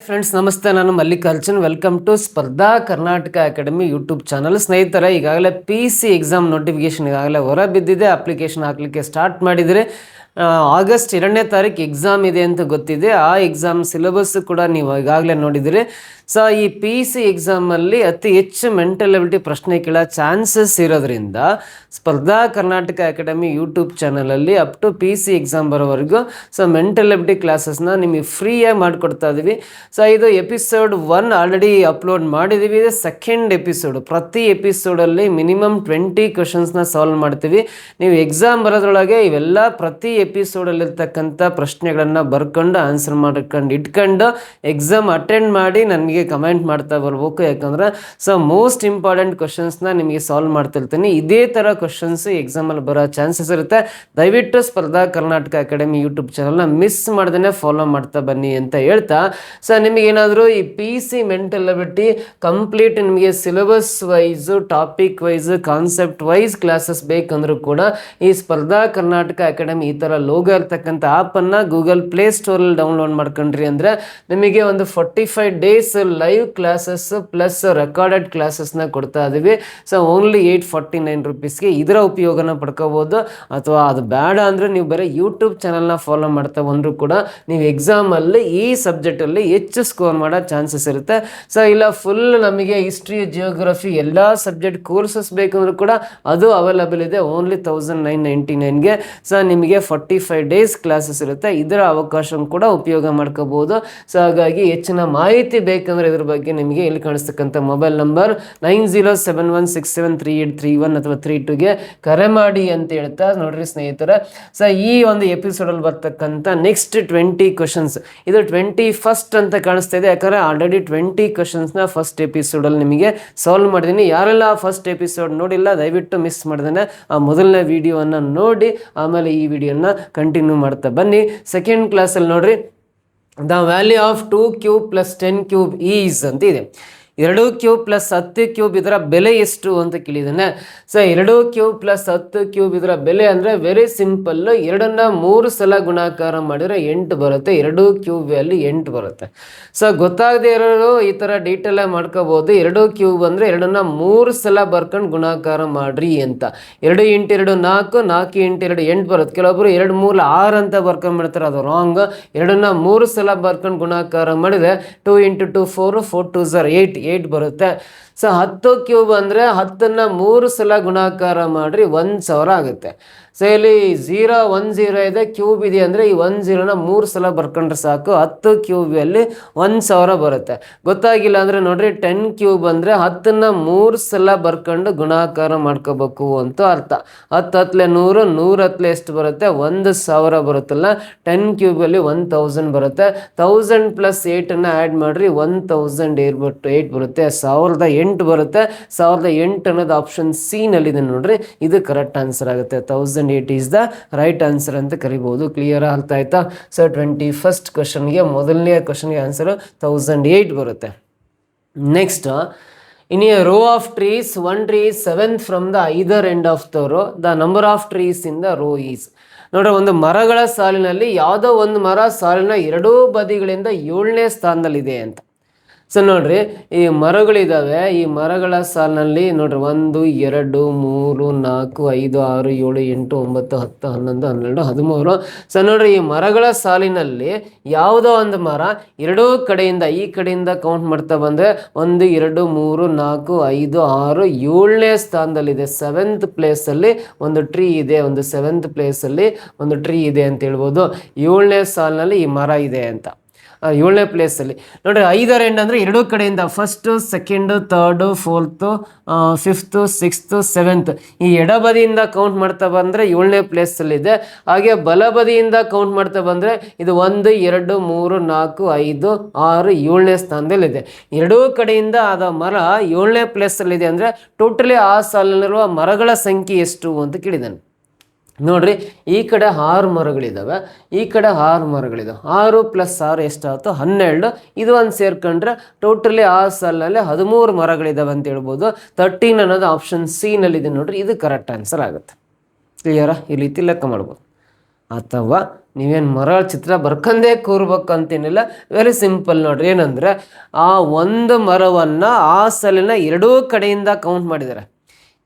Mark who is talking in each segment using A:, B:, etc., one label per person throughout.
A: Friends ನಮಸ್ತೆ, ನಾನು Mallikarjun. Welcome to ಸ್ಪರ್ಧಾ ಕರ್ನಾಟಕ ಅಕಾಡೆಮಿ ಯೂಟ್ಯೂಬ್ ಚಾನಲ್. ಸ್ನೇಹಿತರೆ, ಈಗಾಗಲೇ PC ಎಕ್ಸಾಮ್ ನೋಟಿಫಿಕೇಶನ್ ಈಗಾಗಲೇ ಹೊರ ಬಿದ್ದಿದೆ. ಅಪ್ಲಿಕೇಶನ್ ಹಾಕಲಿಕ್ಕೆ ಸ್ಟಾರ್ಟ್ ಮಾಡಿದರೆ ಆಗಸ್ಟ್ 2ನೇ ತಾರೀಕು ಎಕ್ಸಾಮ್ ಇದೆ ಅಂತ ಗೊತ್ತಿದೆ. ಆ ಎಕ್ಸಾಮ್ ಸಿಲೆಬಸ್ ಕೂಡ ನೀವು ಈಗಾಗಲೇ ನೋಡಿದರೆ. ಸೊ ಈ PC ಎಕ್ಸಾಮಲ್ಲಿ ಅತಿ ಹೆಚ್ಚು ಮೆಂಟಲ್ ಎಬಿಲಿಟಿ ಪ್ರಶ್ನೆ ಕೇಳೋ ಚಾನ್ಸಸ್ ಇರೋದ್ರಿಂದ ಸ್ಪರ್ಧಾ ಕರ್ನಾಟಕ ಅಕಾಡೆಮಿ ಯೂಟ್ಯೂಬ್ ಚಾನಲಲ್ಲಿ ಅಪ್ ಟು PC ಎಕ್ಸಾಮ್ ಬರೋವರೆಗೂ ಸೊ ಮೆಂಟಲ್ ಎಬಿಲಿಟಿ ಕ್ಲಾಸಸ್ನ ನಿಮಗೆ ಫ್ರೀಯಾಗಿ ಮಾಡಿಕೊಡ್ತಾ ಇದ್ದೀವಿ. ಸೊ ಇದು ಎಪಿಸೋಡ್ 1 ಆಲ್ರೆಡಿ ಅಪ್ಲೋಡ್ ಮಾಡಿದ್ದೀವಿ. ಇದು ಸೆಕೆಂಡ್ ಎಪಿಸೋಡು. ಪ್ರತಿ ಎಪಿಸೋಡಲ್ಲಿ ಮಿನಿಮಮ್ 20 ಕ್ವಶನ್ಸ್ನ ಸಾಲ್ವ್ ಮಾಡ್ತೀವಿ. ನೀವು ಎಕ್ಸಾಮ್ ಬರೋದ್ರೊಳಗೆ ಇವೆಲ್ಲ ಪ್ರತಿ ಎಪಿಸೋಡಲ್ಲಿರ್ತಕ್ಕಂಥ ಪ್ರಶ್ನೆಗಳನ್ನು ಬರ್ಕೊಂಡು ಆನ್ಸರ್ ಮಾಡ್ಕೊಂಡು ಇಟ್ಕೊಂಡು ಎಕ್ಸಾಮ್ ಅಟೆಂಡ್ ಮಾಡಿ ನನಗೆ ಕಮೆಂಟ್ ಮಾಡ್ತಾ ಬರ್ಬೇಕು. ಯಾಕಂದ್ರೆ ಸೊ ಮೋಸ್ಟ್ ಇಂಪಾರ್ಟೆಂಟ್ ಕ್ವಶನ್ಸ್ನ ನಿಮಗೆ ಸಾಲ್ವ್ ಮಾಡ್ತಿರ್ತೀನಿ. ಇದೇ ಥರ ಕ್ವಶನ್ಸ್ ಎಕ್ಸಾಮಲ್ಲಿ ಬರೋ ಚಾನ್ಸಸ್ ಇರುತ್ತೆ. ದಯವಿಟ್ಟು ಸ್ಪರ್ಧಾ ಕರ್ನಾಟಕ ಅಕಾಡೆಮಿ ಯೂಟ್ಯೂಬ್ ಚಾನಲ್ನ ಮಿಸ್ ಮಾಡ್ದೇ ಫಾಲೋ ಮಾಡ್ತಾ ಬನ್ನಿ ಅಂತ ಹೇಳ್ತಾ, ಸೊ ನಿಮಗೇನಾದರೂ ಈ PC ಮೆಂಟಲ್ ಎಬಿಲಿಟಿ ಕಂಪ್ಲೀಟ್ ನಿಮಗೆ syllabus wise, topic wise, concept wise classes ಬೇಕಂದ್ರೂ ಕೂಡ ಈ ಸ್ಪರ್ಧಾ ಕರ್ನಾಟಕ ಅಕಾಡೆಮಿ ಈ ಥರ ಲೋಗೋ ಇರ್ತಕ್ಕಂಥ ಆ್ಯಪನ್ನು ಗೂಗಲ್ ಪ್ಲೇ ಸ್ಟೋರಲ್ಲಿ ಡೌನ್ಲೋಡ್ ಮಾಡ್ಕೊಂಡ್ರಿ ಅಂದರೆ ನಿಮಗೆ ಒಂದು 45 days live classes plus recorded ಕ್ಲಾಸಸ್ನ ಕೊಡ್ತಾ ಇದ್ದೀವಿ. ಸೊ ಓನ್ಲಿ 849 ರುಪೀಸ್ಗೆ ಇದರ ಉಪಯೋಗನ ಪಡ್ಕೋಬೋದು. ಅಥವಾ ಅದು ಬೇಡ ಅಂದರೆ ನೀವು ಬರೀ ಯೂಟ್ಯೂಬ್ ಚಾನಲ್ನ ಫಾಲೋ ಮಾಡ್ತಾ ಬಂದರೂ ಕೂಡ ನೀವು ಎಕ್ಸಾಮಲ್ಲಿ ಈ ಸಬ್ಜೆಕ್ಟಲ್ಲಿ ಹೆಚ್ಚು ಸ್ಕೋರ್ ಮಾಡೋ ಚಾನ್ಸಸ್ ಇರುತ್ತೆ. ಸೊ ಇಲ್ಲ ಫುಲ್ ನಮಗೆ ಹಿಸ್ಟ್ರಿ, ಜಿಯೋಗ್ರಫಿ ಎಲ್ಲ ಸಬ್ಜೆಕ್ಟ್ ಕೋರ್ಸಸ್ ಬೇಕಂದ್ರೂ ಕೂಡ ಅದು ಅವೈಲಬಲ್ ಇದೆ ಓನ್ಲಿ 1999ಗೆ. ಸೊ ನಿಮಗೆ 45 ಡೇಸ್ ಕ್ಲಾಸಸ್ ಇರುತ್ತೆ. ಇದರ ಅವಕಾಶ ಕೂಡ ಉಪಯೋಗ ಮಾಡ್ಕೋಬೋದು. ಸೊ ಹಾಗಾಗಿ ಹೆಚ್ಚಿನ ಮಾಹಿತಿ ಬೇಕಂದ್ರೆ ಇದ್ರ ಬಗ್ಗೆ ನಿಮಗೆ ಇಲ್ಲಿ ಕಾಣಿಸ್ತಕ್ಕಂಥ ಮೊಬೈಲ್ ನಂಬರ್ 9071673831 ಅಥವಾ 32ಗೆ ಕರೆ ಮಾಡಿ ಅಂತ ಹೇಳ್ತಾ ನೋಡ್ರಿ ಸ್ನೇಹಿತರೆ. ಸೊ ಈ ಒಂದು ಎಪಿಸೋಡಲ್ಲಿ ಬರ್ತಕ್ಕಂಥ ನೆಕ್ಸ್ಟ್ 20 ಕ್ವಶನ್ಸ್, ಇದು 21st ಅಂತ ಕಾಣಿಸ್ತಾ ಇದೆ. ಯಾಕಂದರೆ ಆಲ್ರೆಡಿ 20 ಕ್ವಶನ್ಸ್ನ ಫಸ್ಟ್ ಎಪಿಸೋಡಲ್ಲಿ ನಿಮಗೆ ಸಾಲ್ವ್ ಮಾಡಿದ್ದೀನಿ. ಯಾರೆಲ್ಲ ಫಸ್ಟ್ ಎಪಿಸೋಡ್ ನೋಡಿಲ್ಲ ದಯವಿಟ್ಟು ಮಿಸ್ ಮಾಡ್ದೇನೆ ಆ ಮೊದಲನೇ ವಿಡಿಯೋವನ್ನು ನೋಡಿ ಆಮೇಲೆ ಈ ವಿಡಿಯೋನ ಕಂಟಿನ್ಯೂ ಮಾಡ್ತಾ ಬನ್ನಿ. ಸೆಕೆಂಡ್ ಕ್ಲಾಸಲ್ಲಿ ನೋಡ್ರಿ, the value of 2 cube plus 10 cube is ಅಂತ ಇದೆ. 2 ಕ್ಯೂಬ್ ಪ್ಲಸ್ 10 ಕ್ಯೂಬ್ ಇದರ ಬೆಲೆ ಎಷ್ಟು ಅಂತ ಕೇಳಿದ್ದಾನೆ. ಸೊ 2 ಕ್ಯೂಬ್ ಪ್ಲಸ್ 10 ಕ್ಯೂಬ್ ಇದರ ಬೆಲೆ ಅಂದರೆ ವೆರಿ ಸಿಂಪಲ್ಲು. 2ನ್ನ 3 ಸಲ ಗುಣಾಕಾರ ಮಾಡಿದರೆ 8 ಬರುತ್ತೆ. 2 ಕ್ಯೂಬ್ ವ್ಯಾಲ್ಯೂ 8 ಬರುತ್ತೆ. ಸೊ ಗೊತ್ತಾಗದೇ ಇರೋರು ಈ ಥರ ಡೀಟೇಲಾಗಿ ಮಾಡ್ಕೋಬೋದು. 2 ಕ್ಯೂಬ್ ಅಂದರೆ 2ನ್ನ 3 ಸಲ ಬರ್ಕೊಂಡು ಗುಣಾಕಾರ ಮಾಡ್ರಿ ಅಂತ. 2 × 2 4, 4 × 2 8 ಬರುತ್ತೆ. ಕೆಲವೊಬ್ಬರು 2 ಮೂಲ 6 ಅಂತ ಬರ್ಕೊಂಡ್ಬಿಡ್ತಾರೆ, ಅದು ರಾಂಗ್. 2ನ್ನ 3 ಸಲ ಬರ್ಕೊಂಡು ಗುಣಾಕಾರ ಮಾಡಿದರೆ 2 × 2 4, 4 2 8 ಬರುತ್ತೆ. ಸೊ 10 ಕ್ಯೂಬ್ ಅಂದರೆ 10ನ್ನ 3 ಸಲ ಗುಣಾಕಾರ ಮಾಡ್ರಿ 1000 ಆಗುತ್ತೆ. ಸೊ ಇಲ್ಲಿ 0 1 0 ಇದೆ, ಕ್ಯೂಬ್ ಇದೆ ಅಂದರೆ ಈ 1 0ನ 3 ಸಲ ಬರ್ಕೊಂಡ್ರೆ ಸಾಕು. 10 ಕ್ಯೂಬಲ್ಲಿ 1000 ಬರುತ್ತೆ. ಗೊತ್ತಾಗಿಲ್ಲ ಅಂದರೆ ನೋಡ್ರಿ, 10 ಕ್ಯೂಬ್ ಅಂದರೆ 10ನ್ನ 3 ಸಲ ಬರ್ಕೊಂಡು ಗುಣಾಕಾರ ಮಾಡ್ಕೋಬೇಕು ಅಂತ ಅರ್ಥ. 10 10 100, 100 10 ಎಷ್ಟು ಬರುತ್ತೆ? 1000 ಬರುತ್ತಲ್ಲ. 10 ಕ್ಯೂಬಲ್ಲಿ 1000 ಬರುತ್ತೆ. 1000 ಪ್ಲಸ್ 8ನ್ನು ಆ್ಯಡ್ ಮಾಡಿರಿ 1008 ಬರುತ್ತೆ. 1008 ಬರುತ್ತೆ. 1008 ಅನ್ನೋದು ಆಪ್ಷನ್ ಸಿ ನಲ್ಲಿದೆ ನೋಡ್ರಿ, ಇದು ಕರೆಕ್ಟ್ ಆನ್ಸರ್ ಆಗುತ್ತೆ. 1008 ಈಸ್ ದ ರೈಟ್ ಆನ್ಸರ್ ಅಂತ ಕರಿಬಹುದು. ಕ್ಲಿಯರ್ ಅರ್ಥ ಆಯ್ತಾ? ಸೊ 21st ಕ್ವಶನ್ಗೆ ಮೊದಲನೇ ಕ್ವಶನ್ಗೆ ಆನ್ಸರ್ 1008 ಬರುತ್ತೆ. Next, in a row of trees, one tree is 7th from the either end of the row. The number of trees in the row is. ನೋಡ್ರಿ, ಒಂದು ಮರಗಳ ಸಾಲಿನಲ್ಲಿ ಯಾವುದೋ ಒಂದು ಮರ ಸಾಲಿನ ಎರಡೂ ಬದಿಗಳಿಂದ 7ನೇ ಸ್ಥಾನದಲ್ಲಿದೆ ಅಂತ. ಸೊ ನೋಡ್ರಿ, ಈ ಮರಗಳಿದ್ದಾವೆ. ಈ ಮರಗಳ ಸಾಲಿನಲ್ಲಿ ನೋಡ್ರಿ 1 2 3 4 5 6 7 8 9 10 11 12 13. ಸೊ ನೋಡ್ರಿ, ಈ ಮರಗಳ ಸಾಲಿನಲ್ಲಿ ಯಾವುದೋ ಒಂದು ಮರ ಎರಡೂ ಕಡೆಯಿಂದ, ಈ ಕಡೆಯಿಂದ ಕೌಂಟ್ ಮಾಡ್ತಾ ಬಂದರೆ 1 2 3 4 5 6 7ನೇ ಸ್ಥಾನದಲ್ಲಿದೆ. 7th ಪ್ಲೇಸಲ್ಲಿ ಒಂದು ಟ್ರೀ ಇದೆ. ಒಂದು 7th ಪ್ಲೇಸಲ್ಲಿ ಒಂದು ಟ್ರೀ ಇದೆ ಅಂತ ಹೇಳ್ಬೋದು. 7ನೇ ಸಾಲಿನಲ್ಲಿ ಈ ಮರ ಇದೆ ಅಂತ. 7ನೇ ಪ್ಲೇಸಲ್ಲಿ ನೋಡ್ರಿ, 5th ಎಂಡ್ ಅಂದರೆ ಎರಡೂ ಕಡೆಯಿಂದ first, second, third, 4th, 5th, 6th, 7th ಈ ಎಡಬದಿಯಿಂದ ಕೌಂಟ್ ಮಾಡ್ತಾ ಬಂದರೆ 7ನೇ ಪ್ಲೇಸಲ್ಲಿದೆ. ಹಾಗೆ ಬಲಬದಿಯಿಂದ ಕೌಂಟ್ ಮಾಡ್ತಾ ಬಂದರೆ ಇದು 1 2 3 4 5 6 7ನೇ ಸ್ಥಾನದಲ್ಲಿದೆ. ಎರಡೂ ಕಡೆಯಿಂದ ಆದ ಮರ 7ನೇ ಪ್ಲೇಸಲ್ಲಿದೆ ಅಂದರೆ ಟೋಟಲಿ ಆ ಸಾಲಿನಲ್ಲಿರುವ ಮರಗಳ ಸಂಖ್ಯೆ ಎಷ್ಟು ಅಂತ ಕೇಳಿದ್ದಾನೆ. ನೋಡ್ರಿ, ಈ ಕಡೆ 6 ಮರಗಳಿದ್ದಾವೆ, ಈ ಕಡೆ 6 ಮರಗಳಿದ್ದಾವೆ. 6 + 6 ಎಷ್ಟಾಯ್ತು? 12. ಇದು ಒಂದು ಸೇರ್ಕೊಂಡ್ರೆ ಟೋಟಲಿ ಆ ಸಾಲಿನಲ್ಲಿ 13 ಮರಗಳಿದ್ದಾವೆ ಅಂತ ಹೇಳ್ಬೋದು. 13 ಅನ್ನೋದು ಆಪ್ಷನ್ ಸಿ ನಲ್ಲಿದೆ ನೋಡ್ರಿ, ಇದು ಕರೆಕ್ಟ್ ಆನ್ಸರ್ ಆಗುತ್ತೆ. ಕ್ಲಿಯರಾ? ಈ ರೀತಿ ಲೆಕ್ಕ ಮಾಡ್ಬೋದು. ಅಥವಾ ನೀವೇನು ಮರಳ ಚಿತ್ರ ಬರ್ಕಂದೇ ಕೂರ್ಬೇಕು ಅಂತೇನಿಲ್ಲ. ವೆರಿ ಸಿಂಪಲ್ ನೋಡ್ರಿ. ಏನಂದರೆ ಆ ಒಂದು ಮರವನ್ನು ಆ ಸಾಲಿನ ಎರಡೂ ಕಡೆಯಿಂದ ಕೌಂಟ್ ಮಾಡಿದ್ದಾರೆ.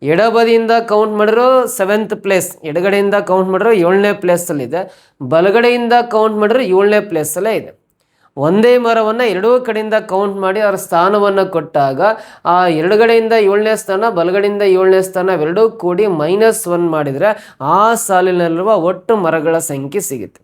A: ಎಡಬದಿಯಿಂದ ಕೌಂಟ್ ಮಾಡಿರೋ 7th ಪ್ಲೇಸ್, ಎಡಗಡೆಯಿಂದ ಕೌಂಟ್ ಮಾಡಿರೋ 7ನೇ ಪ್ಲೇಸಲ್ಲಿದೆ. ಬಲಗಡೆಯಿಂದ ಕೌಂಟ್ ಮಾಡಿರೋ 7ನೇ ಪ್ಲೇಸಲ್ಲೇ ಇದೆ. ಒಂದೇ ಮರವನ್ನು ಎರಡೂ ಕಡೆಯಿಂದ ಕೌಂಟ್ ಮಾಡಿ ಅವರ ಸ್ಥಾನವನ್ನು ಕೊಟ್ಟಾಗ ಆ ಎಡಗಡೆಯಿಂದ 7ನೇ ಸ್ಥಾನ, ಬಲಗಡೆಯಿಂದ 7ನೇ ಸ್ಥಾನ ಇವೆರಡೂ ಕೂಡಿ -1 ಮಾಡಿದರೆ ಆ ಸಾಲಿನಲ್ಲಿರುವ ಒಟ್ಟು ಮರಗಳ ಸಂಖ್ಯೆ ಸಿಗುತ್ತೆ.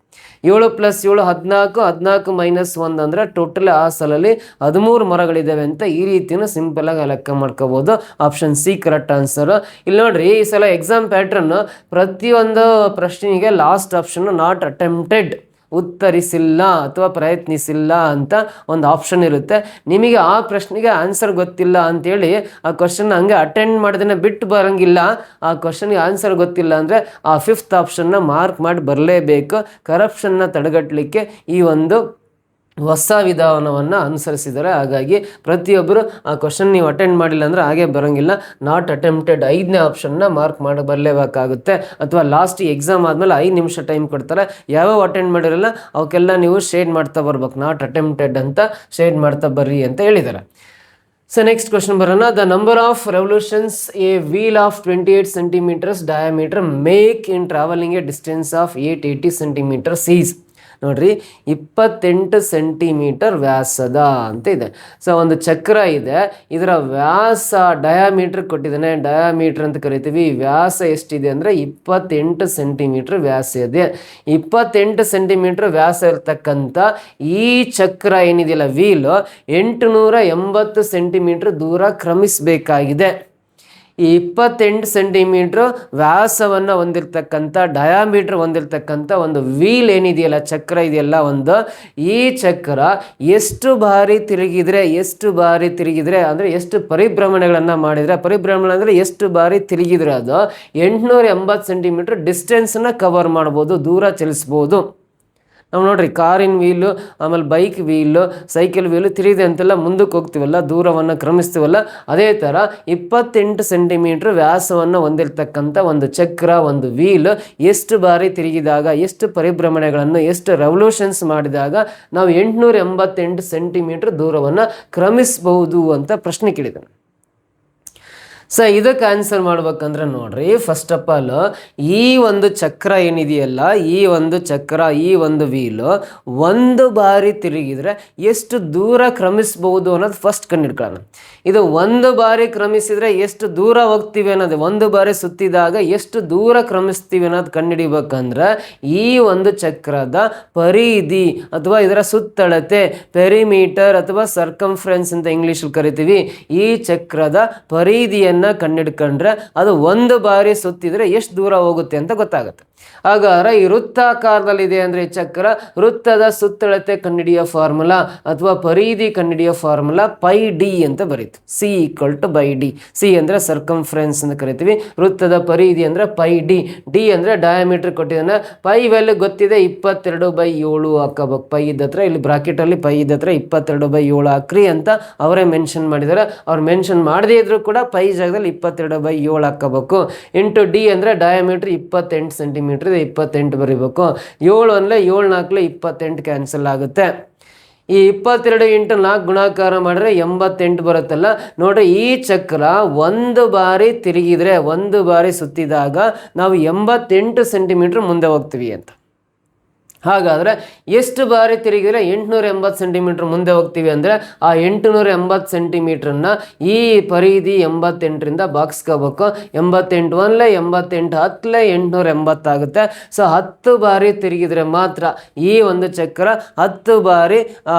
A: 7 + 7 14, 14 - 1 ಅಂದರೆ ಟೋಟಲ್ ಆ ಸಾಲಲ್ಲಿ 13 ಮರಗಳಿದ್ದಾವೆ ಅಂತ ಈ ರೀತಿಯೂ ಸಿಂಪಲಾಗಿ ಲೆಕ್ಕ ಮಾಡ್ಕೋಬೋದು. Option C correct answer. ಇಲ್ಲಿ ನೋಡ್ರಿ, ಈ ಸಲ ಎಕ್ಸಾಮ್ ಪ್ಯಾಟ್ರನ್ ಪ್ರತಿಯೊಂದು ಪ್ರಶ್ನೆಗೆ ಲಾಸ್ಟ್ ಆಪ್ಷನ್ ನಾಟ್ ಅಟೆಂಪ್ಟೆಡ್, ಉತ್ತರಿಸಿಲ್ಲ ಅಥವಾ ಪ್ರಯತ್ನಿಸಿಲ್ಲ ಅಂತ ಒಂದು ಆಪ್ಷನ್ ಇರುತ್ತೆ. ನಿಮಗೆ ಆ ಪ್ರಶ್ನೆಗೆ ಆನ್ಸರ್ ಗೊತ್ತಿಲ್ಲ ಅಂತೇಳಿ ಆ ಕ್ವಶನ್ ಹಂಗೆ ಅಟೆಂಡ್ ಮಾಡಿದ್ರೆ ಬಿಟ್ಟು ಬರೋಂಗಿಲ್ಲ. ಆ ಕ್ವಶನ್ಗೆ ಆನ್ಸರ್ ಗೊತ್ತಿಲ್ಲ ಅಂದರೆ ಆ 5th ಆಪ್ಷನ್ನ ಮಾರ್ಕ್ ಮಾಡಿ ಬರಲೇಬೇಕು. ಕರಪ್ಷನ್ನ ತಡೆಗಟ್ಟಲಿಕ್ಕೆ ಈ ಒಂದು ಹೊಸ ವಿಧಾನವನ್ನು ಅನುಸರಿಸಿದ್ದಾರೆ. ಹಾಗಾಗಿ ಪ್ರತಿಯೊಬ್ಬರು ಆ ಕ್ವಶನ್ ನೀವು ಅಟೆಂಡ್ ಮಾಡಿಲ್ಲ ಅಂದರೆ ಹಾಗೆ ಬರೋಂಗಿಲ್ಲ. ನಾಟ್ ಅಟೆಂಪ್ಟೆಡ್ 5ನೇ ಆಪ್ಷನ್ನ ಮಾರ್ಕ್ ಮಾಡಿ ಬರಲೇಬೇಕಾಗುತ್ತೆ. ಅಥವಾ ಲಾಸ್ಟ್ ಎಕ್ಸಾಮ್ ಆದಮೇಲೆ 5 ನಿಮಿಷ ಟೈಮ್ ಕೊಡ್ತಾರೆ. ಯಾವ್ಯಾವ ಅಟೆಂಡ್ ಮಾಡಿರಲ್ಲ ಅವಕ್ಕೆಲ್ಲ ನೀವು ಶೇಡ್ ಮಾಡ್ತಾ ಬರ್ಬೇಕು. ನಾಟ್ ಅಟೆಂಪ್ಟೆಡ್ ಅಂತ ಶೇಡ್ ಮಾಡ್ತಾ ಬರ್ರಿ ಅಂತ ಹೇಳಿದ್ದಾರೆ. ಸೊ ನೆಕ್ಸ್ಟ್ ಕ್ವಶನ್ ಬರೋಣ. The number of revolutions A wheel of 28 centimeters diameter make in travelling A distance of 880 centimeters is. ನೋಡ್ರಿ, 28 ಸೆಂಟಿಮೀಟರ್ ವ್ಯಾಸದ ಅಂತ ಇದೆ. ಸೊ ಒಂದು ಚಕ್ರ ಇದೆ, ಇದರ ವ್ಯಾಸ ಡಯಾಮೀಟರ್ ಕೊಟ್ಟಿದ್ದಾನೆ, ಡಯಾಮೀಟರ್ ಅಂತ ಕರಿತೀವಿ. ವ್ಯಾಸ ಎಷ್ಟಿದೆ ಅಂದರೆ 28 ಸೆಂಟಿಮೀಟರ್ ವ್ಯಾಸ ಇದೆ. 28 ಸೆಂಟಿಮೀಟರ್ ವ್ಯಾಸ ಇರ್ತಕ್ಕಂಥ ಈ ಚಕ್ರ ಏನಿದೆಯಲ್ಲ ವೀಲ್ 880 ಸೆಂಟಿಮೀಟರ್ ದೂರ ಕ್ರಮಿಸಬೇಕಾಗಿದೆ. ಈ 28 ಸೆಂಟಿಮೀಟ್ರ್ ವ್ಯಾಸವನ್ನು ಹೊಂದಿರತಕ್ಕಂಥ, ಡಯಾಮೀಟ್ರ್ ಹೊಂದಿರತಕ್ಕಂಥ ಒಂದು ವೀಲ್ ಏನಿದೆಯಲ್ಲ, ಚಕ್ರ ಇದೆಯಲ್ಲ ಒಂದು, ಈ ಚಕ್ರ ಎಷ್ಟು ಬಾರಿ ತಿರುಗಿದ್ರೆ ಅಂದರೆ ಎಷ್ಟು ಪರಿಭ್ರಮಣೆಗಳನ್ನು ಮಾಡಿದರೆ, ಪರಿಭ್ರಮಣೆ ಅಂದರೆ ಎಷ್ಟು ಬಾರಿ ತಿರುಗಿದ್ರೆ ಅದು 880 ಸೆಂಟಿಮೀಟ್ರ್ ಡಿಸ್ಟೆನ್ಸನ್ನು ಕವರ್ ಮಾಡ್ಬೋದು, ದೂರ ಚಲಿಸ್ಬೋದು. ನಾವು ನೋಡ್ರಿ, ಕಾರಿನ ವೀಲು, ಆಮೇಲೆ ಬೈಕ್ ವೀಲು, ಸೈಕಲ್ ವೀಲು ತಿರುಗಿದೆ ಅಂತೆಲ್ಲ ಮುಂದಕ್ಕೆ ಹೋಗ್ತೀವಲ್ಲ, ದೂರವನ್ನು ಕ್ರಮಿಸ್ತೀವಲ್ಲ, ಅದೇ ಥರ 28 ಸೆಂಟಿಮೀಟ್ರ್ ವ್ಯಾಸವನ್ನು ಹೊಂದಿರತಕ್ಕಂಥ ಒಂದು ಚಕ್ರ, ಒಂದು ವೀಲ್ ಎಷ್ಟು ಬಾರಿ ತಿರುಗಿದಾಗ, ಎಷ್ಟು ಪರಿಭ್ರಮಣೆಗಳನ್ನು, ಎಷ್ಟು ರೆವಲ್ಯೂಷನ್ಸ್ ಮಾಡಿದಾಗ ನಾವು 888 ಸೆಂಟಿಮೀಟ್ರ್ ದೂರವನ್ನು ಕ್ರಮಿಸಬಹುದು ಅಂತ ಪ್ರಶ್ನೆ ಕೇಳಿದ್ದಾನೆ. ಸೊ ಇದಕ್ಕೆ ಆನ್ಸರ್ ಮಾಡ್ಬೇಕಂದ್ರೆ ನೋಡ್ರಿ, ಫಸ್ಟ್ ಆಫ್ ಆಲ್ ಈ ಒಂದು ಚಕ್ರ ಏನಿದೆಯಲ್ಲ, ಈ ಒಂದು ಚಕ್ರ, ಈ ಒಂದು ವೀಲು ಒಂದು ಬಾರಿ ತಿರುಗಿದ್ರೆ ಎಷ್ಟು ದೂರ ಕ್ರಮಿಸ್ಬೋದು ಅನ್ನೋದು ಫಸ್ಟ್ ಕಂಡುಹಿಡ್ಕೊಳ್ಳೋಣ. ಇದು ಒಂದು ಬಾರಿ ಕ್ರಮಿಸಿದರೆ ಎಷ್ಟು ದೂರ ಹೋಗ್ತೀವಿ ಅನ್ನೋದು, ಒಂದು ಬಾರಿ ಸುತ್ತಿದಾಗ ಎಷ್ಟು ದೂರ ಕ್ರಮಿಸ್ತೀವಿ ಅನ್ನೋದು ಕಂಡುಹಿಡಿಬೇಕಂದ್ರೆ ಈ ಒಂದು ಚಕ್ರದ ಪರಿಧಿ ಅಥವಾ ಇದರ ಸುತ್ತಳತೆ, ಪೆರಿಮೀಟರ್ ಅಥವಾ ಸರ್ಕಂಫರೆನ್ಸ್ ಅಂತ ಇಂಗ್ಲೀಷಲ್ಲಿ ಕರಿತೀವಿ. ಈ ಚಕ್ರದ ಪರಿಧಿಯನ್ನು ಕಂಡಿಡ್ಕೊಂಡ್ರೆ ಅದು ಒಂದು ಬಾರಿ ಸುತ್ತಿದ್ರೆ ಎಷ್ಟು ದೂರ ಹೋಗುತ್ತೆ ಅಂತ ಗೊತ್ತಾಗುತ್ತೆ. ಹಾಗಾದ್ರೆ ಈ ವೃತ್ತಾಕಾರದಲ್ಲಿದೆ ಅಂದರೆ ಈ ಚಕ್ರ, ವೃತ್ತದ ಸುತ್ತಳತೆ ಕಂಡುಹಿಡಿಯೋ ಫಾರ್ಮುಲಾ ಅಥವಾ ಪರಿಧಿ ಕಂಡುಹಿಡಿಯೋ ಫಾರ್ಮುಲಾ πd ಅಂತ ಬರೀತು. C=πd. ಸಿ ಅಂದರೆ ಸರ್ಕಂಫರೆನ್ಸ್ ಅಂತ ಕರಿತೀವಿ, ವೃತ್ತದ ಪರಿಧಿ ಅಂದರೆ πd. ಡಿ ಅಂದರೆ ಡಯಾಮೀಟರ್ ಕೊಟ್ಟಿದ್ದಾನೆ. ಪೈ ವ್ಯಾಲ್ಯೂ ಗೊತ್ತಿದೆ, 22/7 ಹಾಕಬೇಕು. ಪೈ ಇದ್ದತ್ರ ಇಲ್ಲಿ ಬ್ರಾಕೆಟಲ್ಲಿ ಪೈ ಇದ್ದತ್ರ 22/7 ಹಾಕ್ರಿ ಅಂತ ಅವರೇ ಮೆನ್ಷನ್ ಮಾಡಿದ್ದಾರೆ. ಅವ್ರು ಮೆನ್ಷನ್ ಮಾಡದೇ ಇದ್ರು ಕೂಡ ಪೈ ಜಾಗದಲ್ಲಿ 22/7 ಹಾಕಬೇಕು. ಇಂಟು ಡಿ ಅಂದರೆ ಡಯಾಮೀಟರ್ 28 ಸೆಂಟಿಮೀಟರ್, 28 ಬರೀಬೇಕು. 7 ಅಂದರೆ 7 4 28 ಕ್ಯಾನ್ಸಲ್ ಆಗುತ್ತೆ. ಈ 22 × 4 ಗುಣಾಕಾರ ಮಾಡಿದ್ರೆ 88 ಬರುತ್ತಲ್ಲ. ನೋಡ್ರಿ, ಈ ಚಕ್ರ ಒಂದು ಬಾರಿ ತಿರುಗಿದ್ರೆ, ಒಂದು ಬಾರಿ ಸುತ್ತಿದಾಗ ನಾವು 88 ಸೆಂಟಿಮೀಟ್ರ್ ಮುಂದೆ ಹೋಗ್ತೀವಿ ಅಂತ. ಹಾಗಾದರೆ ಎಷ್ಟು ಬಾರಿ ತಿರುಗಿದ್ರೆ 880 ಸೆಂಟಿಮೀಟ್ರ್ ಮುಂದೆ ಹೋಗ್ತೀವಿ ಅಂದರೆ ಆ 880 ಸೆಂಟಿಮೀಟ್ರನ್ನ ಈ ಪರಿಧಿ 88ರಿಂದ ಬಾಗಿಸ್ಕೋಬೇಕು. 88 1 88 10 880 ಆಗುತ್ತೆ. ಸೊ 10 ಬಾರಿ ತಿರುಗಿದ್ರೆ ಮಾತ್ರ ಈ ಒಂದು ಚಕ್ರ 10 ಬಾರಿ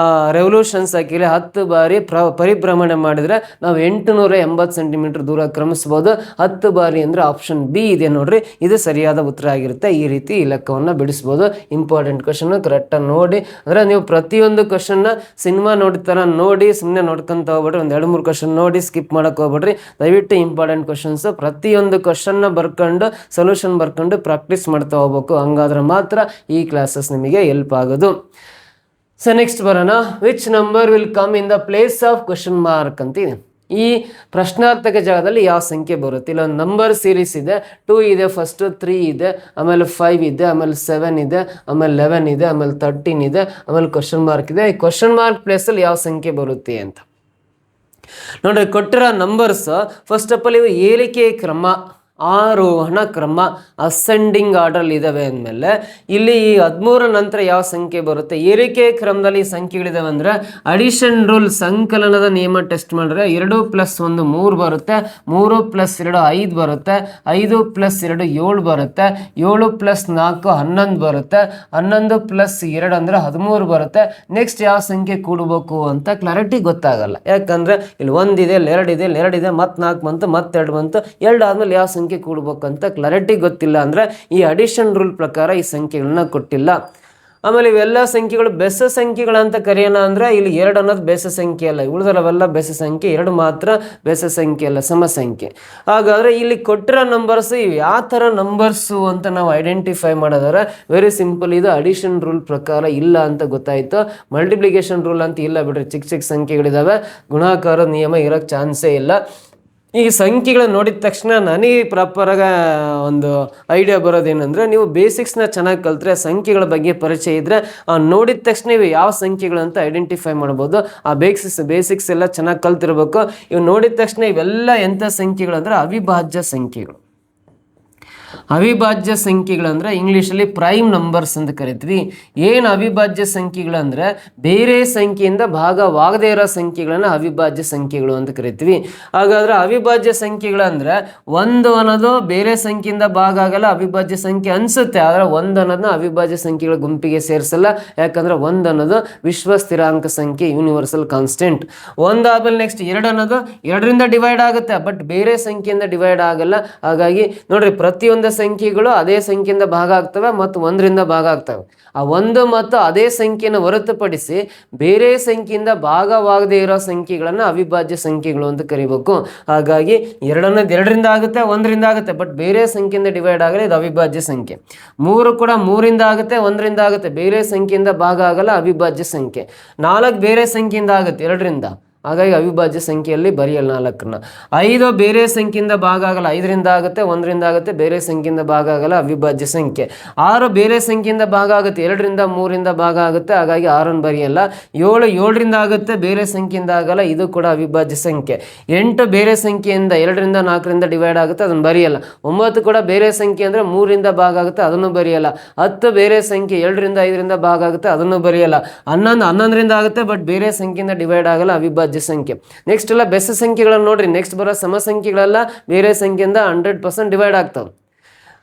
A: ರೆವಲ್ಯೂಷನ್ಸ್ ಹಾಕಿದ್ರೆ, 10 ಬಾರಿ ಪರಿಭ್ರಮಣೆ ಮಾಡಿದರೆ ನಾವು 880 ಸೆಂಟಿಮೀಟ್ರ್ ದೂರ ಕ್ರಮಿಸ್ಬೋದು. 10 ಬಾರಿ ಅಂದರೆ ಆಪ್ಷನ್ ಬಿ ಇದೆ ನೋಡ್ರಿ, ಇದು ಸರಿಯಾದ ಉತ್ತರ ಆಗಿರುತ್ತೆ. ಈ ರೀತಿ ಈ ಲೆಕ್ಕವನ್ನು ಬಿಡಿಸ್ಬೋದು. ಇಂಪಾರ್ಟೆಂಟ್ ಕ್ವಶನ್ ಕರೆಕ್ಟಾಗಿ ನೋಡಿ. ಅಂದರೆ ನೀವು ಪ್ರತಿಯೊಂದು ಕ್ವಶನ್ನ ಸಿನಿಮಾ ನೋಡ್ತಾರ ನೋಡಿ ಸುಮ್ಮನೆ ನೋಡ್ಕೊಂತ ಹೋಗ್ಬಿಡ್ರಿ. ಒಂದು 2-3 ಕ್ವಶನ್ ನೋಡಿ ಸ್ಕಿಪ್ ಮಾಡೋಕೆ ಹೋಗ್ಬಿಡ್ರಿ. ದಯವಿಟ್ಟು ಇಂಪಾರ್ಟೆಂಟ್ ಕ್ವಶನ್ಸ್ ಪ್ರತಿಯೊಂದು ಕ್ವಶನ್ನ ಬರ್ಕೊಂಡು ಸೊಲ್ಯೂಷನ್ ಬರ್ಕೊಂಡು ಪ್ರಾಕ್ಟೀಸ್ ಮಾಡ್ತಾ ಹೋಗ್ಬೇಕು. ಹಂಗಾದ್ರೆ ಮಾತ್ರ ಈ ಕ್ಲಾಸಸ್ ನಿಮಗೆ ಹೆಲ್ಪ್ ಆಗೋದು. ಸೊ ನೆಕ್ಸ್ಟ್ ಬರೋಣ. Which number will come in the place of question mark ಅಂತ ಇದೆ. ಈ ಪ್ರಶ್ನಾರ್ಥಕ ಜಾಗದಲ್ಲಿ ಯಾವ ಸಂಖ್ಯೆ ಬರುತ್ತೆ. ಇಲ್ಲೊಂದು ನಂಬರ್ ಸೀರೀಸ್ ಇದೆ, 2 ಇದೆ, ಫಸ್ಟ್ 3 ಇದೆ, ಆಮೇಲೆ 5 ಇದೆ, ಆಮೇಲೆ 7 ಇದೆ, ಆಮೇಲೆ 11 ಇದೆ, ಆಮೇಲೆ 13 ಇದೆ, ಆಮೇಲೆ ಕ್ವಶನ್ ಮಾರ್ಕ್ ಇದೆ. ಈ ಕ್ವಶನ್ ಮಾರ್ಕ್ ಪ್ಲೇಸಲ್ಲಿ ಯಾವ ಸಂಖ್ಯೆ ಬರುತ್ತೆ ಅಂತ ನೋಡ್ರಿ. ಕೊಟ್ಟಿರೋ ನಂಬರ್ಸ್ ಫಸ್ಟ್ ಆಫ್ ಆಲ್ ಇವು ಏರಿಕೆ ಕ್ರಮ, ಆರೋಹಣ ಕ್ರಮ, ಅಸೆಂಡಿಂಗ್ ಆರ್ಡರ್ ಇದಾವೆ ಅಂದಮೇಲೆ ಇಲ್ಲಿ ಈ 13 ನಂತರ ಯಾವ ಸಂಖ್ಯೆ ಬರುತ್ತೆ. ಏರಿಕೆ ಕ್ರಮದಲ್ಲಿ ಸಂಖ್ಯೆಗಳಿದಾವೆ ಅಂದರೆ ಅಡಿಷನ್ ರೂಲ್, ಸಂಕಲನದ ನಿಯಮ ಟೆಸ್ಟ್ ಮಾಡಿದ್ರೆ 2 + 1 3 ಬರುತ್ತೆ, 3 + 2 5 ಬರುತ್ತೆ, 5 + 2 7 ಬರುತ್ತೆ, 7 + 4 11 ಬರುತ್ತೆ, 11 + 2 ಅಂದರೆ 13 ಬರುತ್ತೆ. ನೆಕ್ಸ್ಟ್ ಯಾವ ಸಂಖ್ಯೆ ಕೂಡಬೇಕು ಅಂತ ಕ್ಲಾರಿಟಿ ಗೊತ್ತಾಗಲ್ಲ, ಯಾಕಂದರೆ ಇಲ್ಲಿ 1 ಇದೆ, 2 ಇದೆ, 2 ಇದೆ, ಮತ್ತೆ 4 ಬಂತು, ಮತ್ತೆ 2 ಬಂತು, 2 ಆದಮೇಲೆ ಯಾವ ಸಂಖ್ಯೆ ಕೂಡಬೇಕಂತ ಕ್ಲಾರಿಟಿ ಗೊತ್ತಿಲ್ಲ ಅಂದರೆ ಈ ಅಡಿಷನ್ ರೂಲ್ ಪ್ರಕಾರ ಈ ಸಂಖ್ಯೆಗಳನ್ನ ಕೊಟ್ಟಿಲ್ಲ. ಆಮೇಲೆ ಇವೆಲ್ಲ ಸಂಖ್ಯೆಗಳು ಬೆಸ ಸಂಖ್ಯೆಗಳಂತ ಕರೆಯೋಣ ಅಂದರೆ ಇಲ್ಲಿ 2 ಅನ್ನೋದು ಬೆಸ ಸಂಖ್ಯೆ ಅಲ್ಲ, ಉಳಿದರವೆಲ್ಲ ಬೆಸ ಸಂಖ್ಯೆ, 2 ಮಾತ್ರ ಬೆಸ ಸಂಖ್ಯೆ ಅಲ್ಲ, ಸಮ ಸಂಖ್ಯೆ. ಹಾಗಾದರೆ ಇಲ್ಲಿ ಕೊಟ್ಟಿರೋ ನಂಬರ್ಸ್ ಇವು ಯಾವ ಥರ ನಂಬರ್ಸು ಅಂತ ನಾವು ಐಡೆಂಟಿಫೈ ಮಾಡೋದಾದ್ರೆ ವೆರಿ ಸಿಂಪಲ್, ಇದು ಅಡಿಷನ್ ರೂಲ್ ಪ್ರಕಾರ ಇಲ್ಲ ಅಂತ ಗೊತ್ತಾಯಿತು. ಮಲ್ಟಿಪ್ಲಿಕೇಶನ್ ರೂಲ್ ಅಂತ ಇಲ್ಲ ಬಿಡ್ರಿ, ಚಿಕ್ಕ ಚಿಕ್ಕ ಸಂಖ್ಯೆಗಳಿದ್ದಾವೆ, ಗುಣಾಕಾರ ನಿಯಮ ಇರೋಕ್ಕೆ ಚಾನ್ಸೇ ಇಲ್ಲ. ಈ ಸಂಖ್ಯೆಗಳನ್ನ ನೋಡಿದ ತಕ್ಷಣ ನನಗೆ ಪ್ರಾಪರಾಗ ಒಂದು ಐಡಿಯಾ ಬರೋದೇನೆಂದರೆ, ನೀವು ಬೇಸಿಕ್ಸ್ನ ಚೆನ್ನಾಗಿ ಕಲ್ತ್ರೆ, ಸಂಖ್ಯೆಗಳ ಬಗ್ಗೆ ಪರಿಚಯ ಇದ್ದರೆ ನೋಡಿದ ತಕ್ಷಣ ಇವು ಯಾವ ಸಂಖ್ಯೆಗಳು ಅಂತ ಐಡೆಂಟಿಫೈ ಮಾಡ್ಬೋದು. ಆ ಬೇಸಿಕ್ಸ್ ಎಲ್ಲ ಚೆನ್ನಾಗಿ ಕಲ್ತಿರ್ಬೇಕು. ಇವು ನೋಡಿದ ತಕ್ಷಣ ಇವೆಲ್ಲ ಎಂಥ ಸಂಖ್ಯೆಗಳು ಅಂದರೆ ಅವಿಭಾಜ್ಯ ಸಂಖ್ಯೆಗಳು. ಅವಿಭಾಜ್ಯ ಸಂಖ್ಯೆಗಳಂದ್ರೆ ಇಂಗ್ಲೀಷಲ್ಲಿ ಪ್ರೈಮ್ ನಂಬರ್ಸ್ ಅಂತ ಕರಿತೀವಿ. ಏನು ಅವಿಭಾಜ್ಯ ಸಂಖ್ಯೆಗಳಂದ್ರೆ ಬೇರೆ ಸಂಖ್ಯೆಯಿಂದ ಭಾಗವಾಗದೇ ಇರೋ ಸಂಖ್ಯೆಗಳನ್ನು ಅವಿಭಾಜ್ಯ ಸಂಖ್ಯೆಗಳು ಅಂತ ಕರಿತೀವಿ. ಹಾಗಾದ್ರೆ ಅವಿಭಾಜ್ಯ ಸಂಖ್ಯೆಗಳಂದ್ರೆ 1 ಅನ್ನೋದು ಬೇರೆ ಸಂಖ್ಯೆಯಿಂದ ಭಾಗ ಆಗಲ್ಲ, ಅವಿಭಾಜ್ಯ ಸಂಖ್ಯೆ ಅನಿಸುತ್ತೆ, ಆದರೆ 1 ಅನ್ನೋದನ್ನ ಅವಿಭಾಜ್ಯ ಸಂಖ್ಯೆಗಳ ಗುಂಪಿಗೆ ಸೇರಿಸಲ್ಲ. ಯಾಕಂದ್ರೆ 1 ಅನ್ನೋದು ವಿಶ್ವ ಸ್ಥಿರಾಂಕ ಸಂಖ್ಯೆ, ಯೂನಿವರ್ಸಲ್ ಕಾನ್ಸ್ಟೆಂಟ್. 1 ಆದ್ಮೇಲೆ ನೆಕ್ಸ್ಟ್ 2 ಅನ್ನೋದು 2ರಿಂದ ಡಿವೈಡ್ ಆಗುತ್ತೆ, ಬಟ್ ಬೇರೆ ಸಂಖ್ಯೆಯಿಂದ ಡಿವೈಡ್ ಆಗಲ್ಲ. ಹಾಗಾಗಿ ನೋಡ್ರಿ, ಪ್ರತಿಯೊಂದು ಸಂಖ್ಯೆಗಳು ಅದೇ ಸಂಖ್ಯೆಯಿಂದ ಭಾಗ ಆಗ್ತವೆ ಮತ್ತು 1ರಿಂದ ಭಾಗ ಆಗ್ತವೆ. ಆ 1 ಮತ್ತು ಅದೇ ಸಂಖ್ಯೆಯನ್ನು ಹೊರತುಪಡಿಸಿ ಬೇರೆ ಸಂಖ್ಯೆಯಿಂದ ಭಾಗವಾಗದೇ ಇರೋ ಸಂಖ್ಯೆಗಳನ್ನು ಅವಿಭಾಜ್ಯ ಸಂಖ್ಯೆಗಳು ಅಂತ ಕರಿಬೇಕು. ಹಾಗಾಗಿ 2 ಅನ್ನೋದು 2ರಿಂದ ಆಗುತ್ತೆ, 1ರಿಂದ ಆಗುತ್ತೆ, ಬಟ್ ಬೇರೆ ಸಂಖ್ಯೆಯಿಂದ ಡಿವೈಡ್ ಆಗಲ್ಲ, ಇದು ಅವಿಭಾಜ್ಯ ಸಂಖ್ಯೆ. 3 ಕೂಡ 3ರಿಂದ ಆಗುತ್ತೆ, 1ರಿಂದ ಆಗುತ್ತೆ, ಬೇರೆ ಸಂಖ್ಯೆಯಿಂದ ಭಾಗ ಆಗಲ್ಲ, ಅವಿಭಾಜ್ಯ ಸಂಖ್ಯೆ. 4 ಬೇರೆ ಸಂಖ್ಯೆಯಿಂದ ಆಗುತ್ತೆ, 2ರಿಂದ, ಹಾಗಾಗಿ ಅವಿಭಾಜ್ಯ ಸಂಖ್ಯೆಯಲ್ಲಿ ಬರೆಯಲ್ಲ 4ನ್ನ. 5 ಬೇರೆ ಸಂಖ್ಯೆಯಿಂದ ಭಾಗ ಆಗಲ್ಲ, 5ರಿಂದ ಆಗುತ್ತೆ, 1ರಿಂದ ಆಗುತ್ತೆ, ಬೇರೆ ಸಂಖ್ಯೆಯಿಂದ ಭಾಗ ಆಗಲ್ಲ, ಅವಿಭಾಜ್ಯ ಸಂಖ್ಯೆ. 6 ಬೇರೆ ಸಂಖ್ಯೆಯಿಂದ ಭಾಗ ಆಗುತ್ತೆ, 2ರಿಂದ 3ರಿಂದ ಭಾಗ ಆಗುತ್ತೆ, ಹಾಗಾಗಿ 6ನ್ನು ಬರೆಯಲ್ಲ. 7 7ರಿಂದ ಆಗುತ್ತೆ, ಬೇರೆ ಸಂಖ್ಯೆಯಿಂದ ಆಗಲ್ಲ, ಇದು ಕೂಡ ಅವಿಭಾಜ್ಯ ಸಂಖ್ಯೆ. 8 ಬೇರೆ ಸಂಖ್ಯೆಯಿಂದ 2ರಿಂದ 4ರಿಂದ ಡಿವೈಡ್ ಆಗುತ್ತೆ, ಅದನ್ನು ಬರೆಯಲ್ಲ. 9 ಕೂಡ ಬೇರೆ ಸಂಖ್ಯೆ ಅಂದರೆ 3ರಿಂದ ಭಾಗ ಆಗುತ್ತೆ, ಅದನ್ನು ಬರೆಯಲ್ಲ. 10 ಬೇರೆ ಸಂಖ್ಯೆ 2ರಿಂದ 5ರಿಂದ ಭಾಗ ಆಗುತ್ತೆ, ಅದನ್ನು ಬರೆಯಲ್ಲ. 11 11ರಿಂದ ಆಗುತ್ತೆ, ಬಟ್ ಬೇರೆ ಸಂಖ್ಯೆಯಿಂದ ಡಿವೈಡ್ ಆಗಲ್ಲ, ಅವಿಭಾಜ್ಯ ಸಂಖ್ಯೆ. ನೆಕ್ಸ್ಟ್ ಎಲ್ಲ ಬೆಸ ಸಂಖ್ಯೆಗಳನ್ನು ನೋಡ್ರಿ, ನೆಕ್ಸ್ಟ್ ಬರೋ ಸಮ ಸಂಖ್ಯೆಗಳೆಲ್ಲ ಬೇರೆ ಸಂಖ್ಯೆಯಿಂದ 100% ಡಿವೈಡ್ ಆಗ್ತಾವೆ.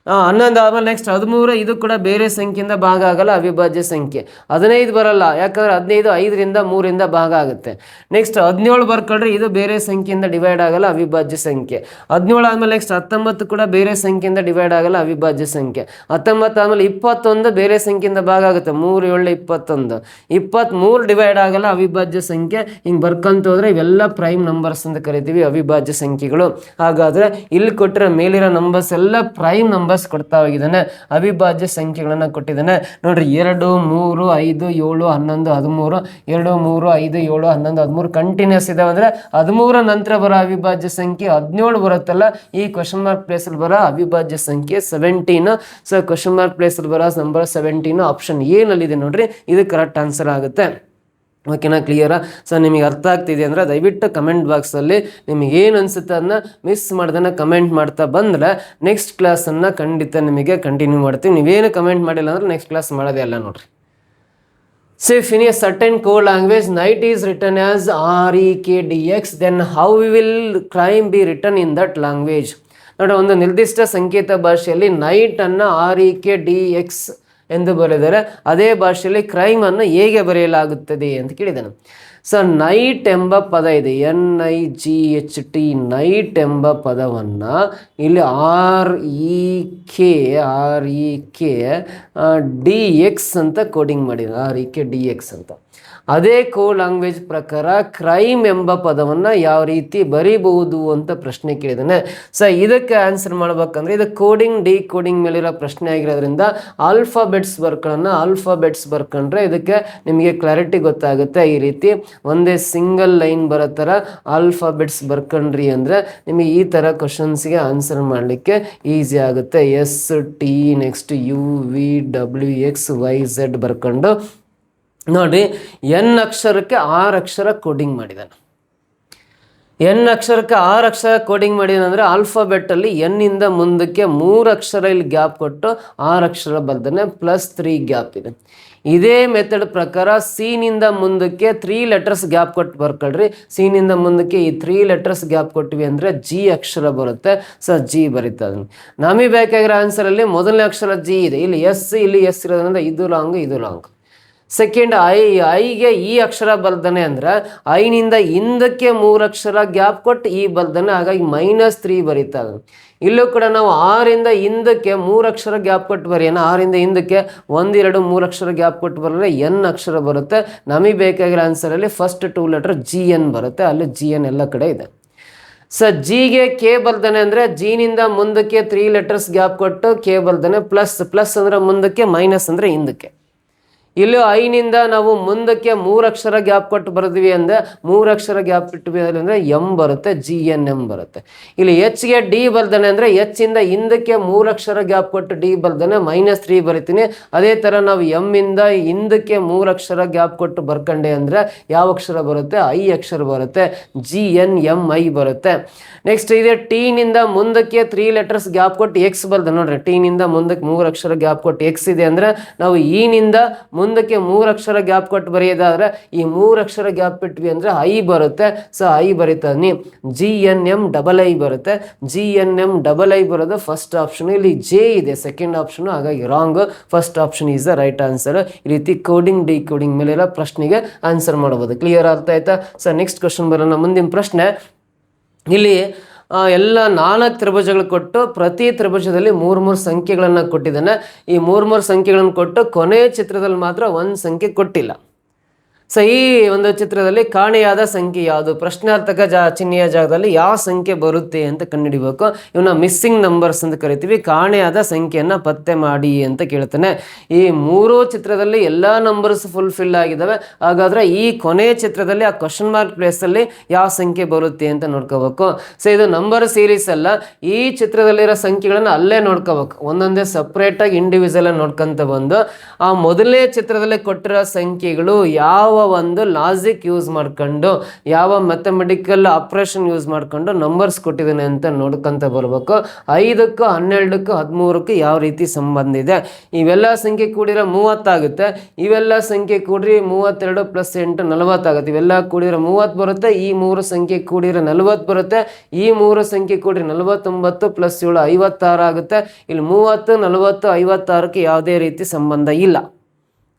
A: 11 ಆದ್ಮೇಲೆ ನೆಕ್ಸ್ಟ್ 13, ಇದು ಕೂಡ ಬೇರೆ ಸಂಖ್ಯೆಯಿಂದ ಭಾಗ ಆಗಲ್ಲ, ಅವಿಭಾಜ್ಯ ಸಂಖ್ಯೆ. 15 ಬರಲ್ಲ, ಯಾಕಂದ್ರೆ 15 5ರಿಂದ 3ರಿಂದ ಭಾಗ ಆಗುತ್ತೆ. ನೆಕ್ಸ್ಟ್ 17 ಬರ್ಕೊಳ್ರಿ, ಇದು ಬೇರೆ ಸಂಖ್ಯೆಯಿಂದ ಡಿವೈಡ್ ಆಗಲ್ಲ, ಅವಿಭಾಜ್ಯ ಸಂಖ್ಯೆ. 17 ಆದ್ಮೇಲೆ ನೆಕ್ಸ್ಟ್ 19 ಕೂಡ ಬೇರೆ ಸಂಖ್ಯೆಯಿಂದ ಡಿವೈಡ್ ಆಗಲ್ಲ, ಅವಿಭಾಜ್ಯ ಸಂಖ್ಯೆ. 19 ಆದ್ಮೇಲೆ 21 ಬೇರೆ ಸಂಖ್ಯೆಯಿಂದ ಭಾಗ ಆಗುತ್ತೆ, 3 7 21. 23 ಡಿವೈಡ್ ಆಗಲ್ಲ, ಅವಿಭಾಜ್ಯ ಸಂಖ್ಯೆ. ಹಿಂಗೆ ಬರ್ಕೊಂತ ಹೋದ್ರೆ ಇವೆಲ್ಲ ಪ್ರೈಮ್ ನಂಬರ್ಸ್ ಅಂತ ಕರಿತೀವಿ, ಅವಿಭಾಜ್ಯ ಸಂಖ್ಯೆಗಳು. ಹಾಗಾದ್ರೆ ಇಲ್ಲಿ ಕೊಟ್ಟಿರೋ ಮೇಲಿರೋ ನಂಬರ್ಸ್ ಎಲ್ಲ ಪ್ರೈಮ್ ನಂಬರ್ಸ್ ಕೊಡ್ತಾ ಹೋಗಿದ್ದಾನೆ, ಅವಿಭಾಜ್ಯ ಸಂಖ್ಯೆಗಳನ್ನ ಕೊಟ್ಟಿದ್ದಾನೆ. ನೋಡ್ರಿ, 2 3 5 7 11 13, 2 3 5 7 11 13 ಕಂಟಿನ್ಯೂಸ್ ಇದಾವೆ. ಅಂದ್ರೆ 13 ನಂತರ ಬರೋ ಅವಿಭಾಜ್ಯ ಸಂಖ್ಯೆ 17 ಬರುತ್ತಲ್ಲ, ಈ ಕ್ವಶನ್ ಮಾರ್ಕ್ ಪ್ಲೇಸ್ ಅಲ್ಲಿ ಬರೋ ಅವಿಭಾಜ್ಯ ಸಂಖ್ಯೆ 17. ಸೊ ಕ್ವಶನ್ ಮಾರ್ಕ್ ಪ್ಲೇಸ್ ಅಲ್ಲಿ ಬರೋ ನಂಬರ್ 17 ಆಪ್ಷನ್ ಎ ನಲ್ಲಿದೆ ನೋಡ್ರಿ, ಇದು ಕರೆಕ್ಟ್ ಆನ್ಸರ್ ಆಗುತ್ತೆ. ಓಕೆನಾ, ಕ್ಲಿಯರಾ? ಸೊ ನಿಮಗೆ ಅರ್ಥ ಆಗ್ತಿದೆ ಅಂದರೆ ದಯವಿಟ್ಟು ಕಮೆಂಟ್ ಬಾಕ್ಸಲ್ಲಿ ನಿಮಗೆ ಏನು ಅನಿಸುತ್ತೆ ಅದನ್ನ ಮಿಸ್ ಮಾಡ್ದನ್ನ ಕಮೆಂಟ್ ಮಾಡ್ತಾ ಬಂದರೆ ನೆಕ್ಸ್ಟ್ ಕ್ಲಾಸನ್ನು ಖಂಡಿತ ನಿಮಗೆ ಕಂಟಿನ್ಯೂ ಮಾಡ್ತೀವಿ. ನೀವೇನು ಕಮೆಂಟ್ ಮಾಡಿಲ್ಲ ಅಂದರೆ ನೆಕ್ಸ್ಟ್ ಕ್ಲಾಸ್ ಮಾಡೋದೇ ಅಲ್ಲ ನೋಡ್ರಿ. So if in a certain code language night is written as REKDX, then how will crime be written in that language? ನೋಡಿ, ಒಂದು ನಿರ್ದಿಷ್ಟ ಸಂಕೇತ ಭಾಷೆಯಲ್ಲಿ ನೈಟ್ ಅನ್ನು REKDX ಎಂದು ಬರೆದರೆ ಅದೇ ಭಾಷೆಯಲ್ಲಿ ಕ್ರೈಮ್ ಅನ್ನು ಹೇಗೆ ಬರೆಯಲಾಗುತ್ತದೆ ಅಂತ ಕೇಳಿದ್ದಾನೆ. ಸೊ ನೈಟ್ ಎಂಬ ಪದ ಇದೆ, NIGHT, ನೈಟ್ ಎಂಬ ಪದವನ್ನು ಇಲ್ಲಿ REK DX ಅಂತ ಕೋಡಿಂಗ್ ಮಾಡಿದ್ದಾರೆ, REKDX ಅಂತ. ಅದೇ ಕೋಡ್ ಲ್ಯಾಂಗ್ವೇಜ್ ಪ್ರಕಾರ ಕ್ರೈಮ್ ಎಂಬ ಪದವನ್ನು ಯಾವ ರೀತಿ ಬರೀಬಹುದು ಅಂತ ಪ್ರಶ್ನೆ ಕೇಳಿದ್ದಾನೆ. ಇದಕ್ಕೆ ಆನ್ಸರ್ ಮಾಡ್ಬೇಕಂದ್ರೆ ಇದು ಕೋಡಿಂಗ್ ಡಿಕೋಡಿಂಗ್ ಮೇಲಿರೋ ಪ್ರಶ್ನೆ ಆಗಿರೋದ್ರಿಂದ ಆಲ್ಫಾಬೆಟ್ಸ್ ಬರ್ಕೊಂಡ್ರೆ ಇದಕ್ಕೆ ನಿಮಗೆ ಕ್ಲಾರಿಟಿ ಗೊತ್ತಾಗುತ್ತೆ. ಈ ರೀತಿ ಒಂದೇ ಸಿಂಗಲ್ ಲೈನ್ ಬರೋ ಥರ ಆಲ್ಫಾಬೆಟ್ಸ್ ಬರ್ಕೊಂಡ್ರಿ ಅಂದರೆ ನಿಮಗೆ ಈ ಥರ ಕ್ವಶನ್ಸ್ಗೆ ಆನ್ಸರ್ ಮಾಡಲಿಕ್ಕೆ ಈಸಿ ಆಗುತ್ತೆ. ST ನೆಕ್ಸ್ಟ್ UVWXYZ ಬರ್ಕೊಂಡು ನೋಡಿ, N ಅಕ್ಷರಕ್ಕೆ 6 ಅಕ್ಷರ ಕೋಡಿಂಗ್ ಮಾಡಿದ್ದಾನೆ. N ಅಕ್ಷರಕ್ಕೆ 6 ಅಕ್ಷರ ಕೋಡಿಂಗ್ ಮಾಡಿದಾನಂದರೆ ಆಲ್ಫಾಬೆಟ್ಟಲ್ಲಿ N ಇಂದ ಮುಂದಕ್ಕೆ 3 ಅಕ್ಷರ ಇಲ್ಲಿ ಗ್ಯಾಪ್ ಕೊಟ್ಟು 6 ಅಕ್ಷರ ಬರ್ದಾನೆ, +3 ಗ್ಯಾಪ್ ಇದೆ. ಇದೇ ಮೆಥಡ್ ಪ್ರಕಾರ ಸಿನಿಂದ ಮುಂದಕ್ಕೆ 3 ಲೆಟರ್ಸ್ ಗ್ಯಾಪ್ ಕೊಟ್ಟು ಬರ್ಕೊಳ್ರಿ. ಸಿನಿಂದ ಮುಂದಕ್ಕೆ ಈ 3 ಲೆಟರ್ಸ್ ಗ್ಯಾಪ್ ಕೊಟ್ಟಿವಿ ಅಂದರೆ G ಅಕ್ಷರ ಬರುತ್ತೆ. G ಬರೀತದೆ. ನಮಗೆ ಬೇಕಾಗಿರೋ ಆನ್ಸರಲ್ಲಿ ಮೊದಲನೇ ಅಕ್ಷರ G ಇದೆ, ಇಲ್ಲಿ ಇಲ್ಲಿ S ಇರೋದ್ರಿಂದ ಇದು ಲಾಂಗ್. ಸೆಕೆಂಡ್ ಐಗೆ ಈ ಅಕ್ಷರ ಬರ್ದಾನೆ ಅಂದ್ರೆ ಐನಿಂದ ಹಿಂದಕ್ಕೆ 3 ಅಕ್ಷರ ಗ್ಯಾಪ್ ಕೊಟ್ಟು ಈ ಬರ್ದಾನೆ, ಹಾಗಾಗಿ -3 ಬರೀತಾರೆ. ಇಲ್ಲೂ ಕೂಡ ನಾವು 6ರಿಂದ ಹಿಂದಕ್ಕೆ 3 ಅಕ್ಷರ ಗ್ಯಾಪ್ ಕೊಟ್ಟು ಬರೆಯೋಣ. 6ರಿಂದ ಹಿಂದಕ್ಕೆ 1 2 3 ಅಕ್ಷರ ಗ್ಯಾಪ್ ಕೊಟ್ಟು ಬರೆದ್ರೆ N ಅಕ್ಷರ ಬರುತ್ತೆ. ನಮಗೆ ಬೇಕಾಗಿರೋ ಆನ್ಸರಲ್ಲಿ ಫಸ್ಟ್ 2 ಲೆಟರ್ GN ಬರುತ್ತೆ, ಅಲ್ಲಿ GN ಎಲ್ಲ ಕಡೆ ಇದೆ. ಜಿಗೆ K ಬರ್ದಾನೆ ಅಂದರೆ ಜಿನಿಂದ ಮುಂದಕ್ಕೆ 3 ಲೆಟರ್ಸ್ ಗ್ಯಾಪ್ ಕೊಟ್ಟು K ಬರ್ದಾನೆ, ಪ್ಲಸ್ ಅಂದ್ರೆ ಮುಂದಕ್ಕೆ, ಮೈನಸ್ ಅಂದರೆ ಹಿಂದಕ್ಕೆ. ಇಲ್ಲಿ ಐನಿಂದ ನಾವು ಮುಂದಕ್ಕೆ 3 ಅಕ್ಷರ ಗ್ಯಾಪ್ ಕೊಟ್ಟು ಬರ್ದ್ವಿ ಅಂದರೆ 3 ಅಕ್ಷರ ಗ್ಯಾಪ್ ಇಟ್ವಿ ಅಂದರೆ M ಬರುತ್ತೆ, GNM ಬರುತ್ತೆ. ಇಲ್ಲಿ Hಗೆ D ಬರ್ದಾನೆ ಅಂದರೆ H ಇಂದ ಹಿಂದಕ್ಕೆ 3 ಅಕ್ಷರ ಗ್ಯಾಪ್ ಕೊಟ್ಟು D ಬರ್ದಾನೆ, -3 ಬರಿತೀನಿ. ಅದೇ ಥರ ನಾವು M ಇಂದ ಹಿಂದಕ್ಕೆ 3 ಅಕ್ಷರ ಗ್ಯಾಪ್ ಕೊಟ್ಟು ಬರ್ಕಂಡೆ ಅಂದರೆ ಯಾವ ಅಕ್ಷರ ಬರುತ್ತೆ? I ಅಕ್ಷರ ಬರುತ್ತೆ, GNMI ಬರುತ್ತೆ. ನೆಕ್ಸ್ಟ್ ಇದೆ Tನಿಂದ ಮುಂದಕ್ಕೆ 3 ಲೆಟರ್ಸ್ ಗ್ಯಾಪ್ ಕೊಟ್ಟು X ಬರ್ದಾನೆ. ನೋಡ್ರಿ, Tನಿಂದ ಮುಂದಕ್ಕೆ 3 ಅಕ್ಷರ ಗ್ಯಾಪ್ ಕೊಟ್ಟು X ಇದೆ ಅಂದರೆ ನಾವು ಈನಿಂದ ಮುಂದಕ್ಕೆ 3 ಅಕ್ಷರ ಗ್ಯಾಪ್ ಕೊಟ್ಟು ಬರೆಯೋದಾದ್ರೆ ಈ 3 ಅಕ್ಷರ ಗ್ಯಾಪ್ ಇಟ್ವಿ ಅಂದರೆ I ಬರುತ್ತೆ. I ಬರೀತಾನೆ. GNMII ಬರುತ್ತೆ. GNMII ಬರೋದು ಫಸ್ಟ್ ಆಪ್ಷನ್. ಇಲ್ಲಿ J ಇದೆ ಸೆಕೆಂಡ್ ಆಪ್ಷನ್, ಹಾಗಾಗಿ wrong. First option is the right answer. ಈ ರೀತಿ ಕೋಡಿಂಗ್ ಡಿಕೋಡಿಂಗ್ ಮೇಲೆಲ್ಲ ಪ್ರಶ್ನೆಗೆ ಆನ್ಸರ್ ಮಾಡಬಹುದು. ಕ್ಲಿಯರ್ ಅರ್ಥ ಆಯ್ತಾ? ನೆಕ್ಸ್ಟ್ ಕ್ವಶನ್ ಬರೋಣ. ಮುಂದಿನ ಪ್ರಶ್ನೆ, ಇಲ್ಲಿ ಎಲ್ಲ 4 ತ್ರಿಭುಜಗಳು ಕೊಟ್ಟು ಪ್ರತಿ ತ್ರಿಭುಜದಲ್ಲಿ 3 ಸಂಖ್ಯೆಗಳನ್ನು ಕೊಟ್ಟಿದ್ದಾನೆ. ಈ 3 ಸಂಖ್ಯೆಗಳನ್ನು ಕೊಟ್ಟು ಕೊನೆಯ ಚಿತ್ರದಲ್ಲಿ ಮಾತ್ರ 1 ಸಂಖ್ಯೆ ಕೊಟ್ಟಿಲ್ಲ. ಈ ಒಂದು ಚಿತ್ರದಲ್ಲಿ ಕಾಣೆಯಾದ ಸಂಖ್ಯೆ ಯಾವುದು? ಪ್ರಶ್ನಾರ್ಥಕ ಚಿಹ್ನೆಯ ಜಾಗದಲ್ಲಿ ಯಾವ ಸಂಖ್ಯೆ ಬರುತ್ತೆ ಅಂತ ಕಂಡುಹಿಡಿಬೇಕು. ಇವನ್ನ ಮಿಸ್ಸಿಂಗ್ ನಂಬರ್ಸ್ ಅಂತ ಕರಿತೀವಿ. ಕಾಣೆಯಾದ ಸಂಖ್ಯೆಯನ್ನು ಪತ್ತೆ ಮಾಡಿ ಅಂತ ಕೇಳ್ತಾನೆ. ಈ 3 ಚಿತ್ರದಲ್ಲಿ ಎಲ್ಲ ನಂಬರ್ಸ್ ಫುಲ್ಫಿಲ್ ಆಗಿದ್ದಾವೆ. ಹಾಗಾದರೆ ಈ ಕೊನೆಯ ಚಿತ್ರದಲ್ಲಿ ಆ ಕ್ವಶನ್ ಮಾರ್ಕ್ ಪ್ಲೇಸಲ್ಲಿ ಯಾವ ಸಂಖ್ಯೆ ಬರುತ್ತೆ ಅಂತ ನೋಡ್ಕೋಬೇಕು. ಇದು ನಂಬರ್ ಸೀರೀಸ್ ಅಲ್ಲ, ಈ ಚಿತ್ರದಲ್ಲಿರೋ ಸಂಖ್ಯೆಗಳನ್ನು ಅಲ್ಲೇ ನೋಡ್ಕೋಬೇಕು. ಒಂದೊಂದೇ ಸಪ್ರೇಟಾಗಿ ಇಂಡಿವಿಜುವಲ್ ನೋಡ್ಕೊಂತ ಬಂದು ಆ ಮೊದಲನೇ ಚಿತ್ರದಲ್ಲಿ ಕೊಟ್ಟಿರೋ ಸಂಖ್ಯೆಗಳು ಯಾವ ಒಂದು ಲಾಜಿಕ್ ಯೂಸ್ ಮಾಡ್ಕೊಂಡು, ಯಾವ ಮ್ಯಾಥಮೆಟಿಕಲ್ ಆಪರೇಷನ್ ಯೂಸ್ ಮಾಡ್ಕೊಂಡು ನಂಬರ್ಸ್ ಕೊಟ್ಟಿದ್ದಾನೆ ಅಂತ ನೋಡ್ಕೊಂತ ಬರ್ಬೇಕು. 5ಕ್ಕೂ 12ಕ್ಕೂ 13ಕ್ಕೂ ಯಾವ ರೀತಿ ಸಂಬಂಧ ಇದೆ? ಇವೆಲ್ಲ ಸಂಖ್ಯೆ ಕೂಡಿರೋ 30 ಆಗುತ್ತೆ. ಇವೆಲ್ಲ ಸಂಖ್ಯೆ ಕೂಡ್ರಿ 32 + 8 40 ಆಗುತ್ತೆ. ಇವೆಲ್ಲ ಕೂಡಿರೋ 30 ಬರುತ್ತೆ. ಈ 3 ಸಂಖ್ಯೆ ಕೂಡಿರೋ 40 ಬರುತ್ತೆ. ಈ 3 ಸಂಖ್ಯೆ ಕೂಡಿರೋ 49 + 7 56 ಆಗುತ್ತೆ. ಇಲ್ಲಿ 30 40 56ಕ್ಕೆ ಯಾವುದೇ ರೀತಿ ಸಂಬಂಧ ಇಲ್ಲ.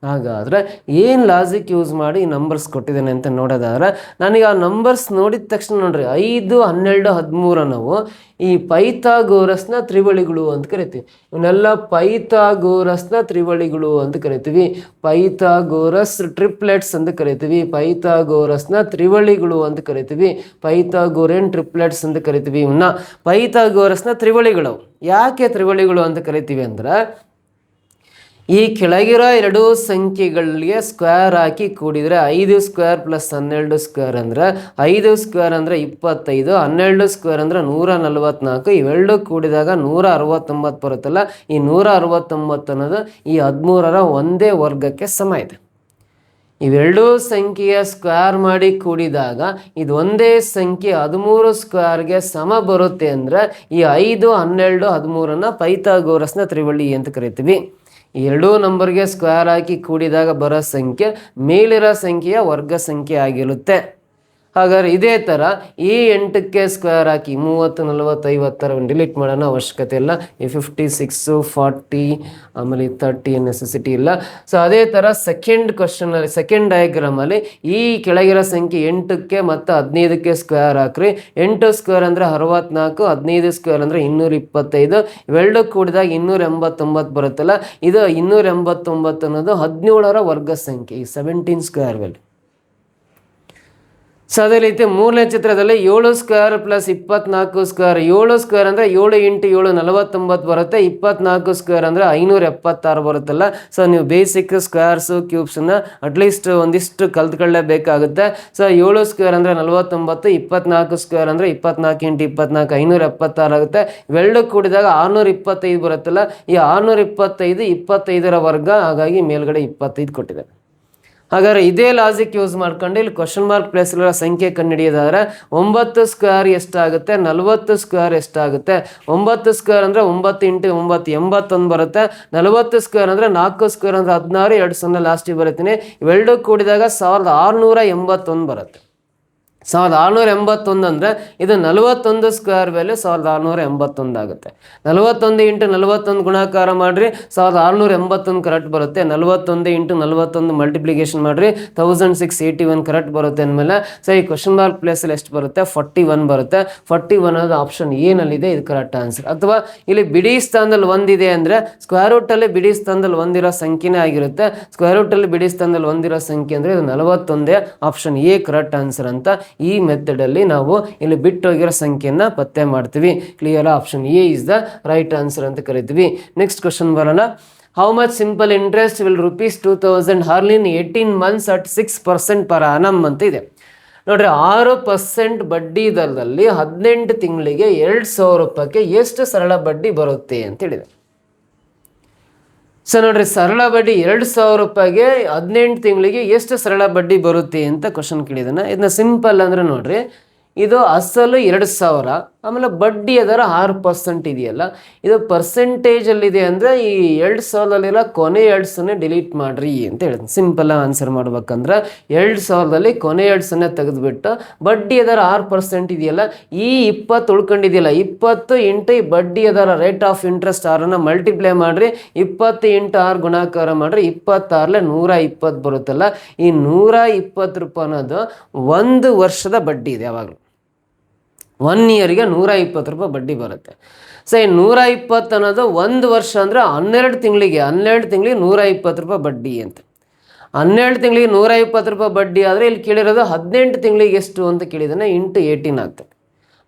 A: ಹಾಗಾದರೆ ಏನು ಲಾಜಿಕ್ ಯೂಸ್ ಮಾಡಿ ಈ ನಂಬರ್ಸ್ ಕೊಟ್ಟಿದ್ದಾನೆ ಅಂತ ನೋಡೋದಾದ್ರೆ, ನನಗೆ ಆ ನಂಬರ್ಸ್ ನೋಡಿದ ತಕ್ಷಣ ನೋಡ್ರಿ 5 12 13 ನಾವು ಈ ಪೈಥಾಗೋರಸ್ನ ತ್ರಿವಳಿಗಳು ಅಂತ ಕರಿತೀವಿ. ಇವನ್ನೆಲ್ಲ ಪೈಥಾಗೋರಸ್ನ ತ್ರಿವಳಿಗಳು ಅಂತ ಕರಿತೀವಿ. ಪೈಥಾಗೋರಸ್ ಟ್ರಿಪ್ಲೆಟ್ಸ್ ಅಂತ ಕರಿತೀವಿ. ಪೈಥಾಗೋರಸ್ನ ತ್ರಿವಳಿಗಳು ಅಂತ ಕರಿತೀವಿ. ಪೈಥಾಗೋರಿಯನ್ ಟ್ರಿಪ್ಲೆಟ್ಸ್ ಅಂತ ಕರಿತೀವಿ. ಇವನ್ನ ಪೈಥಾಗೋರಸ್ನ ತ್ರಿವಳಿಗಳು. ಯಾಕೆ ತ್ರಿವಳಿಗಳು ಅಂತ ಕರಿತೀವಿ ಅಂದ್ರೆ, ಈ ಕೆಳಗಿರೋ 2 ಸಂಖ್ಯೆಗಳಿಗೆ ಸ್ಕ್ವೇರ್ ಹಾಕಿ ಕೂಡಿದರೆ 5² + 12² ಅಂದರೆ 5² ಅಂದರೆ 25, 12² ಅಂದರೆ 144. ಇವೆರಡು ಕೂಡಿದಾಗ 169 ಬರುತ್ತಲ್ಲ. ಈ 169 ಅನ್ನೋದು ಈ 13ರ ಒಂದೇ ವರ್ಗಕ್ಕೆ ಸಮ ಇದೆ. ಇವೆರಡೂ ಸಂಖ್ಯೆಯ ಸ್ಕ್ವೇರ್ ಮಾಡಿ ಕೂಡಿದಾಗ ಇದು ಒಂದೇ ಸಂಖ್ಯೆ 13² ಸಮ ಬರುತ್ತೆ ಅಂದರೆ ಈ 5 12 13ನ್ನು ಪೈಥಾಗೋರಸ್ನ ತ್ರಿವಳಿ ಅಂತ ಕರಿತೀವಿ. ಈ 2 ನಂಬರ್ಗೆ ಸ್ಕ್ವೇರ್ ಹಾಕಿ ಕೂಡಿದಾಗ ಬರೋ ಸಂಖ್ಯೆ ಮೇಲಿರೋ ಸಂಖ್ಯೆಯ ವರ್ಗ ಸಂಖ್ಯೆ ಆಗಿರುತ್ತೆ. ಹಾಗಾದ್ರೆ ಇದೇ ಥರ ಈ 8ಕ್ಕೆ ಸ್ಕ್ವೇರ್ ಹಾಕಿ 30 40 50 ಡಿಲೀಟ್ ಮಾಡೋಣ, ಅವಶ್ಯಕತೆ ಇಲ್ಲ. ಈ 56 40 ಆಮೇಲೆ 30 ನೆಸೆಸಿಟಿ ಇಲ್ಲ. ಅದೇ ಥರ ಸೆಕೆಂಡ್ ಕ್ವಶನಲ್ಲಿ ಸೆಕೆಂಡ್ ಡಯಾಗ್ರಾಮಲ್ಲಿ ಈ ಕೆಳಗಿರೋ ಸಂಖ್ಯೆ 8ಕ್ಕೆ ಮತ್ತು 15ಕ್ಕೆ ಸ್ಕ್ವೇರ್ ಹಾಕ್ರಿ. 8² ಅಂದರೆ 64, 15² ಅಂದರೆ 225. ಇವೆರಡು ಕೂಡಿದಾಗ 289 ಬರುತ್ತಲ್ಲ. ಇದು 289 ಅನ್ನೋದು 17ರ ವರ್ಗ ಸಂಖ್ಯೆ, ಈ 17² ವ್ಯಾಲ್ಯೂ. ಸೊ ಅದೇ ರೀತಿ ಮೂರನೇ ಚಿತ್ರದಲ್ಲಿ 7 ಸ್ಕ್ವೇರ್ ಪ್ಲಸ್ 24 ಸ್ಕ್ವೇರ್. 7 ಸ್ಕ್ವೇರ್ ಅಂದರೆ 7 ಇಂಟು 7 49 ಬರುತ್ತೆ. 24 ಸ್ಕ್ವೇರ್ ಅಂದರೆ 576 ಬರುತ್ತಲ್ಲ. ಸೊ ನೀವು ಬೇಸಿಕ್ ಸ್ಕ್ವೇರ್ಸು ಕ್ಯೂಬ್ಸನ್ನ ಅಟ್ಲೀಸ್ಟ್ ಒಂದಿಷ್ಟು ಕಲ್ತ್ಕೊಳ್ಳೇಬೇಕಾಗುತ್ತೆ. ಸೊ 7 ಸ್ಕ್ವೇರ್ ಅಂದರೆ 49, 24 ಸ್ಕ್ವೇರ್ ಅಂದರೆ 24 ಇಂಟು 24 576 ಆಗುತ್ತೆ. ಇವೆರಡು ಕೂಡಿದಾಗ 625 ಬರುತ್ತಲ್ಲ. ಈ 625 25ರ ವರ್ಗ, ಹಾಗಾಗಿ ಮೇಲ್ಗಡೆ 25 ಕೊಟ್ಟಿದೆ. ಹಾಗಾದರೆ ಇದೇ ಲಾಜಿಕ್ ಯೂಸ್ ಮಾಡ್ಕೊಂಡು ಇಲ್ಲಿ ಕ್ವಶನ್ ಮಾರ್ಕ್ ಪ್ಲೇಸ್ಗಳ ಸಂಖ್ಯೆ ಕಂಡುಹಿಡಿಯೋದಾದ್ರೆ 9 ಸ್ಕ್ವೇರ್ ಎಷ್ಟಾಗುತ್ತೆ, 40 ಸ್ಕ್ವೇರ್ ಎಷ್ಟಾಗುತ್ತೆ. 9 ಸ್ಕ್ವೇರ್ ಅಂದರೆ 9 ಇಂಟು 9 81 ಬರುತ್ತೆ. 40 ಸ್ಕ್ವೇರ್ ಅಂದರೆ 4 ಸ್ಕ್ವೇರ್ ಅಂದರೆ 16, 2 0 ಲಾಸ್ಟಿಗೆ ಬರುತ್ತೀನಿ. ಇವೆರಡು ಕೂಡಿದಾಗ 1681 ಬರುತ್ತೆ. 1681 ಅಂದರೆ ಇದು 41 ಸ್ಕ್ವೇರ್ ವ್ಯಾಲ್ಯೂ 1681 ಆಗುತ್ತೆ. 41 ಇಂಟು 41 ಗುಣಾಕಾರ ಮಾಡಿರಿ 1681 ಕರೆಕ್ಟ್ ಬರುತ್ತೆ. 41 ಇಂಟು 41 ಮಲ್ಟಿಪ್ಲಿಕೇಶನ್ ಮಾಡಿರಿ 1681 ಕರೆಕ್ಟ್ ಬರುತ್ತೆ ಅಂದಮೇಲೆ ಸೊ ಈ ಕ್ವಶನ್ ಮಾರ್ಕ್ ಪ್ಲೇಸಲ್ಲಿ ಎಷ್ಟು ಬರುತ್ತೆ, 41 ಬರುತ್ತೆ. 41 ಅನ್ನೋದು ಆಪ್ಷನ್ ಏನಲ್ಲಿದೆ, ಇದು ಕರೆಕ್ಟ್ ಆನ್ಸರ್. ಅಥವಾ ಇಲ್ಲಿ ಬಿಡಿ ಸ್ಥಾನದಲ್ಲಿ ಒಂದಿದೆ ಅಂದರೆ ಸ್ಕ್ವೇರ್ ರೂಟಲ್ಲಿ ಬಿಡಿ ಸ್ಥಾನದಲ್ಲಿ ಒಂದಿರೋ ಸಂಖ್ಯೆನೇ ಆಗಿರುತ್ತೆ. ಸ್ಕ್ವೇರ್ ರೂಟಲ್ಲಿ ಬಿಡಿ ಸ್ಥಾನದಲ್ಲಿ ಒಂದಿರೋ ಸಂಖ್ಯೆ ಅಂದರೆ ಇದು 41, ಆಪ್ಷನ್ ಎ ಕರೆಕ್ಟ್ ಆನ್ಸರ್ ಅಂತ ಈ ಮೆಥಡಲ್ಲಿ ನಾವು ಇಲ್ಲಿ ಬಿಟ್ಟು ಹೋಗಿರೋ ಸಂಖ್ಯೆಯನ್ನು ಪತ್ತೆ ಮಾಡ್ತೀವಿ. Clear, option A is the right answer ಅಂತ ಕರಿತೀವಿ. ನೆಕ್ಸ್ಟ್ ಕ್ವಶನ್ ಬರೋಣ. How much simple interest will ₹2000 earn in 18 months at 6% per annum ಅಂತ ಇದೆ. ನೋಡ್ರಿ, 6% ಬಡ್ಡಿ ದರದಲ್ಲಿ 18 ತಿಂಗಳಿಗೆ ₹2000 ಎಷ್ಟು ಸರಳ ಬಡ್ಡಿ ಬರುತ್ತೆ ಅಂತ ಹೇಳಿದೆ. ಸೊ ನೋಡ್ರಿ, ಸರಳ ಬಡ್ಡಿ ₹2000 18 ತಿಂಗಳಿಗೆ ಎಷ್ಟು ಸರಳ ಬಡ್ಡಿ ಬರುತ್ತೆ ಅಂತ ಕ್ವಶನ್ ಕೇಳಿದಾನೆ. ಇದನ್ನ ಸಿಂಪಲ್ ಅಂದರೆ ನೋಡ್ರಿ, ಇದು ಅಸಲು 2000, ಆಮೇಲೆ ಬಡ್ಡಿ ಅದರ 6% ಇದೆಯಲ್ಲ, ಇದು ಪರ್ಸೆಂಟೇಜಲ್ಲಿದೆ ಅಂದರೆ ಈ 2000ದಲ್ಲಿರೋ ಕೊನೆ 2 ಡಿಲೀಟ್ ಮಾಡಿರಿ ಅಂತ ಹೇಳಿದ್ನು. ಸಿಂಪಲ್ ಆನ್ಸರ್ ಮಾಡ್ಬೇಕಂದ್ರೆ 2000ದಲ್ಲಿ ಕೊನೆ 2 ತೆಗೆದುಬಿಟ್ಟು ಬಡ್ಡಿ ಅದರ 6% ಇದೆಯಲ್ಲ, ಈ 20 ಉಳ್ಕೊಂಡಿದೆಯಲ್ಲ, 20 ಇಂಟು ಈ ಬಡ್ಡಿ ಅದರ ರೇಟ್ ಆಫ್ ಇಂಟ್ರೆಸ್ಟ್ 6ನ್ನು ಮಲ್ಟಿಪ್ಲೈ ಮಾಡಿರಿ, 20 ಇಂಟು 6 ಗುಣಾಕಾರ ಮಾಡಿರಿ, 26ಲೆ 120 ಬರುತ್ತಲ್ಲ. ಈ 120 ರೂಪಾಯಿ ಅನ್ನೋದು 1 ವರ್ಷದ ಬಡ್ಡಿ ಇದೆ. ಯಾವಾಗಲೂ 1 ಇಯರ್ಗೆ 120 ರೂಪಾಯಿ ಬಡ್ಡಿ ಬರುತ್ತೆ. ಸೊ ಈ 120 ಅನ್ನೋದು 1 ವರ್ಷ ಅಂದರೆ 12 ತಿಂಗಳಿಗೆ 120 ರೂಪಾಯಿ ಬಡ್ಡಿ ಅಂತ. 12 ತಿಂಗಳಿಗೆ 120 ರೂಪಾಯಿ ಬಡ್ಡಿ ಆದರೆ ಇಲ್ಲಿ ಕೇಳಿರೋದು 18 ತಿಂಗಳಿಗೆ ಎಷ್ಟು ಅಂತ ಕೇಳಿದಾನೆ. ಇಂಟು 18 ಆಗ್ತದೆ.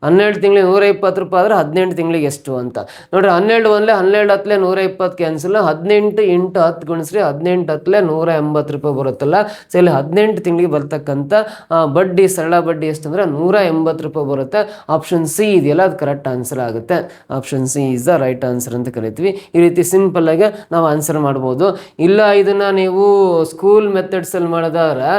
A: 12 ತಿಂಗಳಿಗೆ 120 ರೂಪಾಯಿ ಆದರೆ 18 ತಿಂಗಳಿಗೆ ಎಷ್ಟು ಅಂತ ನೋಡ್ರಿ. 12 1 12 10 120 ಕ್ಯಾನ್ಸಲ್, 18 ಇಂಟು 10 ಗುಣಿಸ್ರಿ, 18 10 180 ರೂಪಾಯಿ ಬರುತ್ತಲ್ಲ. ಸೊ ಇಲ್ಲಿ 18 ತಿಂಗಳಿಗೆ ಬರ್ತಕ್ಕಂಥ ಬಡ್ಡಿ, ಸರಳ ಬಡ್ಡಿ ಎಷ್ಟು ಅಂದರೆ 180 ರೂಪಾಯಿ ಬರುತ್ತೆ. ಆಪ್ಷನ್ ಸಿ ಇದೆಯಲ್ಲ, ಅದು ಕರೆಕ್ಟ್ ಆನ್ಸರ್ ಆಗುತ್ತೆ. Option C is the right answer ಅಂತ ಕರಿತೀವಿ. ಈ ರೀತಿ ಸಿಂಪಲ್ಲಾಗಿ ನಾವು ಆನ್ಸರ್ ಮಾಡ್ಬೋದು. ಇಲ್ಲ ಇದನ್ನು ನೀವು ಸ್ಕೂಲ್ ಮೆಥಡ್ಸಲ್ಲಿ ಮಾಡೋದಾದ್ರೆ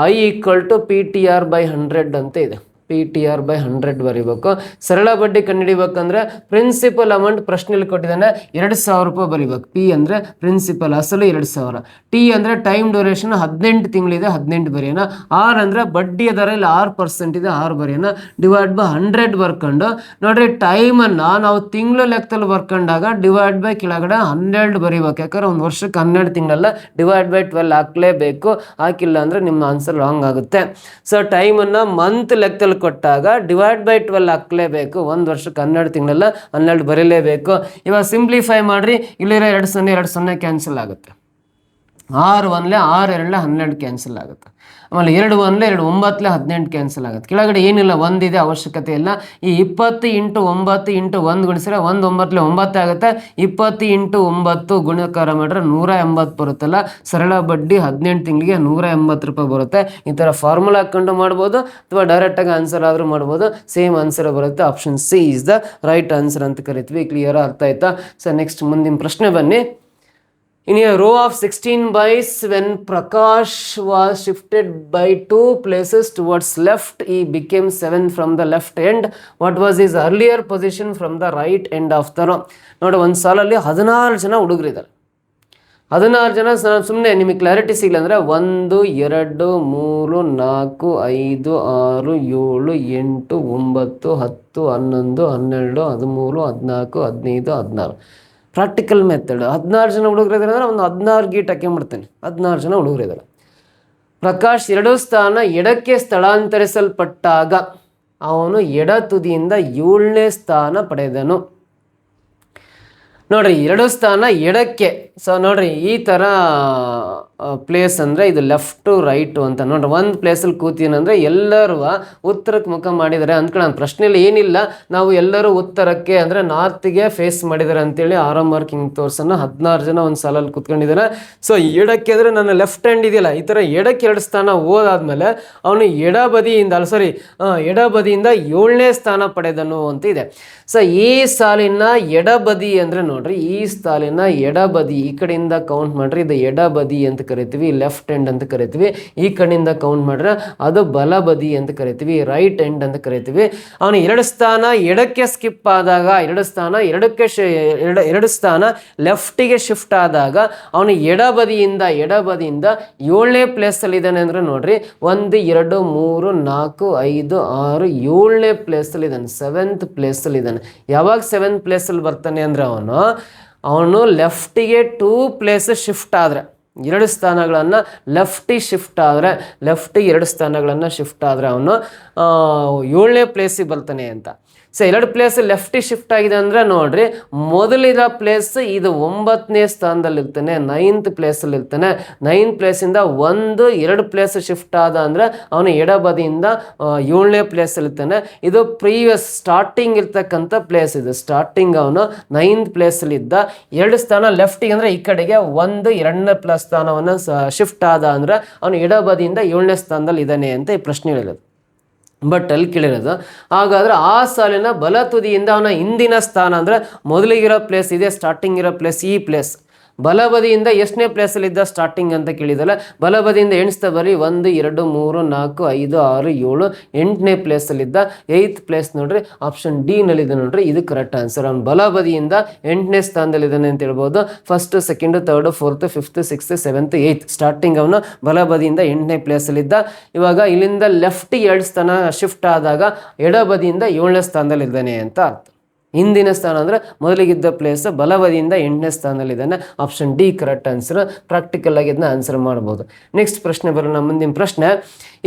A: I=PTR/100 ಅಂತ ಇದೆ. PTR/100 ಬರೀಬೇಕು. ಸರಳ ಬಡ್ಡಿ ಕಂಡುಹಿಡಿಬೇಕಂದ್ರೆ ಪ್ರಿನ್ಸಿಪಲ್ ಅಮೌಂಟ್ ಪ್ರಶ್ನೆಯಲ್ಲಿ ಕೊಟ್ಟಿದ್ದಾನೆ, 2000 ರೂಪಾಯಿ ಬರೀಬೇಕು. P ಅಂದರೆ ಪ್ರಿನ್ಸಿಪಲ್, ಅಸಲು 2000. T ಅಂದರೆ ಟೈಮ್ ಡ್ಯೂರೇಷನ್ 18 ತಿಂಗಳಿದೆ, 18 ಬರೆಯೋಣ. R ಅಂದರೆ ಬಡ್ಡಿ ಅದರ ಇಲ್ಲಿ 6% ಇದೆ, 6 ಬರೆಯೋಣ. ಡಿವೈಡ್ ಬೈ 100 ಬರ್ಕೊಂಡು ನೋಡ್ರಿ, ಟೈಮನ್ನು ನಾವು ತಿಂಗಳು ಲೆಕ್ಕದಲ್ಲಿ ಬರ್ಕೊಂಡಾಗ ಡಿವೈಡ್ ಬೈ ಕೆಳಗಡೆ 12 ಬರೀಬೇಕು. ಯಾಕಂದ್ರೆ ಒಂದು ವರ್ಷಕ್ಕೆ 12 ತಿಂಗಳಲ್ಲ, ಡಿವೈಡ್ ಬೈ 12 ಹಾಕಲೇಬೇಕು. ಹಾಕಿಲ್ಲ ಅಂದರೆ ನಿಮ್ಮ ಆನ್ಸರ್ ರಾಂಗ್ ಆಗುತ್ತೆ. ಸೊ ಟೈಮನ್ನು ಮಂತ್ ಲೆಕ್ಕದಲ್ಲಿ ಕೊಟ್ಟಾಗ ಡಿವೈಡ್ ಬೈ 12 ಹಾಕಲೇಬೇಕು. 1 ವರ್ಷಕ್ಕೆ 12 ತಿಂಗಳಲ್ಲ, 12 ಬರೀಲೇಬೇಕು. ಇವಾಗ ಸಿಂಪ್ಲಿಫೈ ಮಾಡಿರಿ, ಇಲ್ಲಿರೋ 2 ಕ್ಯಾನ್ಸಲ್ ಆಗುತ್ತೆ. 6 1 6 2 12 ಕ್ಯಾನ್ಸಲ್ ಆಗುತ್ತೆ. ಆಮೇಲೆ 2 1 2 9 18 ಕ್ಯಾನ್ಸಲ್ ಆಗುತ್ತೆ. ಕೆಳಗಡೆ ಏನಿಲ್ಲ, ಒಂದಿದೆ, ಅವಶ್ಯಕತೆ ಇಲ್ಲ. ಈ 20 ಇಂಟು 9 ಇಂಟು 1 ಗುಣಿಸಿದ್ರೆ 1 9 9 ಆಗುತ್ತೆ. 20 ಇಂಟು 9 ಗುಣಾಕಾರ ಮಾಡಿದ್ರೆ 180 ಬರುತ್ತಲ್ಲ. ಸರಳ ಬಡ್ಡಿ 18 ತಿಂಗಳಿಗೆ 180 ರೂಪಾಯಿ ಬರುತ್ತೆ. ಈ ಥರ ಫಾರ್ಮುಲಾ ಹಾಕೊಂಡು ಮಾಡ್ಬೋದು, ಅಥವಾ ಡೈರೆಕ್ಟಾಗಿ ಆನ್ಸರ್ ಆದರೂ ಮಾಡ್ಬೋದು. ಸೇಮ್ ಆನ್ಸರ್ ಬರುತ್ತೆ. Option C is the right answer ಅಂತ ಕರಿತೀವಿ. ಕ್ಲಿಯರ್, ಅರ್ಥ ಆಯ್ತಾ? ಸೊ ನೆಕ್ಸ್ಟ್ ಮುಂದಿನ ಪ್ರಶ್ನೆ ಬನ್ನಿ. In a row of 16 bytes, when Prakash was shifted by 2 places towards left, he became 7 from the left end. What was his earlier position from the right end of the row? ನೋಡಿ, ಒಂದು ಸಾಲಲ್ಲಿ 14 ಜನ ಹುಡುಗರಿದ್ದಾರೆ. 14 ಜನ ಸುಮ್ಮನೆ ನಿಮಗೆ clarity ಸಿಗಲ್ಲ ಅಂದರೆ 1 2 3 4 5 6 7 8 9 10 11 12 13 14 15 16 practical method. 16 ಜನ ಹುಡುಗರಿದ್ದಾರೆ ಅಂದರೆ ಒಂದು 16 ಗೀಟ್ ಹಾಕೊಂಡ್ಬಿಡ್ತೇನೆ. 16 ಜನ ಹುಡುಗರಿದ್ದಾರೆ. ಪ್ರಕಾಶ್ 2 ಸ್ಥಾನ ಎಡಕ್ಕೆ ಸ್ಥಳಾಂತರಿಸಲ್ಪಟ್ಟಾಗ ಅವನು ಎಡ ತುದಿಯಿಂದ 7ನೇ ಸ್ಥಾನ ಪಡೆದನು. ನೋಡ್ರಿ, 2 ಸ್ಥಾನ ಎಡಕ್ಕೆ. ಸೊ ನೋಡ್ರಿ, ಈ ಥರ ಪ್ಲೇಸ್ ಅಂದರೆ ಇದು ಲೆಫ್ಟು ರೈಟು ಅಂತ ನೋಡ್ರಿ. ಒಂದು ಪ್ಲೇಸಲ್ಲಿ ಕೂತೀನಂದರೆ ಎಲ್ಲರೂ ಉತ್ತರಕ್ಕೆ ಮುಖ ಮಾಡಿದ್ದಾರೆ ಅಂದ್ಕೊಳ್ಳೋಣ. ಪ್ರಶ್ನೆಯಲ್ಲಿ ಏನಿಲ್ಲ, ನಾವು ಎಲ್ಲರೂ ಉತ್ತರಕ್ಕೆ ಅಂದರೆ ನಾರ್ತಿಗೆ ಫೇಸ್ ಮಾಡಿದ್ದಾರೆ ಅಂತೇಳಿ ಆರೋ ಮಾರ್ಕಿಂಗ್ ತೋರ್ಸೋಣ. 16 ಜನ ಒಂದು ಸಾಲಲ್ಲಿ ಕೂತ್ಕೊಂಡಿದ್ದಾರೆ. ಸೊ ಎಡಕ್ಕೆ ಅಂದರೆ ನನ್ನ ಲೆಫ್ಟ್ ಹ್ಯಾಂಡ್ ಇದೆಯಲ್ಲ, ಈ ಥರ ಎಡಕ್ಕೆ 2 ಸ್ಥಾನ ಹೋದಾದ್ಮೇಲೆ ಅವನು ಎಡಬದಿಯಿಂದ 7ನೇ ಸ್ಥಾನ ಪಡೆದನು ಅಂತ ಇದೆ. ಸೊ ಈ ಸಾಲಿನ ಎಡಬದಿ ಅಂದರೆ ನೋಡ್ರಿ, ಈ ಸಾಲಿನ ಎಡಬದಿ ಈ ಕಡೆಯಿಂದ ಕೌಂಟ್ ಮಾಡ್ರಿ, ಇದು ಎಡಬದಿ ಅಂತ ಕರಿತೀವಿ, ಲೆಫ್ಟ್ ಎಂಡ್ ಅಂತ ಕರಿತೀವಿ. ಈ ಕಡೆಯಿಂದ ಕೌಂಟ್ ಮಾಡ್ರೆ ಅದು ಬಲಬದಿ ಅಂತ ಕರಿತೀವಿ, ರೈಟ್ ಎಂಡ್ ಅಂತ ಕರಿತೀವಿ. ಅವನು 2 ಸ್ಥಾನ ಎಡಕ್ಕೆ ಸ್ಕಿಪ್ ಆದಾಗ, 2 ಸ್ಥಾನ ಎರಡು ಸ್ಥಾನ ಲೆಫ್ಟಿಗೆ ಶಿಫ್ಟ್ ಆದಾಗ ಅವನು ಎಡಬದಿಯಿಂದ 7ನೇ ಪ್ಲೇಸಲ್ಲಿ ಇದ್ದಾನೆ ಅಂದರೆ ನೋಡ್ರಿ, 1 2 3 4 5 6 7ನೇ ಪ್ಲೇಸಲ್ಲಿ ಇದ್ದಾನೆ, 7th ಪ್ಲೇಸಲ್ಲಿ ಇದ್ದಾನೆ. ಯಾವಾಗ 7th ಪ್ಲೇಸಲ್ಲಿ ಬರ್ತಾನೆ ಅಂದರೆ ಅವನು ಲೆಫ್ಟಿಗೆ 2 ಪ್ಲೇಸ್ ಶಿಫ್ಟ್ ಆದರೆ, 2 ಸ್ಥಾನಗಳನ್ನು ಲೆಫ್ಟಿಗೆ ಶಿಫ್ಟ್ ಆದರೆ, ಲೆಫ್ಟಿಗೆ 2 ಸ್ಥಾನಗಳನ್ನು ಶಿಫ್ಟ್ ಆದರೆ ಅವನು 7ನೇ ಪ್ಲೇಸಿಗೆ ಬರ್ತಾನೆ ಅಂತ. ಸೊ 2 ಪ್ಲೇಸ್ ಲೆಫ್ಟಿಗೆ ಶಿಫ್ಟ್ ಆಗಿದೆ ಅಂದರೆ ನೋಡ್ರಿ, ಮೊದಲಿರೋ ಪ್ಲೇಸ್ ಇದು 9ನೇ ಸ್ಥಾನದಲ್ಲಿ ಇರ್ತಾನೆ, 9th ಪ್ಲೇಸಲ್ಲಿ ಇರ್ತಾನೆ. 9th ಪ್ಲೇಸಿಂದ 2 ಪ್ಲೇಸ್ ಶಿಫ್ಟ್ ಆದ ಅಂದರೆ ಅವನು ಎಡಬದಿಯಿಂದ 7ನೇ ಪ್ಲೇಸಲ್ಲಿ ಇರ್ತಾನೆ. ಇದು ಪ್ರೀವಿಯಸ್ ಸ್ಟಾರ್ಟಿಂಗ್ ಇರ್ತಕ್ಕಂಥ ಪ್ಲೇಸ್. ಇದು ಸ್ಟಾರ್ಟಿಂಗ್ ಅವನು 9th ಪ್ಲೇಸಲ್ಲಿ ಇದ್ದ, 2 ಸ್ಥಾನ ಲೆಫ್ಟಿಗೆ ಅಂದರೆ ಈ ಕಡೆಗೆ 2ನೇ ಪ್ಲೇಸ್ ಸ್ಥಾನವನ್ನು ಶಿಫ್ಟ್ ಆದ ಅಂದರೆ ಅವನು ಎಡಬದಿಯಿಂದ 7ನೇ ಸ್ಥಾನದಲ್ಲಿ ಇದ್ದಾನೆ ಅಂತ ಈ ಪ್ರಶ್ನೆ ಹೇಳಿರೋದು. ಬಟ್ ಅಲ್ಲಿ ಕೇಳಿರೋದು, ಹಾಗಾದರೆ ಆ ಸಾಲಿನ ಬಲ ತುದಿಯಿಂದ ಅವನ ಹಿಂದಿನ ಸ್ಥಾನ ಅಂದರೆ ಮೊದಲಿಗಿರೋ ಪ್ಲೇಸ್ ಇದೆ, ಸ್ಟಾರ್ಟಿಂಗ್ ಇರೋ ಪ್ಲೇಸ್ ಈ ಪ್ಲೇಸ್, ಬಲಬದಿಯಿಂದ ಎಷ್ಟನೇ ಪ್ಲೇಸಲ್ಲಿದ್ದ ಸ್ಟಾರ್ಟಿಂಗ್ ಅಂತ ಕೇಳಿದಲ್ಲ, ಬಲಬದಿಯಿಂದ ಎಣಿಸ್ತಾ ಬರೀ 1 2 3 4 5 6 7 8ನೇ ಪ್ಲೇಸಲ್ಲಿದ್ದ. 8th ಪ್ಲೇಸ್ ನೋಡ್ರಿ, ಆಪ್ಷನ್ ಡಿ ನಲ್ಲಿದೆ ನೋಡ್ರಿ, ಇದು ಕರೆಕ್ಟ್ ಆನ್ಸರ್. ಅವ್ನು ಬಲಬದಿಯಿಂದ 8ನೇ ಸ್ಥಾನದಲ್ಲಿದ್ದಾನೆ ಅಂತ ಹೇಳ್ಬೋದು. 1st 2nd 3rd 4th 5th 6th 7th 8th starting ಅವನು ಬಲಬದಿಯಿಂದ 8ನೇ ಪ್ಲೇಸಲ್ಲಿದ್ದ. ಇವಾಗ ಇಲ್ಲಿಂದ ಲೆಫ್ಟಿಗೆ 2 ಸ್ಥಾನ ಶಿಫ್ಟ್ ಆದಾಗ ಎಡಬದಿಯಿಂದ 7ನೇ ಸ್ಥಾನದಲ್ಲಿದ್ದಾನೆ ಅಂತ ಅರ್ಥ. ಹಿಂದಿನ ಸ್ಥಾನ ಅಂದರೆ ಮೊದಲಿಗಿದ್ದ ಪ್ಲೇಸ್, ಬಲಬದಿಯಿಂದ 8ನೇ ಸ್ಥಾನದಲ್ಲಿದ್ದಾನೆ. Option D correct answer. Practical ಆಗಿ ಇದನ್ನ ಆನ್ಸರ್ ಮಾಡ್ಬೋದು. ನೆಕ್ಸ್ಟ್ ಪ್ರಶ್ನೆ ಬರೋಣ. ಮುಂದಿನ ಪ್ರಶ್ನೆ,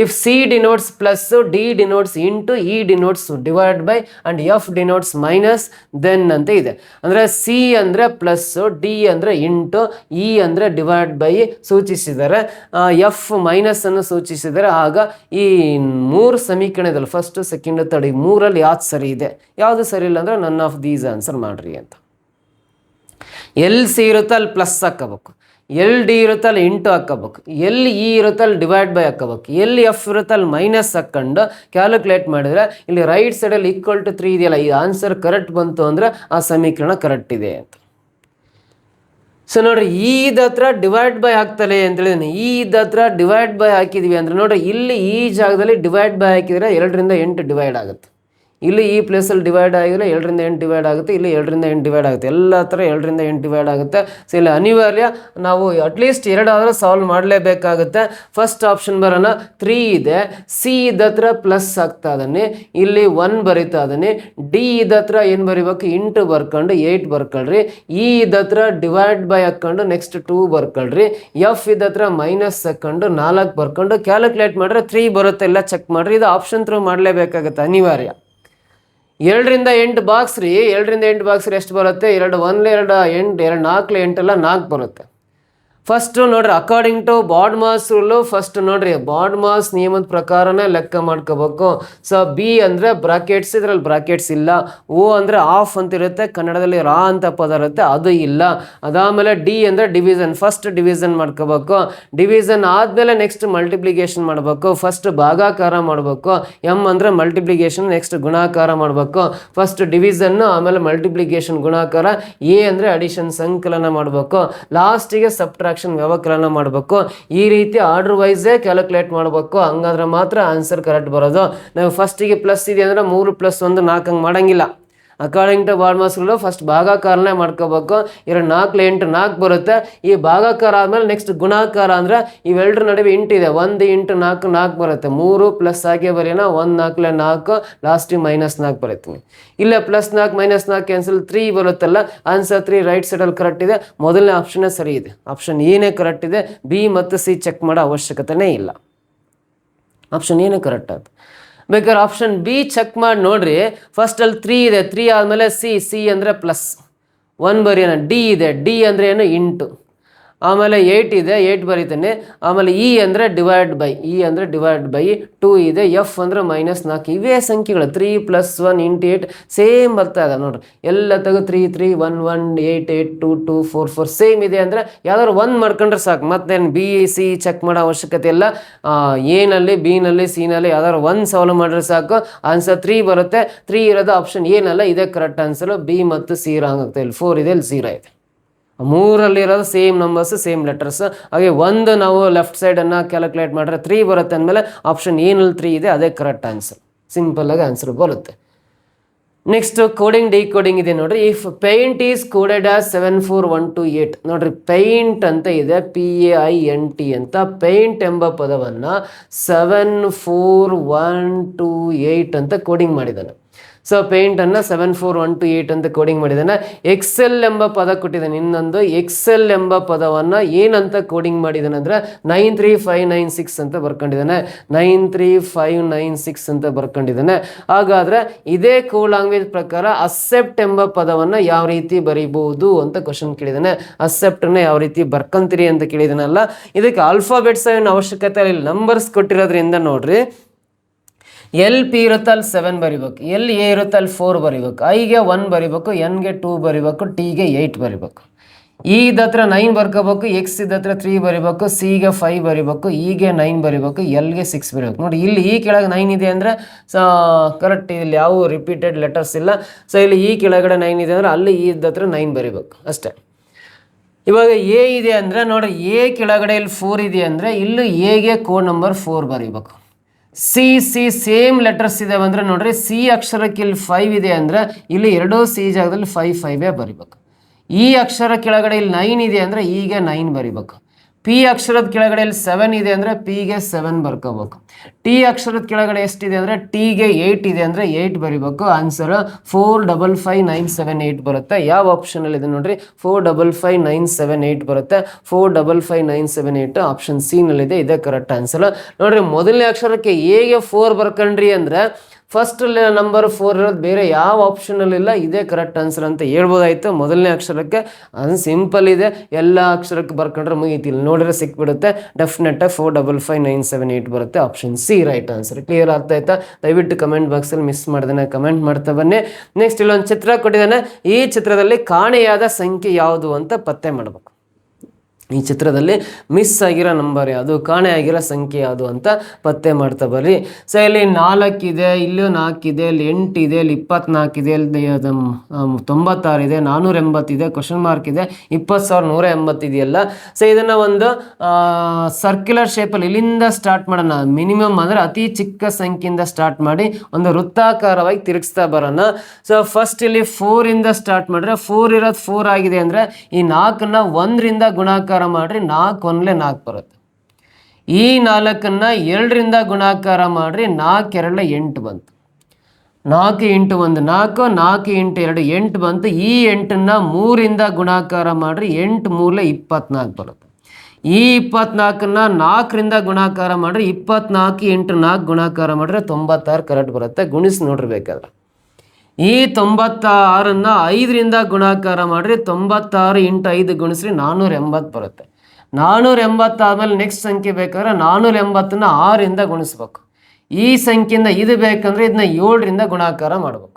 A: if C denotes plus, D denotes into, E denotes divide by and F denotes minus then ಅಂತ ಇದೆ. ಅಂದರೆ ಸಿ ಅಂದರೆ ಪ್ಲಸ್, ಡಿ ಅಂದರೆ ಇಂಟು, ಇ ಅಂದರೆ ಡಿವೈಡ್ ಬೈ ಸೂಚಿಸಿದ್ದಾರೆ, ಎಫ್ ಮೈನಸ್ ಅನ್ನು ಸೂಚಿಸಿದ್ದಾರೆ. ಆಗ ಈ 3 ಸಮೀಕರಣದಲ್ಲಿ 1st 2nd 3rd 3ರಲ್ಲಿ ಯಾವ್ದು ಸರಿ ಇದೆ, ಯಾವುದು ಸರಿ ಇಲ್ಲ ಅಂದರೆ ನನ್ ಆಫ್ ದೀಸ್ ಆನ್ಸರ್ ಮಾಡ್ರಿ ಅಂತ. ಎಲ್ ಸಿ ಇರುತ್ತೆ ಅಲ್ಲಿ ಪ್ಲಸ್ ಹಾಕೋಬೇಕು, ಎಲ್ ಡಿ ಇರುತ್ತೆ ಅಲ್ಲಿ ಇಂಟು ಹಾಕೋಬೇಕು, ಎಲ್ ಇ ಇರುತ್ತೆ ಅಲ್ಲಿ ಡಿವೈಡ್ ಬೈ ಹಾಕೋಬೇಕು, ಎಲ್ ಎಫ್ ಇರುತ್ತೆ ಅಲ್ಲಿ ಮೈನಸ್ ಹಾಕ್ಕೊಂಡು ಕ್ಯಾಲ್ಕುಲೇಟ್ ಮಾಡಿದ್ರೆ ಇಲ್ಲಿ ರೈಟ್ ಸೈಡಲ್ಲಿ = 3 ಇದೆಯಲ್ಲ, ಈ ಆನ್ಸರ್ ಕರೆಕ್ಟ್ ಬಂತು ಅಂದರೆ ಆ ಸಮೀಕರಣ ಕರೆಕ್ಟ್ ಇದೆ ಅಂತ. ಸೊ ನೋಡ್ರಿ, ಈದ ಹತ್ರ ಡಿವೈಡ್ ಬೈ ಹಾಕ್ತಾರೆ ಅಂತ ಹೇಳಿದ್ದೀನಿ. ಈದ ಹತ್ರ ಡಿವೈಡ್ ಬೈ ಹಾಕಿದ್ವಿ ಅಂದರೆ ನೋಡ್ರಿ, ಇಲ್ಲಿ ಈ ಜಾಗದಲ್ಲಿ ಡಿವೈಡ್ ಬೈ ಹಾಕಿದರೆ 2 ರಿಂದ 8 ಡಿವೈಡ್ ಆಗುತ್ತೆ. ಇಲ್ಲಿ ಈ ಪ್ಲೇಸಲ್ಲಿ ಡಿವೈಡ್ ಆಗಿದ್ರೆ 2 ರಿಂದ 8 ಡಿವೈಡ್ ಆಗುತ್ತೆ, ಇಲ್ಲಿ 2 ರಿಂದ 8 ಡಿವೈಡ್ ಆಗುತ್ತೆ, ಎಲ್ಲ ಹತ್ರ 2 ರಿಂದ 8 ಡಿವೈಡ್ ಆಗುತ್ತೆ. ಸೊ ಇಲ್ಲಿ ಅನಿವಾರ್ಯ ನಾವು ಅಟ್ಲೀಸ್ಟ್ 2 ಆದರೂ ಸಾಲ್ವ್ ಮಾಡಲೇಬೇಕಾಗುತ್ತೆ. ಫಸ್ಟ್ ಆಪ್ಷನ್ ಬರೋಣ, 3 ಇದೆ, ಸಿ ಇದತ್ರ ಪ್ಲಸ್ ಆಗ್ತಾ ಇದ್ದಾನೆ, ಇಲ್ಲಿ 1 ಬರಿತಾ ಇದ್ದಾನೆ, ಡಿ ಇದತ್ರ ಏನು ಬರಿಬೇಕು, ಇಂಟು ಬರ್ಕೊಂಡು 8 ಬರ್ಕೊಳ್ರಿ, ಇ ಇದತ್ರ ಡಿವೈಡ್ ಬೈ ಹಾಕ್ಕೊಂಡು ನೆಕ್ಸ್ಟ್ 2 ಬರ್ಕೊಳ್ರಿ, ಎಫ್ ಇದತ್ರ ಮೈನಸ್ ಹಾಕ್ಕೊಂಡು 4 ಬರ್ಕೊಂಡು ಕ್ಯಾಲ್ಕುಲೇಟ್ ಮಾಡಿದ್ರೆ 3 ಬರುತ್ತೆ. ಎಲ್ಲ ಚೆಕ್ ಮಾಡಿರಿ, ಇದು ಆಪ್ಷನ್ ಥ್ರೂ ಮಾಡಲೇಬೇಕಾಗುತ್ತೆ, ಅನಿವಾರ್ಯ. 2 ರಿಂದ 8 ಬಾಕ್ಸ್ ರೀ, 2 ರಿಂದ 8 ಬಾಕ್ಸ್ ಎಷ್ಟು ಬರುತ್ತೆ, 2 1 2 8 2 4 8 ಎಲ್ಲ 4 ಬರುತ್ತೆ. ಫಸ್ಟು ನೋಡ್ರಿ, according to BODMAS rule, first ನೋಡ್ರಿ ಬಾಡ್ ಮಾಸ್ ನಿಯಮದ ಪ್ರಕಾರನೇ ಲೆಕ್ಕ ಮಾಡ್ಕೋಬೇಕು. ಸೊ ಬಿ ಅಂದರೆ ಬ್ರಾಕೆಟ್ಸ್, ಇದರಲ್ಲಿ ಬ್ರಾಕೆಟ್ಸ್ ಇಲ್ಲ. ಓ ಅಂದರೆ ಆಫ್ ಅಂತ ಇರುತ್ತೆ, ಕನ್ನಡದಲ್ಲಿ ರಾ ಅಂತ ಪದ ಇರುತ್ತೆ, ಅದು ಇಲ್ಲ. ಅದಾದಮೇಲೆ ಡಿ ಅಂದರೆ ಡಿವಿಷನ್, ಫಸ್ಟ್ ಡಿವಿಷನ್ ಮಾಡ್ಕೋಬೇಕು. ಡಿವಿಷನ್ ಆದಮೇಲೆ ನೆಕ್ಸ್ಟ್ ಮಲ್ಟಿಪ್ಲಿಕೇಶನ್ ಮಾಡಬೇಕು, ಫಸ್ಟ್ ಭಾಗಾಕಾರ ಮಾಡಬೇಕು. ಎಮ್ ಅಂದರೆ ಮಲ್ಟಿಪ್ಲಿಕೇಶನ್, ನೆಕ್ಸ್ಟ್ ಗುಣಾಕಾರ ಮಾಡಬೇಕು. ಫಸ್ಟ್ ಡಿವಿಷನ್ನು, ಆಮೇಲೆ ಮಲ್ಟಿಪ್ಲಿಕೇಶನ್ ಗುಣಾಕಾರ. ಎ ಅಂದರೆ ಅಡಿಷನ್ ಸಂಕಲನ ಮಾಡಬೇಕು. ಲಾಸ್ಟಿಗೆ ಸಬ್ಟ್ರಾಕ್ಷನ್ ವ್ಯವಕಲನ ಮಾಡಬೇಕು. ಈ ರೀತಿ ಆರ್ಡರ್ ವೈಸೇ ಕ್ಯಾಲ್ಕುಲೇಟ್ ಮಾಡಬೇಕು, ಹಂಗಾದ್ರೆ ಮಾತ್ರ ಆನ್ಸರ್ ಕರೆಕ್ಟ್ ಬರೋದು. ನಾವು ಫಸ್ಟಿಗೆ ಪ್ಲಸ್ ಇದೆ ಅಂದರೆ 3 + 1 4 ಹಂಗೆ ಮಾಡಂಗಿಲ್ಲ. According to BODMAS rule first ಭಾಗಾಕಾರನೇ ಮಾಡ್ಕೋಬೇಕು. 2 4 8 4 ಬರುತ್ತೆ. ಈ ಭಾಗಾಕಾರ ಆದಮೇಲೆ ನೆಕ್ಸ್ಟ್ ಗುಣಾಕಾರ ಅಂದರೆ ಇವೆರಡರ ನಡುವೆ ಇಂಟು ಇದೆ, 1 × 4 4 ಬರುತ್ತೆ. 3 ಪ್ಲಸ್ ಹಾಗೆ ಬರೆಯೋಣ, 1 4 4 ಲಾಸ್ಟಿಗೆ -4 ಬರುತ್ತೆ. ಇಲ್ಲ +4 -4 ಕ್ಯಾನ್ಸಲ್, 3 ಬರುತ್ತಲ್ಲ, ಆನ್ಸರ್ 3 ರೈಟ್ ಸೈಡಲ್ಲಿ ಕರೆಕ್ಟ್ ಇದೆ. ಮೊದಲನೇ ಆಪ್ಷನ್ನೇ ಸರಿ ಇದೆ, ಆಪ್ಷನ್ ಏನೇ ಕರೆಕ್ಟ್ ಇದೆ. ಬಿ ಮತ್ತು ಸಿ ಚೆಕ್ ಮಾಡೋ ಅವಶ್ಯಕತೆನೇ ಇಲ್ಲ, ಆಪ್ಷನ್ ಏನೇ ಕರೆಕ್ಟ್ ಆಯ್ತು. ಬೇಕಾದ್ರೆ ಆಪ್ಷನ್ ಬಿ ಚೆಕ್ ಮಾಡಿ ನೋಡ್ರಿ. ಫಸ್ಟಲ್ಲಿ 3 ಇದೆ, 3 ಆದಮೇಲೆ ಸಿ ಅಂದರೆ +1 ಬರೆಯೋಣ. ಡಿ ಇದೆ, ಡಿ ಅಂದರೆ ಏನು, ಇಂಟು. ಆಮೇಲೆ 8 ಇದೆ, 8 ಬರೀತೇನೆ. ಆಮೇಲೆ ಅಂದರೆ ಡಿವೈಡ್ ಬೈ 2 ಇದೆ. ಎಫ್ ಅಂದರೆ -4. ಇವೇ ಸಂಖ್ಯೆಗಳು 3 + 1 × 8 ಸೇಮ್ ಬರ್ತಾ ಇದೆ ನೋಡ್ರಿ. ಎಲ್ಲ ತೆಗೆದು 3 3 1 1 8 8 2 2 4 4 ಸೇಮ್ ಇದೆ ಅಂದರೆ ಯಾವ್ದಾದ್ರು 1 ಮಾಡ್ಕೊಂಡ್ರೆ ಸಾಕು. ಮತ್ತೇನು ಬಿ ಸಿ ಚೆಕ್ ಮಾಡೋ ಅವಶ್ಯಕತೆ ಇಲ್ಲ. ಎನಲ್ಲಿ, ಬಿ ನಲ್ಲಿ, ಸಿ ನಲ್ಲಿ ಯಾವ್ದಾದ್ರು 1 ಸಾಲ್ವ್ ಮಾಡಿದ್ರೆ ಸಾಕು. ಆನ್ಸರ್ 3 ಬರುತ್ತೆ. 3 ಇರೋದು ಆಪ್ಷನ್ ಏನಲ್ಲ, ಇದೇ ಕರೆಕ್ಟ್ ಆನ್ಸರ್. ಬಿ ಮತ್ತು ಸಿ ರಾಂಗ್ ಆಗ್ತಾ. ಇಲ್ಲಿ 4 ಇದೆ, ಇಲ್ಲಿ 0 ಇದೆ. 3ರಲ್ಲಿರೋದು ಸೇಮ್ ನಂಬರ್ಸ್, ಸೇಮ್ ಲೆಟರ್ಸ್. ಹಾಗೆ 1 ನಾವು ಲೆಫ್ಟ್ ಸೈಡನ್ನು ಕ್ಯಾಲ್ಕುಲೇಟ್ ಮಾಡಿದ್ರೆ 3 ಬರುತ್ತೆ ಅಂದಮೇಲೆ ಆಪ್ಷನ್ ಏನಲ್ಲಿ 3 ಇದೆ ಅದೇ ಕರೆಕ್ಟ್ ಆನ್ಸರ್. ಸಿಂಪಲ್ಲಾಗಿ ಆನ್ಸರ್ ಬರುತ್ತೆ. ನೆಕ್ಸ್ಟ್ ಕೋಡಿಂಗ್ ಡಿಕೋಡಿಂಗ್ ಇದೆ ನೋಡ್ರಿ. If paint is coded as 74128 ನೋಡ್ರಿ, ಪೇಂಟ್ ಅಂತ ಇದೆ, PAINT ಅಂತ. ಪೇಂಟ್ ಎಂಬ ಪದವನ್ನು 74128 ಅಂತ ಕೋಡಿಂಗ್ ಮಾಡಿದ್ದಾನೆ. ಸೊ ಪೇಂಟನ್ನು 74128 ಅಂತ ಕೋಡಿಂಗ್ ಮಾಡಿದ್ದಾನೆ. ಎಕ್ಸೆಲ್ ಎಂಬ ಪದ ಕೊಟ್ಟಿದ್ದಾನೆ. ಇನ್ನೊಂದು ಎಕ್ಸೆಲ್ ಎಂಬ ಪದವನ್ನು ಏನಂತ ಕೋಡಿಂಗ್ ಮಾಡಿದ್ದಾನೆ ಅಂದರೆ 93596 ಅಂತ ಬರ್ಕೊಂಡಿದ್ದಾನೆ. 93596 ಅಂತ ಬರ್ಕೊಂಡಿದ್ದಾನೆ. ಹಾಗಾದರೆ ಇದೇ ಕೋಡ್ ಲ್ಯಾಂಗ್ವೇಜ್ ಪ್ರಕಾರ ಅಸೆಪ್ಟ್ ಎಂಬ ಪದವನ್ನು ಯಾವ ರೀತಿ ಬರೀಬಹುದು ಅಂತ ಕ್ವಶನ್ ಕೇಳಿದ್ದಾನೆ. ಅಸೆಪ್ಟನ್ನು ಯಾವ ರೀತಿ ಬರ್ಕೊಂತೀರಿ ಅಂತ ಕೇಳಿದಾನಲ್ಲ. ಇದಕ್ಕೆ ಆಲ್ಫಾಬೆಟ್ಸ್ ಏನು ಅವಶ್ಯಕತೆ ಇಲ್ಲ, ನಂಬರ್ಸ್ ಕೊಟ್ಟಿರೋದ್ರಿಂದ ನೋಡ್ರಿ. ಎಲ್ ಪಿ ಇರುತ್ತೆ ಅಲ್ಲಿ 7 ಬರಿಬೇಕು, ಎಲ್ ಎ ಇರುತ್ತೆ ಅಲ್ಲಿ 4 ಬರಿಬೇಕು, ಐಗೆ 1 ಬರಿಬೇಕು, ಎನ್ಗೆ 2 ಬರಿಬೇಕು, ಟಿಗೆ 8 ಬರಿಬೇಕು. ಇದತ್ರ 9 ಬರ್ಕೋಬೇಕು, ಎಕ್ಸ್ ಇದತ್ರ 3 ಬರಿಬೇಕು, ಸಿಗೆ 5 ಬರಿಬೇಕು, ಇಗೆ 9 ಬರಿಬೇಕು, ಎಲ್ಗೆ 6 ಬರಿಬೇಕು. ನೋಡಿ ಇಲ್ಲಿ ಈ ಕೆಳಗೆ 9 ಇದೆ ಅಂದರೆ ಕರೆಕ್ಟ್, ಇಲ್ಲಿ ಯಾವ ರಿಪೀಟೆಡ್ ಲೆಟರ್ಸ್ ಇಲ್ಲ. ಸೊ ಇಲ್ಲಿ ಈ ಕೆಳಗಡೆ 9 ಇದೆ ಅಂದರೆ ಅಲ್ಲಿ ಇದತ್ರ 9 ಬರಿಬೇಕು ಅಷ್ಟೇ. ಇವಾಗ ಎ ಇದೆ ಅಂದರೆ ನೋಡ್ರಿ, ಎ ಕೆಳಗಡೆ ಇಲ್ಲಿ 4 ಇದೆ ಅಂದರೆ ಇಲ್ಲಿ ಎಗೆ ಕೋಡ್ ನಂಬರ್ 4 ಬರಿಬೇಕು. ಸಿ ಸೇಮ್ ಲೆಟರ್ಸ್ ಇದೆ ಅಂದರೆ ನೋಡ್ರಿ, ಸಿ ಅಕ್ಷರಕ್ಕೆ ಇಲ್ಲಿ 5 ಇದೆ ಅಂದರೆ ಇಲ್ಲಿ 2 ಸಿ ಜಾಗದಲ್ಲಿ 5 5 ಬರಿಬೇಕು. ಈ ಅಕ್ಷರ ಕೆಳಗಡೆ ಇಲ್ಲಿ 9 ಇದೆ ಅಂದರೆ ಈಗ 9 ಬರಿಬೇಕು. ಪಿ ಅಕ್ಷರದ ಕೆಳಗಡೆ ಇಲ್ಲಿ 7 ಇದೆ ಅಂದರೆ ಪಿಗೆ 7 ಬರ್ಕೋಬೇಕು. ಟಿ ಅಕ್ಷರದ ಕೆಳಗಡೆ ಎಷ್ಟಿದೆ ಅಂದರೆ ಟಿಗೆ 8 ಇದೆ ಅಂದರೆ 8 ಬರಿಬೇಕು. ಆನ್ಸರ್ 455978 ಬರುತ್ತೆ. ಯಾವ ಆಪ್ಷನಲ್ಲಿ ಇದೆ ನೋಡ್ರಿ, 455978 ಬರುತ್ತೆ. 455978 ಆಪ್ಷನ್ ಸಿ ನಲ್ಲಿದೆ, ಇದೇ ಕರೆಕ್ಟ್ ಆನ್ಸರ್. ನೋಡ್ರಿ, ಮೊದಲನೇ ಅಕ್ಷರಕ್ಕೆ ಎಗೆ 4 ಬರ್ಕೊಂಡ್ರಿ ಅಂದರೆ ಫಸ್ಟ್ ನಂಬರ್ 4 ಇರೋದು ಬೇರೆ ಯಾವ ಆಪ್ಷನಲ್ಲಿಲ್ಲ, ಇದೇ ಕರೆಕ್ಟ್ ಆನ್ಸರ್ ಅಂತ ಹೇಳ್ಬೋದಾಯ್ತು. ಮೊದಲನೇ ಅಕ್ಷರಕ್ಕೆ ಅದು ಸಿಂಪಲ್ ಇದೆ, ಎಲ್ಲ ಅಕ್ಷರಕ್ಕೆ ಬರ್ಕೊಂಡ್ರೆ ಮುಗೀತಿಲ್ಲ. ನೋಡಿದ್ರೆ ಸಿಕ್ಬಿಡುತ್ತೆ. ಡೆಫಿನೆಟಾಗಿ 455978 ಬರುತ್ತೆ. Option C right answer. Clear ಆಗ್ತಾ ಆಯ್ತಾ? ದಯವಿಟ್ಟು ಕಮೆಂಟ್ ಬಾಕ್ಸಲ್ಲಿ ಮಿಸ್ ಮಾಡ್ದೇನೆ ಕಮೆಂಟ್ ಮಾಡ್ತಾ ಬನ್ನಿ. ನೆಕ್ಸ್ಟ್ ಇಲ್ಲೊಂದು ಚಿತ್ರ ಕೊಟ್ಟಿದ್ದಾನೆ. ಈ ಚಿತ್ರದಲ್ಲಿ ಕಾಣೆಯಾದ ಸಂಖ್ಯೆ ಯಾವುದು ಅಂತ ಪತ್ತೆ ಮಾಡಬೇಕು. ಈ ಚಿತ್ರದಲ್ಲಿ ಮಿಸ್ ಆಗಿರೋ ನಂಬರ್ ಯಾವುದು, ಕಾಣೆ ಆಗಿರೋ ಸಂಖ್ಯೆ ಯಾವುದು ಅಂತ ಪತ್ತೆ ಮಾಡ್ತಾ ಬರ್ರಿ. ಸೊ ಇಲ್ಲಿ 4 ಇದೆ, ಇಲ್ಲೂ 4 ಇದೆ, ಇಲ್ಲಿ 8 ಇದೆ, ಇಲ್ಲಿ 24 ಇದೆ, ಇಲ್ಲಿ 96 ಇದೆ, 480 ಇದೆ, ಕ್ವಶನ್ ಮಾರ್ಕ್ ಇದೆ, 20,180 ಇದೆಯಲ್ಲ. ಸೊ ಇದನ್ನು ಒಂದು ಸರ್ಕ್ಯುಲರ್ ಶೇಪಲ್ಲಿ ಇಲ್ಲಿಂದ ಸ್ಟಾರ್ಟ್ ಮಾಡೋಣ. ಮಿನಿಮಮ್ ಅಂದರೆ ಅತಿ ಚಿಕ್ಕ ಸಂಖ್ಯೆಯಿಂದ ಸ್ಟಾರ್ಟ್ ಮಾಡಿ ಒಂದು ವೃತ್ತಾಕಾರವಾಗಿ ತಿರುಗಿಸ್ತಾ ಬರೋಣ. ಸೊ ಫಸ್ಟ್ ಇಲ್ಲಿ 4 ಸ್ಟಾರ್ಟ್ ಮಾಡಿದ್ರೆ 4 ಇರೋದು 4 ಆಗಿದೆ ಅಂದರೆ ಈ 4ನ್ನ 1ರಿಂದ ಗುಣಾಕಾರ ಮಾಡ್ರಿ, 4 1 4 ಬರುತ್ತೆ. ಈ 4ನ್ನ 2ರಿಂದ ಗುಣಾಕಾರ ಮಾಡ್ರಿ, 4 2 8 ಬಂತು. 4 × 1 4, 4 × 2 8 ಬಂತು. ಈ 8ನ್ನ 3ರಿಂದ ಗುಣಾಕಾರ ಮಾಡ್ರಿ, 8 3 24 ಬರುತ್ತೆ. ಈ 24ನ್ನ 4ರಿಂದ ಗುಣಾಕಾರ ಮಾಡ್ರಿ, 24 × 4 ಗುಣಾಕಾರ ಮಾಡ್ರೆ 96 ಕರೆಕ್ಟ್ ಬರುತ್ತೆ. ಗುಣಿಸಿ ನೋಡಿರ್ಬೇಕಾದ್ರೆ ಈ 96ನ್ನ 5ರಿಂದ ಗುಣಾಕಾರ ಮಾಡ್ರಿ, 96 × 5 ಗುಣಿಸ್ರಿ 480 ಬರುತ್ತೆ. 480 ಆದಮೇಲೆ ನೆಕ್ಸ್ಟ್ ಸಂಖ್ಯೆ ಬೇಕಾದ್ರೆ 480ನ್ನ 6ರಿಂದ ಗುಣಿಸ್ಬೇಕು. ಈ ಸಂಖ್ಯೆಯಿಂದ ಇದು ಬೇಕಂದ್ರೆ ಇದನ್ನ 7ರಿಂದ ಗುಣಾಕಾರ ಮಾಡಬೇಕು.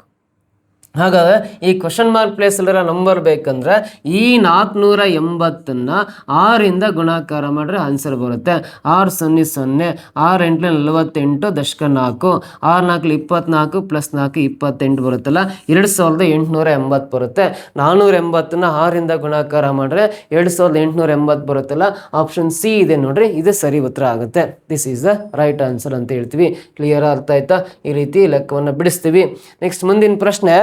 A: ಹಾಗಾದರೆ ಈ ಕ್ವಶನ್ ಮಾರ್ಕ್ ಪ್ಲೇಸಲ್ಲಿರೋ ನಂಬರ್ ಬೇಕಂದ್ರೆ ಈ 480ನ್ನ 6ರಿಂದ ಗುಣಾಕಾರ ಮಾಡಿದ್ರೆ ಆನ್ಸರ್ ಬರುತ್ತೆ. 6 0 0, 6 8 48 ದಶಕ 4, 6 4 24 + 4 28 ಬರುತ್ತಲ್ಲ, 2880 ಬರುತ್ತೆ. 480ನ್ನ 6ರಿಂದ ಗುಣಾಕಾರ ಮಾಡಿದ್ರೆ 2880 ಬರುತ್ತಲ್ಲ, ಆಪ್ಷನ್ ಸಿ ಇದೆ ನೋಡ್ರಿ, ಇದು ಸರಿ ಉತ್ತರ ಆಗುತ್ತೆ. This is the right answer ಅಂತ ಹೇಳ್ತೀವಿ. ಕ್ಲಿಯರ್ ಅರ್ಥ ಆಯ್ತಾ? ಈ ರೀತಿ ಲೆಕ್ಕವನ್ನು ಬಿಡಿಸ್ತೀವಿ. ನೆಕ್ಸ್ಟ್ ಮುಂದಿನ ಪ್ರಶ್ನೆ.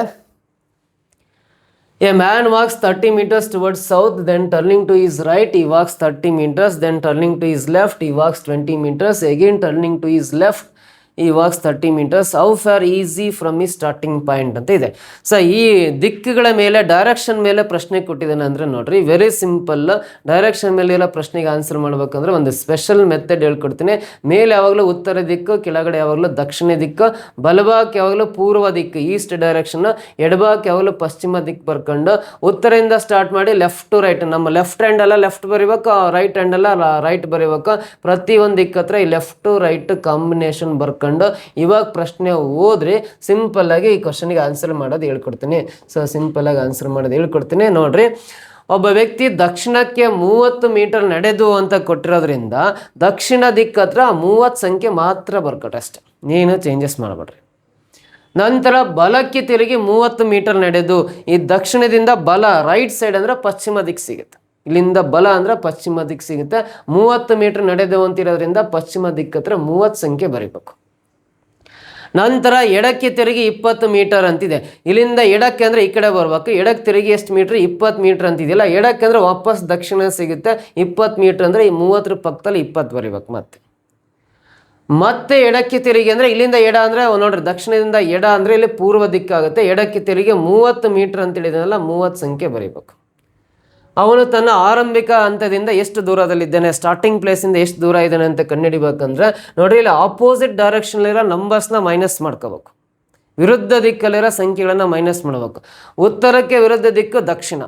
A: A man walks 30 meters towards south, then turning to his right, he walks 30 meters, then turning to his left, he walks 20 meters, again turning to his left, ಈ walks 30 meters. How far easy from ಈ starting point ಅಂತ ಇದೆ. So ಈ ದಿಕ್ಕುಗಳ ಮೇಲೆ direction ಮೇಲೆ ಪ್ರಶ್ನೆ ಕೊಟ್ಟಿದ್ದಾನೆ ಅಂದರೆ ನೋಡ್ರಿ, ವೆರಿ ಸಿಂಪಲ್. ಡೈರೆಕ್ಷನ್ ಮೇಲೆ ಇರೋ ಪ್ರಶ್ನೆಗೆ ಆನ್ಸರ್ ಮಾಡ್ಬೇಕಂದ್ರೆ ಒಂದು ಸ್ಪೆಷಲ್ ಮೆಥಡ್ ಹೇಳ್ಕೊಡ್ತೀನಿ. ಮೇಲೆ ಯಾವಾಗಲೂ ಉತ್ತರ ದಿಕ್ಕು, ಕೆಳಗಡೆ ಯಾವಾಗಲೂ ದಕ್ಷಿಣ ದಿಕ್ಕು, ಬಲಭಾಗಕ್ಕೆ ಯಾವಾಗಲೂ ಪೂರ್ವ ದಿಕ್ಕು ಈಸ್ಟ್ ಡೈರೆಕ್ಷನ್, ಎಡಭಾಗಕ್ಕೆ ಯಾವಾಗಲೂ ಪಶ್ಚಿಮ ದಿಕ್ಕು ಬರ್ಕೊಂಡು ಉತ್ತರದಿಂದ ಸ್ಟಾರ್ಟ್ ಮಾಡಿ ಲೆಫ್ಟ್ ಟು ರೈಟ್. ನಮ್ಮ ಲೆಫ್ಟ್ ಹ್ಯಾಂಡ್ ಎಲ್ಲ ಲೆಫ್ಟ್ ಬರೀಬೇಕು, ರೈಟ್ ಹ್ಯಾಂಡ್ ಎಲ್ಲ ರೈಟ್ ಬರೀಬೇಕು. ಪ್ರತಿಯೊಂದು ದಿಕ್ಕ ಹತ್ರ ಈ ಲೆಫ್ಟ್ ಟು ರೈಟ್ ಕಾಂಬಿನೇಷನ್ ಬರ್ಕೊಂಡು ಇವಾಗ ಪ್ರಶ್ನೆ ಓದ್ರಿ ಸಿಂಪಲ್ ಆಗಿ ಈ ಕ್ವಶನ್ಗೆ ಆನ್ಸರ್ ಮಾಡೋದು ಹೇಳ್ಕೊಡ್ತೀನಿ. ಸೊ ಸಿಂಪಲ್ ಆಗಿ ಆನ್ಸರ್ ಮಾಡೋದು ಹೇಳ್ಕೊಡ್ತೀನಿ ನೋಡ್ರಿ. ಒಬ್ಬ ವ್ಯಕ್ತಿ ದಕ್ಷಿಣಕ್ಕೆ 30 ಮೀಟರ್ ನಡೆದು ಅಂತ ಕೊಟ್ಟಿರೋದ್ರಿಂದ ದಕ್ಷಿಣ ದಿಕ್ಕ ಹತ್ರ 30 ಸಂಖ್ಯೆ ಮಾತ್ರ ಬರ್ಕೊಟ್ರೆ ಅಷ್ಟೆ, ಏನು ಚೇಂಜಸ್ ಮಾಡಬೇಡ್ರಿ. ನಂತರ ಬಲಕ್ಕೆ ತಿರುಗಿ 30 ಮೀಟರ್ ನಡೆದು, ಈ ದಕ್ಷಿಣದಿಂದ ಬಲ ರೈಟ್ ಸೈಡ್ ಅಂದರೆ ಪಶ್ಚಿಮ ದಿಕ್ಕು ಸಿಗುತ್ತೆ. ಇಲ್ಲಿಂದ ಬಲ ಅಂದರೆ ಪಶ್ಚಿಮ ದಿಕ್ಕು ಸಿಗುತ್ತೆ. 30 ಮೀಟರ್ ನಡೆದು ಅಂತಿರೋದ್ರಿಂದ ಪಶ್ಚಿಮ ದಿಕ್ಕ ಹತ್ರ 30 ಸಂಖ್ಯೆ ಬರೀಬೇಕು. ನಂತರ ಎಡಕ್ಕೆ ತಿರುಗಿ 20 ಮೀಟರ್ ಅಂತಿದೆ. ಇಲ್ಲಿಂದ ಎಡಕ್ಕೆ ಅಂದರೆ ಈ ಕಡೆ ಬರ್ಬೇಕು. ಎಡಕ್ಕೆ ತಿರುಗಿ ಎಷ್ಟು ಮೀಟ್ರ್? 20 ಮೀಟ್ರ್ ಅಂತಿದೆಯಲ್ಲ. ಎಡಕ್ಕೆ ಅಂದರೆ ವಾಪಸ್ ದಕ್ಷಿಣ ಸಿಗುತ್ತೆ. 20 ಮೀಟ್ರ್ ಅಂದರೆ ಈ 30 ಪಕ್ಕದಲ್ಲಿ 20 ಬರೀಬೇಕು. ಮತ್ತೆ ಎಡಕ್ಕೆ ತಿರುಗಿ ಅಂದರೆ ಇಲ್ಲಿಂದ ಎಡ ಅಂದರೆ ನೋಡ್ರಿ, ದಕ್ಷಿಣದಿಂದ ಎಡ ಅಂದರೆ ಇಲ್ಲಿ ಪೂರ್ವ ದಿಕ್ಕಾಗುತ್ತೆ. ಎಡಕ್ಕೆ ತಿರುಗಿ 30 ಮೀಟ್ರ್ ಅಂತ ಹೇಳಿದನಲ್ಲ, 30 ಸಂಖ್ಯೆ ಬರೀಬೇಕು. ಅವನು ತನ್ನ ಆರಂಭಿಕ ಹಂತದಿಂದ ಎಷ್ಟು ದೂರದಲ್ಲಿದ್ದಾನೆ, ಸ್ಟಾರ್ಟಿಂಗ್ ಪ್ಲೇಸಿಂದ ಎಷ್ಟು ದೂರ ಇದ್ದಾನೆ ಅಂತ ಕಂಡುಹಿಡಿಬೇಕಂದ್ರೆ ನೋಡ್ರಿ, ಇಲ್ಲಿ ಆಪೋಸಿಟ್ ಡೈರೆಕ್ಷನಲ್ಲಿರೋ ನಂಬರ್ಸ್ನ ಮೈನಸ್ ಮಾಡ್ಕೋಬೇಕು. ವಿರುದ್ಧ ದಿಕ್ಕಲ್ಲಿರೋ ಸಂಖ್ಯೆಗಳನ್ನು ಮೈನಸ್ ಮಾಡಬೇಕು. ಉತ್ತರಕ್ಕೆ ವಿರುದ್ಧ ದಿಕ್ಕು ದಕ್ಷಿಣ,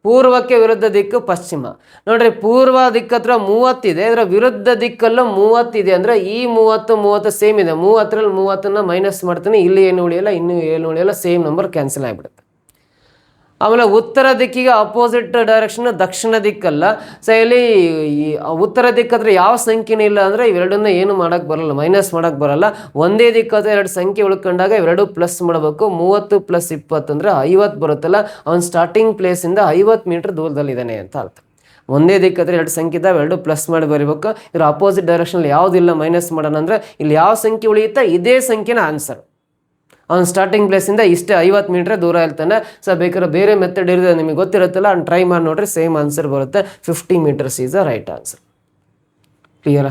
A: ಪೂರ್ವಕ್ಕೆ ವಿರುದ್ಧ ದಿಕ್ಕು ಪಶ್ಚಿಮ. ನೋಡ್ರಿ, ಪೂರ್ವ ದಿಕ್ಕ ಹತ್ರ 30 ಇದೆ, ಇದರ ವಿರುದ್ಧ ದಿಕ್ಕಲ್ಲೂ 30 ಇದೆ. ಅಂದರೆ ಈ 30 ಸೇಮ್ ಇದೆ. 30ರಲ್ಲಿ 30ನ್ನ ಮೈನಸ್ ಮಾಡ್ತೀನಿ, ಇಲ್ಲಿ ಏನು ಉಳಿಯಲ್ಲ, ಇನ್ನೂ ಏನು ಉಳಿಯಲ್ಲ, ಸೇಮ್ ನಂಬರ್ ಕ್ಯಾನ್ಸಲ್ ಆಗಿಬಿಡುತ್ತೆ. ಆಮೇಲೆ ಉತ್ತರ ದಿಕ್ಕಿಗೆ ಅಪೋಸಿಟ್ ಡೈರೆಕ್ಷನ್ ದಕ್ಷಿಣ ದಿಕ್ಕಲ್ಲ. ಸೊ ಇಲ್ಲಿ ಉತ್ತರ ದಿಕ್ಕಾದ್ರೆ ಯಾವ ಸಂಖ್ಯೆನೂ ಇಲ್ಲ ಅಂದರೆ ಇವೆರಡನ್ನ ಏನು ಮಾಡೋಕ್ಕೆ ಬರಲ್ಲ, ಮೈನಸ್ ಮಾಡೋಕ್ಕೆ ಬರಲ್ಲ. ಒಂದೇ ದಿಕ್ಕಾದ್ರೆ 2 ಸಂಖ್ಯೆ ಉಳ್ಕೊಂಡಾಗ ಇವೆರಡು ಪ್ಲಸ್ ಮಾಡಬೇಕು. 30 + 20 ಅಂದರೆ 50 ಬರುತ್ತಲ್ಲ. ಅವನು ಸ್ಟಾರ್ಟಿಂಗ್ ಪ್ಲೇಸಿಂದ 50 ಮೀಟ್ರ್ ದೂರದಲ್ಲಿದ್ದಾನೆ ಅಂತ ಅರ್ಥ. ಒಂದೇ ದಿಕ್ಕಾದ್ರೆ 2 ಸಂಖ್ಯೆ ಇದ್ದಾವೆ, 2 ಪ್ಲಸ್ ಮಾಡಿ ಬರೀಬೇಕು. ಇದ್ರ ಅಪೋಸಿಟ್ ಡೈರೆಕ್ಷನಲ್ಲಿ ಯಾವುದಿಲ್ಲ, ಮೈನಸ್ ಮಾಡೋಣ ಅಂದರೆ ಇಲ್ಲಿ ಯಾವ ಸಂಖ್ಯೆ ಉಳಿಯುತ್ತಾ ಇದೇ ಸಂಖ್ಯೆನ ಆನ್ಸರ್. ಅವ್ನು ಸ್ಟಾರ್ಟಿಂಗ್ ಪ್ಲೇಸಿಂದ ಇಷ್ಟೇ 50 ಮೀಟ್ರ್ ದೂರ ಇರ್ತಾನೆ. ಸೊ ಬೇಕಾದ್ರೆ ಬೇರೆ ಮೆಥಡ್ ಇರೋದು ನಿಮಗೆ ಗೊತ್ತಿರುತ್ತಲ್ಲ, ಅವ್ನು ಟ್ರೈ ಮಾಡಿ ನೋಡ್ರಿ, ಸೇಮ್ ಆನ್ಸರ್ ಬರುತ್ತೆ. 50 meters is the right answer. ಕ್ಲಿಯರಾ?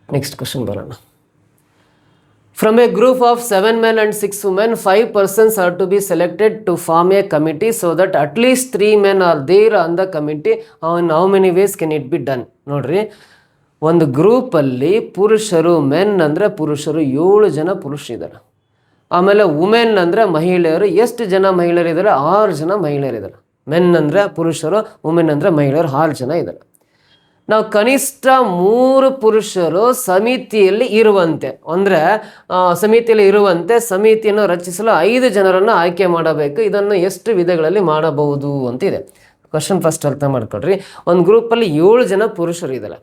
A: ನೆಕ್ಸ್ಟ್ ಕ್ವಶನ್ ಬರೋಣ. From a group of 7 men and 6 women, 5 persons are to be selected to form a committee so that at least 3 men are there on the committee. In how many ways can it be done? ನೋಡ್ರಿ, ಒಂದು ಗ್ರೂಪಲ್ಲಿ ಪುರುಷರು, men ಅಂದರೆ ಪುರುಷರು 7 ಜನ ಪುರುಷರಿದ್ದಾರೆ. ಆಮೇಲೆ women ಅಂದರೆ ಮಹಿಳೆಯರು. ಎಷ್ಟು ಜನ ಮಹಿಳೆಯರಿದ್ದಾರೆ? 6 ಜನ ಮಹಿಳೆಯರಿದ್ದಾರೆ. ಮೆನ್ ಅಂದರೆ ಪುರುಷರು, ವುಮೆನ್ ಅಂದರೆ ಮಹಿಳೆಯರು, 6 ಜನ ಇದ್ದಾರೆ. ನಾವು ಕನಿಷ್ಠ 3 ಪುರುಷರು ಸಮಿತಿಯಲ್ಲಿ ಇರುವಂತೆ, ಅಂದರೆ ಸಮಿತಿಯಲ್ಲಿ ಇರುವಂತೆ ಸಮಿತಿಯನ್ನು ರಚಿಸಲು 5 ಜನರನ್ನು ಆಯ್ಕೆ ಮಾಡಬೇಕು. ಇದನ್ನು ಎಷ್ಟು ವಿಧಗಳಲ್ಲಿ ಮಾಡಬಹುದು ಅಂತಿದೆ. ಕ್ವಶನ್ ಫಸ್ಟ್ ಅರ್ಥ ಮಾಡ್ಕೊಡ್ರಿ. ಒಂದು ಗ್ರೂಪಲ್ಲಿ 7 ಜನ ಪುರುಷರು ಇದ್ದಾರೆ,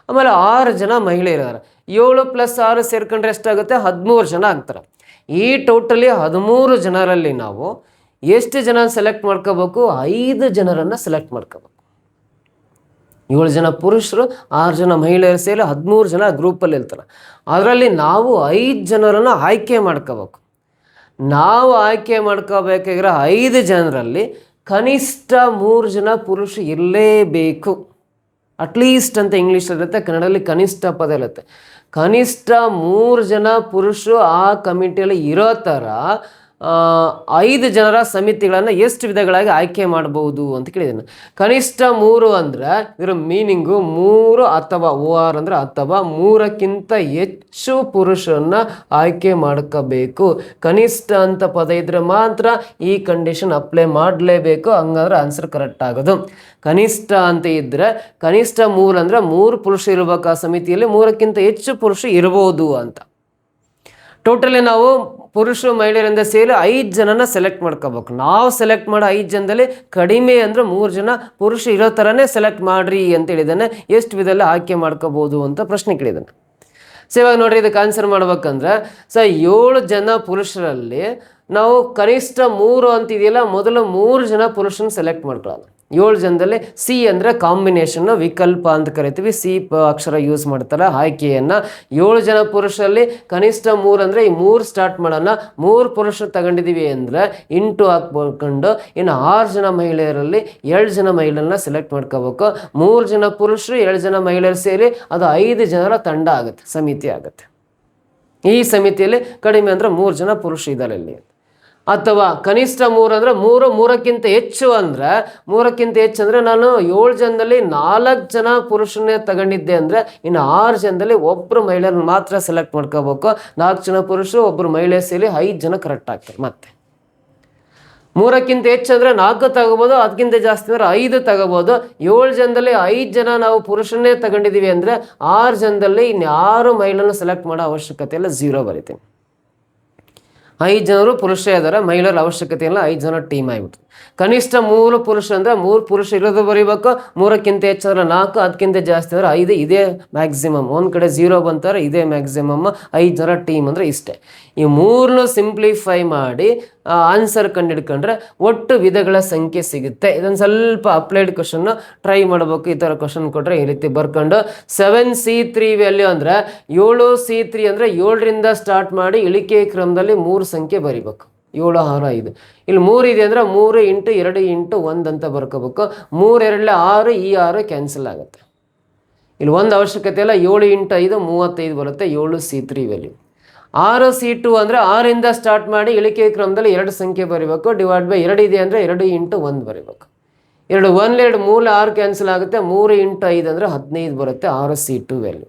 A: ಆಮೇಲೆ 6 ಜನ ಮಹಿಳೆಯರಿದ್ದಾರೆ. 7 + 6 ಸೇರ್ಕೊಂಡ್ರೆ ಎಷ್ಟಾಗುತ್ತೆ? 13 ಜನ ಆಗ್ತಾರೆ. ಈ ಟೋಟಲಿ 13 ಜನರಲ್ಲಿ ನಾವು ಎಷ್ಟು ಜನ ಸೆಲೆಕ್ಟ್ ಮಾಡ್ಕೋಬೇಕು? 5 ಜನರನ್ನು ಸೆಲೆಕ್ಟ್ ಮಾಡ್ಕೋಬೇಕು. 7 ಜನ ಪುರುಷರು, 6 ಜನ ಮಹಿಳೆಯರು ಸೇರಿ 13 ಜನ ಗ್ರೂಪಲ್ಲಿ ಇರ್ತಾರೆ. ಅದರಲ್ಲಿ ನಾವು 5 ಜನರನ್ನು ಆಯ್ಕೆ ಮಾಡ್ಕೋಬೇಕು. ನಾವು ಆಯ್ಕೆ ಮಾಡ್ಕೋಬೇಕಾಗಿರೋ 5 ಜನರಲ್ಲಿ ಕನಿಷ್ಠ 3 ಜನ ಪುರುಷರು ಇರಲೇಬೇಕು. ಅಟ್ಲೀಸ್ಟ್ ಅಂತ ಇಂಗ್ಲೀಷಲ್ಲಿರುತ್ತೆ, ಕನ್ನಡದಲ್ಲಿ ಕನಿಷ್ಠ ಪದ ಇರುತ್ತೆ. ಕನಿಷ್ಠ 3 ಜನ ಪುರುಷರು ಆ ಕಮಿಟಿಯಲ್ಲಿ ಇರೋ ಥರ 5 ಜನರ ಸಮಿತಿಗಳನ್ನು ಎಷ್ಟು ವಿಧಗಳಾಗಿ ಆಯ್ಕೆ ಮಾಡ್ಬೋದು ಅಂತ ಕೇಳಿದ್ದೀನಿ. ಕನಿಷ್ಠ 3 ಅಂದರೆ ಇದರ ಮೀನಿಂಗು 3 ಅಥವಾ OR ಅಂದರೆ ಅಥವಾ 3ಕ್ಕಿಂತ ಹೆಚ್ಚು ಪುರುಷರನ್ನ ಆಯ್ಕೆ ಮಾಡ್ಕೋಬೇಕು. ಕನಿಷ್ಠ ಅಂತ ಪದ ಇದ್ರೆ ಮಾತ್ರ ಈ ಕಂಡೀಷನ್ ಅಪ್ಲೈ ಮಾಡಲೇಬೇಕು, ಹಂಗಾದ್ರೆ ಆನ್ಸರ್ ಕರೆಕ್ಟ್ ಆಗೋದು. ಕನಿಷ್ಠ ಅಂತ ಇದ್ದರೆ ಕನಿಷ್ಠ 3 ಅಂದರೆ 3 ಪುರುಷರು ಇರಬೇಕು ಆ ಸಮಿತಿಯಲ್ಲಿ, 3ಕ್ಕಿಂತ ಹೆಚ್ಚು ಪುರುಷರು ಇರ್ಬೋದು ಅಂತ. ಟೋಟಲಿ ನಾವು ಪುರುಷರು ಮಹಿಳೆಯರಿಂದ ಸೇರಿ 5 ಜನನ ಸೆಲೆಕ್ಟ್ ಮಾಡ್ಕೋಬೇಕು. ನಾವು ಸೆಲೆಕ್ಟ್ ಮಾಡೋ 5 ಜನದಲ್ಲಿ ಕಡಿಮೆ ಅಂದರೆ 3 ಜನ ಪುರುಷರು ಇರೋ ಥರನೇ ಸೆಲೆಕ್ಟ್ ಮಾಡಿರಿ ಅಂತ ಹೇಳಿದ್ದಾನೆ. ಎಷ್ಟು ವಿಧದಲ್ಲಿ ಆಯ್ಕೆ ಮಾಡ್ಕೋಬೋದು ಅಂತ ಪ್ರಶ್ನೆ ಕೇಳಿದ್ದಾನೆ. ಸೊ ಇವಾಗ ನೋಡ್ರಿ, ಇದಕ್ಕೆ ಆನ್ಸರ್ ಮಾಡ್ಬೇಕಂದ್ರೆ 7 ಜನ ಪುರುಷರಲ್ಲಿ ನಾವು ಕನಿಷ್ಠ 3 ಅಂತಿದೆಯಲ್ಲ, ಮೊದಲು 3 ಜನ ಪುರುಷನ ಸೆಲೆಕ್ಟ್ ಮಾಡ್ಕೊಳ್ಳೋದು. 7 ಜನದಲ್ಲಿ ಸಿ ಅಂದರೆ ಕಾಂಬಿನೇಷನ್, ವಿಕಲ್ಪ ಅಂತ ಕರಿತೀವಿ. ಸಿ ಅಕ್ಷರ ಯೂಸ್ ಮಾಡ್ತಾರೆ ಆಯ್ಕೆಯನ್ನು. 7 ಜನ ಪುರುಷರಲ್ಲಿ ಕನಿಷ್ಠ 3 ಅಂದರೆ ಈ 3 ಸ್ಟಾರ್ಟ್ ಮಾಡೋಣ. 3 ಪುರುಷರು ತಗೊಂಡಿದ್ದೀವಿ ಅಂದರೆ ಇಂಟು ಹಾಕ್ಕೊಂಡು ಇನ್ನು 6 ಜನ ಮಹಿಳೆಯರಲ್ಲಿ 2 ಜನ ಮಹಿಳೆಯರನ್ನ ಸೆಲೆಕ್ಟ್ ಮಾಡ್ಕೋಬೇಕು. 3 ಜನ ಪುರುಷರು 2 ಜನ ಮಹಿಳೆಯರು ಸೇರಿ ಅದು 5 ಜನರ ತಂಡ ಆಗುತ್ತೆ, ಸಮಿತಿ ಆಗುತ್ತೆ. ಈ ಸಮಿತಿಯಲ್ಲಿ ಕಡಿಮೆ ಅಂದರೆ 3 ಜನ ಪುರುಷರು ಇದ್ದಾರೆ ಇಲ್ಲಿ. ಅಥವಾ ಕನಿಷ್ಠ 3 ಅಂದರೆ 3ಕ್ಕಿಂತ ಹೆಚ್ಚು ಅಂದರೆ 3ಕ್ಕಿಂತ ಹೆಚ್ಚು ಅಂದರೆ ನಾನು 7 ಜನದಲ್ಲಿ 4 ಜನ ಪುರುಷನ್ನೇ ತಗೊಂಡಿದ್ದೆ ಅಂದರೆ ಇನ್ನು 6 ಜನದಲ್ಲಿ ಒಬ್ಬರು ಮಹಿಳೆಯರನ್ನು ಮಾತ್ರ ಸೆಲೆಕ್ಟ್ ಮಾಡ್ಕೋಬೇಕು. 4 ಜನ ಪುರುಷರು ಒಬ್ಬರು ಮಹಿಳೆ ಸೇರಿ 5 ಜನ ಕರೆಕ್ಟ್ ಆಗ್ತಾರೆ. ಮತ್ತೆ 3ಕ್ಕಿಂತ ಹೆಚ್ಚು ಅಂದರೆ 4 ತಗೋಬೋದು, ಅದಕ್ಕಿಂತ ಜಾಸ್ತಿ ಅಂದರೆ 5 ತಗೋಬೋದು. 7 ಜನದಲ್ಲಿ 5 ಜನ ನಾವು ಪುರುಷನ್ನೇ ತಗೊಂಡಿದ್ದೀವಿ ಅಂದರೆ 6 ಜನದಲ್ಲಿ ಇನ್ಯಾರು ಮಹಿಳೆಯನ್ನು ಸೆಲೆಕ್ಟ್ ಮಾಡೋ ಅವಶ್ಯಕತೆ ಇಲ್ಲ, 0 ಬರಿತೀನಿ. 5 ಜನರು ಪುರುಷರೇ ಇದ್ದಾರೆ, ಮಹಿಳೆಯರ ಅವಶ್ಯಕತೆ ಇಲ್ಲ, 5 ಜನ ಟೀಮ್ ಆಗಿಬಿಟ್ಟು. ಕನಿಷ್ಠ 3 ಪುರುಷರು ಅಂದರೆ 3 ಪುರುಷರು ಇರೋದು ಬರೀಬೇಕು. 3ಕ್ಕಿಂತ ಹೆಚ್ಚಾದ್ರೆ 4, ಅದಕ್ಕಿಂತ ಜಾಸ್ತಿ ಅಂದರೆ 5, ಇದೇ ಮ್ಯಾಕ್ಸಿಮಮ್. ಒಂದು ಕಡೆ 0 ಬಂತಾರೆ, ಇದೇ ಮ್ಯಾಕ್ಸಿಮಮ್. 5 ಜನ ಟೀಮ್ ಅಂದರೆ ಇಷ್ಟೇ. ಈ 3 ಸಿಂಪ್ಲಿಫೈ ಮಾಡಿ ಆನ್ಸರ್ ಕಂಡುಹಿಡ್ಕೊಂಡ್ರೆ ಒಟ್ಟು ವಿಧಗಳ ಸಂಖ್ಯೆ ಸಿಗುತ್ತೆ. ಇದೊಂದು ಸ್ವಲ್ಪ ಅಪ್ಲೈಡ್ ಕ್ವಶನ್ ಟ್ರೈ ಮಾಡಬೇಕು. ಈ ಥರ ಕ್ವಶನ್ ಕೊಟ್ಟರೆ ಈ ರೀತಿ ಬರ್ಕೊಂಡು 7C3 ವ್ಯಾಲ್ಯೂ ಅಂದರೆ 7C3 ಅಂದರೆ 7ರಿಂದ ಸ್ಟಾರ್ಟ್ ಮಾಡಿ ಇಳಿಕೆ ಕ್ರಮದಲ್ಲಿ 3 ಸಂಖ್ಯೆ ಬರಿಬೇಕು. 7, 6, 5. ಇಲ್ಲಿ 3 ಇದೆ ಅಂದರೆ 3 × 2 × 1 ಅಂತ ಬರ್ಕೋಬೇಕು. 3 2 6, ಈ 6 ಕ್ಯಾನ್ಸಲ್ ಆಗುತ್ತೆ. ಇಲ್ಲಿ ಒಂದು ಅವಶ್ಯಕತೆ ಇಲ್ಲ. 7 × 5 35 ಬರುತ್ತೆ. 7C3 value. 6C2 ಅಂದರೆ 6ರಿಂದ ಸ್ಟಾರ್ಟ್ ಮಾಡಿ ಇಳಿಕೆ ಕ್ರಮದಲ್ಲಿ 2 ಸಂಖ್ಯೆ ಬರೀಬೇಕು. ಡಿವೈಡ್ ಬೈ 2 ಇದೆ ಅಂದರೆ 2 × 1 ಬರೀಬೇಕು. 2 1 2 3 6 ಕ್ಯಾನ್ಸಲ್ ಆಗುತ್ತೆ. 3 × 5 ಅಂದರೆ 15 ಬರುತ್ತೆ. 6C2 value.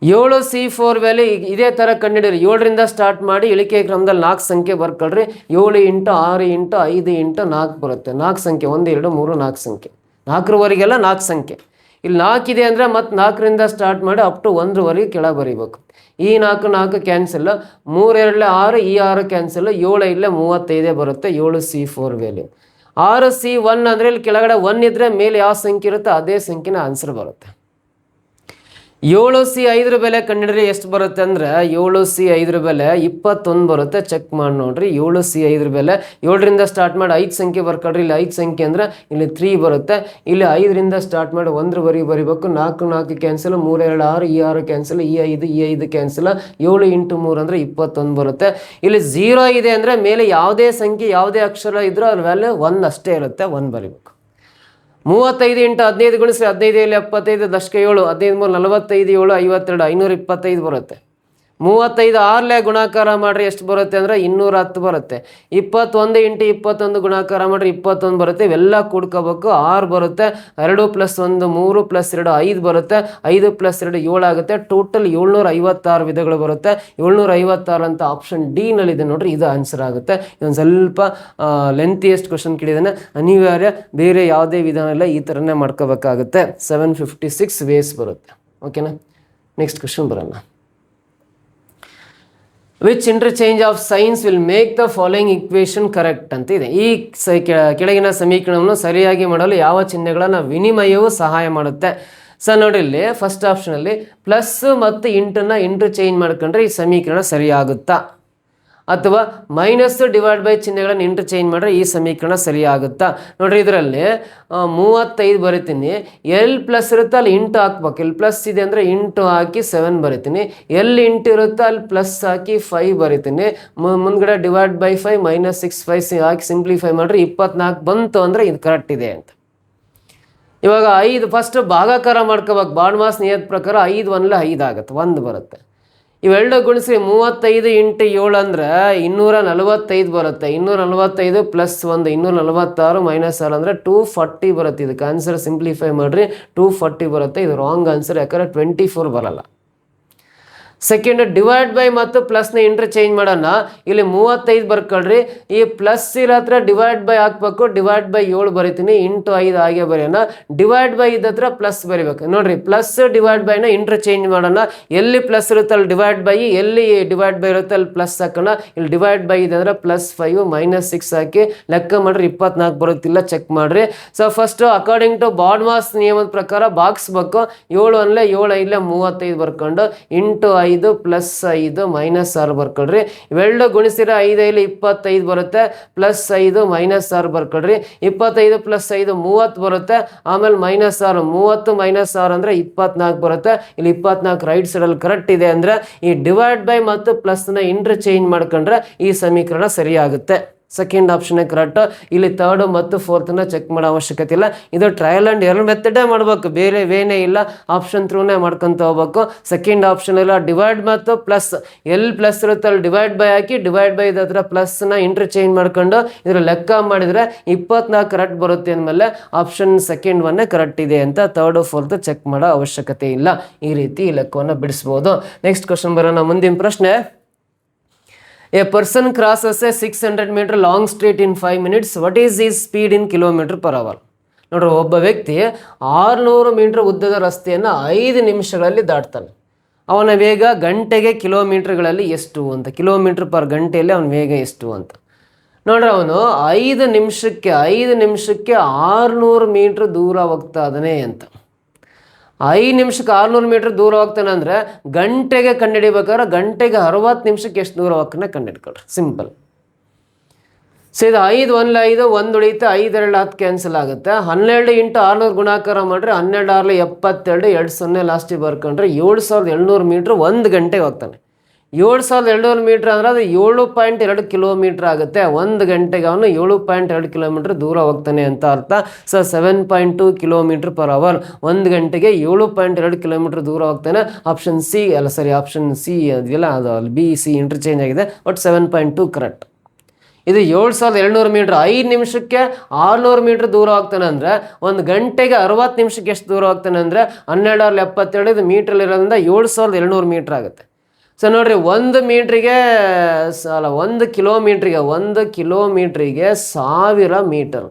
A: 7C4 ವ್ಯಾಲ್ಯೂ ಇದೇ ಥರ ಕಂಡುಹಿಡಿರಿ. 7ರಿಂದ ಸ್ಟಾರ್ಟ್ ಮಾಡಿ ಇಳಿಕೆ ಕ್ರಮದಲ್ಲಿ 4 ಸಂಖ್ಯೆ ಬರ್ಕೊಳ್ರಿ. 7 × 6 × 5 × 4 ಬರುತ್ತೆ. 4 ಸಂಖ್ಯೆ 1 2 3 4 ಸಂಖ್ಯೆ. 4ರವರೆಗೆಲ್ಲ 4 ಸಂಖ್ಯೆ. ಇಲ್ಲಿ 4 ಇದೆ ಅಂದರೆ ಮತ್ತೆ 4ರಿಂದ ಸ್ಟಾರ್ಟ್ ಮಾಡಿ ಅಪ್ ಟು 1ರವರೆಗೆ ಕೆಳಗೆ ಬರೀಬೇಕು. ಈ 4 ಕ್ಯಾನ್ಸಲ್. 3 2 6, ಈ 6 ಕ್ಯಾನ್ಸಲ್. 7 ಇಲ್ಲೇ 35 ಬರುತ್ತೆ. 7C4 value. 6C1 ಅಂದರೆ ಇಲ್ಲಿ ಕೆಳಗಡೆ 1 ಇದ್ದರೆ ಮೇಲೆ ಯಾವ ಸಂಖ್ಯೆ ಇರುತ್ತೆ ಅದೇ ಸಂಖ್ಯೆನ ಆನ್ಸರ್ ಬರುತ್ತೆ. 7C5 ಬೆಲೆ ಕಂಡುಹಿಡಿದ್ರೆ ಎಷ್ಟು ಬರುತ್ತೆ ಅಂದರೆ 7C5 ಬೆಲೆ 21 ಬರುತ್ತೆ. ಚೆಕ್ ಮಾಡಿ ನೋಡ್ರಿ. 7C5 ಬೆಲೆ 7ರಿಂದ ಸ್ಟಾರ್ಟ್ ಮಾಡಿ 5 ಸಂಖ್ಯೆ ಬರ್ಕೊಳ್ರಿ. ಇಲ್ಲಿ 5 ಸಂಖ್ಯೆ ಅಂದರೆ ಇಲ್ಲಿ 3 ಬರುತ್ತೆ. ಇಲ್ಲಿ 5ರಿಂದ ಸ್ಟಾರ್ಟ್ ಮಾಡಿ 1ರವರೆಗೆ ಬರೀಬೇಕು. 4 4 ಕ್ಯಾನ್ಸಲ್. 3 2 6, ಈ 6 ಕ್ಯಾನ್ಸಲ್. ಈ 5 ಕ್ಯಾನ್ಸಲ್. 7 × 3 ಅಂದರೆ 21 ಬರುತ್ತೆ. ಇಲ್ಲಿ 0 ಇದೆ ಅಂದರೆ ಮೇಲೆ ಯಾವುದೇ ಸಂಖ್ಯೆ ಯಾವುದೇ ಅಕ್ಷರ ಇದ್ರೂ ಅದ್ರ ವ್ಯಾಲ್ಯೂ 1 ಅಷ್ಟೇ ಇರುತ್ತೆ. 1 ಬರೀಬೇಕು. 35 × 15 ಗುಣಿಸಿ 15 ಇಲ್ಲಿ 75 ದಶಕ 7 15 3 45 7 52 525 ಬರುತ್ತೆ. 35 6 ಗುಣಾಕಾರ ಮಾಡಿರಿ ಎಷ್ಟು ಬರುತ್ತೆ ಅಂದರೆ 210 ಬರುತ್ತೆ. 21 × 21 ಗುಣಾಕಾರ ಮಾಡಿರಿ 21 ಬರುತ್ತೆ. ಇವೆಲ್ಲ ಕೂಡ್ಕೋಬೇಕು. 6 ಬರುತ್ತೆ. 2 + 1 3 + 2 5 ಬರುತ್ತೆ. 5 + 2 7 ಆಗುತ್ತೆ. ಟೋಟಲ್ 756 ವಿಧಗಳು ಬರುತ್ತೆ. 756 ಅಂತ ಆಪ್ಷನ್ ಡಿ ನಲ್ಲಿದೆ ನೋಡ್ರಿ. ಇದು ಆನ್ಸರ್ ಆಗುತ್ತೆ. ಇದೊಂದು ಸ್ವಲ್ಪ ಲೆಂತಿಯೆಸ್ಟ್ ಕ್ವಶನ್ ಕೇಳಿದಾನೆ. ಅನಿವಾರ್ಯ, ಬೇರೆ ಯಾವುದೇ ವಿಧಾನ ಇಲ್ಲ, ಈ ಥರನೇ ಮಾಡ್ಕೋಬೇಕಾಗುತ್ತೆ. 756 ವೇಸ್ ಬರುತ್ತೆ. ಓಕೆನಾ? ನೆಕ್ಸ್ಟ್ ಕ್ವಶನ್ ಬರೋಣ. Which interchange of science will make the following equation correct ಅಂತ ಇದೆ. ಈ ಕೆಳಗಿನ ಸಮೀಕರಣವನ್ನು ಸರಿಯಾಗಿ ಮಾಡಲು ಯಾವ ಚಿಹ್ನೆಗಳನ್ನು ವಿನಿಮಯವು ಸಹಾಯ ಮಾಡುತ್ತೆ? ನೋಡಿ ಇಲ್ಲಿ ಫಸ್ಟ್ ಆಪ್ಷನಲ್ಲಿ ಪ್ಲಸ್ ಮತ್ತು ಇಂಟನ್ನು ಇಂಟರ್ಚೇಂಜ್ ಮಾಡ್ಕೊಂಡ್ರೆ ಈ ಸಮೀಕರಣ ಸರಿಯಾಗುತ್ತಾ, ಅಥವಾ ಮೈನಸ್ ಡಿವೈಡ್ ಬೈ ಚಿಹ್ನೆಗಳನ್ನು ಇಂಟರ್ಚೇಂಜ್ ಮಾಡಿದ್ರೆ ಈ ಸಮೀಕರಣ ಸರಿಯಾಗುತ್ತಾ? ನೋಡ್ರಿ, ಇದರಲ್ಲಿ 35 ಬರಿತೀನಿ. ಎಲ್ ಪ್ಲಸ್ ಇರುತ್ತೆ ಅಲ್ಲಿ ಇಂಟು ಹಾಕ್ಬೇಕು. ಇಲ್ಲಿ ಪ್ಲಸ್ ಇದೆ ಅಂದರೆ ಇಂಟು ಹಾಕಿ 7 ಬರಿತೀನಿ. ಎಲ್ಲಿ ಇಂಟು ಇರುತ್ತೆ ಅಲ್ಲಿ ಪ್ಲಸ್ ಹಾಕಿ 5 ಬರಿತೀನಿ. ಮುಂದ್ಗಡೆ ಡಿವೈಡ್ ಬೈ 5 -6 5 ಹಾಕಿ ಸಿಂಪ್ಲಿಫೈ ಮಾಡಿದ್ರೆ 24 ಬಂತು ಅಂದರೆ ಇದು ಕರೆಕ್ಟ್ ಇದೆ ಅಂತ. ಇವಾಗ 5 ಫಸ್ಟ್ ಭಾಗಾಕಾರ ಮಾಡ್ಕೋಬೇಕು. ಬಾಡ್ಮಾಸ್ ನಿಯತ್ ಪ್ರಕಾರ 5 1 5 ಆಗುತ್ತೆ, 1 ಬರುತ್ತೆ. ಇವೆರಡು ಗುಣಿಸಿ 35 × 7 ಅಂದರೆ 245 ಬರುತ್ತೆ. 245 + 1 246 - 6 ಅಂದರೆ 240 ಬರುತ್ತೆ. ಇದಕ್ಕೆ ಆನ್ಸರ್ ಸಿಂಪ್ಲಿಫೈ ಮಾಡಿರಿ 240 ಬರುತ್ತೆ. ಇದು ರಾಂಗ್ ಆನ್ಸರ್, ಯಾಕಂದರೆ 24 ಬರಲ್ಲ. ಸೆಕೆಂಡ್ ಡಿವೈಡ್ ಬೈ ಮತ್ತು ಪ್ಲಸ್ನ ಇಂಟರ್ಚೇಂಜ್ ಮಾಡೋಣ. ಇಲ್ಲಿ 35 ಬರ್ಕೊಳ್ರಿ. ಈ ಪ್ಲಸ್ ಇರೋ ಹತ್ರ ಡಿವೈಡ್ ಬೈ ಹಾಕ್ಬೇಕು. ಡಿವೈಡ್ ಬೈ 7 ಬರಿತೀನಿ. ಇಂಟು 5 ಹಾಗೆ ಬರೆಯೋಣ. ಡಿವೈಡ್ ಬೈ ಇದ್ದತ್ರ ಪ್ಲಸ್ ಬರಿಬೇಕು. ನೋಡ್ರಿ, ಪ್ಲಸ್ ಡಿವೈಡ್ ಬೈನ ಇಂಟರ್ಚೇಂಜ್ ಮಾಡೋಣ. ಎಲ್ಲಿ ಪ್ಲಸ್ ಇರುತ್ತೆ ಅಲ್ಲಿ ಡಿವೈಡ್ ಬೈ, ಎಲ್ಲಿ ಡಿವೈಡ್ ಬೈ ಇರುತ್ತೆ ಅಲ್ಲಿ ಪ್ಲಸ್ ಹಾಕೋಣ. ಇಲ್ಲಿ ಡಿವೈಡ್ ಬೈ ಇದೆ ಅಂದರೆ +5 -6 ಹಾಕಿ ಲೆಕ್ಕ ಮಾಡಿರಿ 24 ಬರುತ್ತಿಲ್ಲ. ಚೆಕ್ ಮಾಡಿರಿ. So first according to BODMAS ನಿಯಮದ ಪ್ರಕಾರ ಬಾಗಿಸ್ಬೇಕು. 7 1 7 5 35 ಬರ್ಕೊಂಡು ಇಂಟು 5 +5 -6 ಬರ್ಕೊಳ್ರಿ. ಇವೆರಡು ಗುಣಿಸಿದ್ರೆ 5 5 25 ಬರುತ್ತೆ. +5 -6 ಬರ್ಕೊಳ್ರಿ. 25 + 5 30 ಬರುತ್ತೆ. ಆಮೇಲೆ -6 30 -6 ಅಂದರೆ 24 ಬರುತ್ತೆ. ಇಲ್ಲಿ 24 ರೈಟ್ ಸೈಡಲ್ಲಿ ಕರೆಕ್ಟ್ ಇದೆ ಅಂದರೆ ಈ ಡಿವೈಡ್ ಬೈ ಮತ್ತು ಪ್ಲಸ್ನ ಇಂಟರ್ಚೇಂಜ್ ಮಾಡ್ಕೊಂಡ್ರೆ ಈ ಸಮೀಕರಣ ಸರಿಯಾಗುತ್ತೆ. ಸೆಕೆಂಡ್ ಆಪ್ಷನ್ನೇ ಕರೆಕ್ಟ್. ಇಲ್ಲಿ ಥರ್ಡ್ ಮತ್ತು ಫೋರ್ತನ್ನ ಚೆಕ್ ಮಾಡೋ ಅವಶ್ಯಕತೆ ಇಲ್ಲ. ಇದು ಟ್ರಯಲ್ ಆ್ಯಂಡ್ ಎರರ್ ಮೆಥಡೇ ಮಾಡ್ಬೇಕು, ಬೇರೆ ವೇನೇ ಇಲ್ಲ. ಆಪ್ಷನ್ ಥ್ರೂನೇ ಮಾಡ್ಕೊತ ಹೋಗ್ಬೇಕು. ಸೆಕೆಂಡ್ ಆಪ್ಷನ್ ಇಲ್ಲ, ಡಿವೈಡ್ ಮತ್ತು ಪ್ಲಸ್, ಎಲ್ಲಿ ಪ್ಲಸ್ ಇರುತ್ತೆ ಅಲ್ಲಿ divide by hockey, divide by ಇದ್ರ ಪ್ಲಸ್ನ ಇಂಟರ್ಚೇಂಜ್ ಮಾಡ್ಕೊಂಡು ಇದ್ರ ಲೆಕ್ಕ ಮಾಡಿದರೆ 24 ಕರೆಕ್ಟ್ ಬರುತ್ತೆ ಅಂದಮೇಲೆ ಆಪ್ಷನ್ ಸೆಕೆಂಡ್ ಒನ್ನೇ ಕರೆಕ್ಟ್ ಇದೆ ಅಂತ ಥರ್ಡ್ ಫೋರ್ತ್ ಚೆಕ್ ಮಾಡೋ ಅವಶ್ಯಕತೆ ಇಲ್ಲ. ಈ ರೀತಿ ಈ ಲೆಕ್ಕವನ್ನು ಬಿಡಿಸ್ಬೋದು. ನೆಕ್ಸ್ಟ್ ಕ್ವಶನ್ ಬರೋಣ. ಮುಂದಿನ ಪ್ರಶ್ನೆ, A person crosses A 600 meter long street in 5 minutes. What is is speed in km/h? ನೋಡ್ರಿ, ಒಬ್ಬ ವ್ಯಕ್ತಿ 600 ಮೀಟರ್ ಉದ್ದದ ರಸ್ತೆಯನ್ನು 5 ನಿಮಿಷಗಳಲ್ಲಿ ದಾಟ್ತಾನೆ. ಅವನ ವೇಗ ಗಂಟೆಗೆ ಕಿಲೋಮೀಟರ್ಗಳಲ್ಲಿ ಎಷ್ಟು ಅಂತ, ಕಿಲೋಮೀಟರ್ ಪರ್ ಗಂಟೆಯಲ್ಲಿ ಅವನ ವೇಗ ಎಷ್ಟು ಅಂತ. ನೋಡ್ರಿ, ಅವನು 5 ನಿಮಿಷಕ್ಕೆ 600 ಮೀಟ್ರ್ ದೂರ ಹೋಗ್ತಾ ಇದ್ದಾನೆ ಅಂತ. 5 ನಿಮಿಷಕ್ಕೆ 600 ಮೀಟ್ರ್ ದೂರ ಹೋಗ್ತಾನೆ ಅಂದರೆ ಗಂಟೆಗೆ ಕಂಡುಹಿಡಿಬೇಕಾದ್ರೆ ಗಂಟೆಗೆ 60 ನಿಮಿಷಕ್ಕೆ ಎಷ್ಟು ದೂರ ಹೋಗ್ತಾನೆ ಕಂಡುಹಿಡ್ಕೊಳ್ರಿ. ಸಿಂಪಲ್. ಸೊ ಇದು 5 1 5 1 ಉಳಿಯುತ್ತೆ, 5 2 10 ಕ್ಯಾನ್ಸಲ್ ಆಗುತ್ತೆ. 12 × 600 ಗುಣಾಕಾರ ಮಾಡಿರಿ, 12 6 72, 2 0 ಲಾಸ್ಟಿಗೆ ಬರ್ಕೊಂಡ್ರೆ 7700 ಮೀಟ್ರ್ 1 ಗಂಟೆಗೆ ಹೋಗ್ತಾನೆ. 7700 ಮೀಟ್ರ್ ಅಂದರೆ ಅದು 7.2 ಕಿಲೋಮೀಟ್ರ್ ಆಗುತ್ತೆ. 1 ಗಂಟೆಗೆ ಅವನು 7.2 ಕಿಲೋಮೀಟ್ರ್ ದೂರ ಹೋಗ್ತಾನೆ ಅಂತ ಅರ್ಥ. ಸೊ 7.2 km/h, 1 ಗಂಟೆಗೆ 7.2 ಕಿಲೋಮೀಟ್ರ್ ದೂರ ಹೋಗ್ತಾನೆ. ಆಪ್ಷನ್ ಸಿ ಅಲ್ಲ, ಸರಿ, ಆಪ್ಷನ್ ಸಿ ಅದೆಲ್ಲ ಅದು ಅಲ್ಲಿ ಬಿ ಸಿ ಇಂಟರ್ಚೇಂಜ್ ಆಗಿದೆ. But 7.2 correct. ಇದು 7700 ಮೀಟ್ರ್ 5 ನಿಮಿಷಕ್ಕೆ 600 ಮೀಟ್ರ್ ದೂರ ಹೋಗ್ತಾನೆ ಅಂದರೆ 1 ಗಂಟೆಗೆ 60 ನಿಮಿಷಕ್ಕೆ ಎಷ್ಟು ದೂರ ಹೋಗ್ತಾನೆ ಅಂದರೆ 12 72, ಇದು ಮೀಟ್ರಲ್ಲಿರೋದ್ರಿಂದ 7700 ಮೀಟ್ರ್ ಆಗುತ್ತೆ. ಸೊ ನೋಡ್ರಿ, 1 ಮೀಟ್ರಿಗೆ ಅಲ್ಲ 1 ಕಿಲೋಮೀಟ್ರಿಗೆ 1000 ಮೀಟರ್.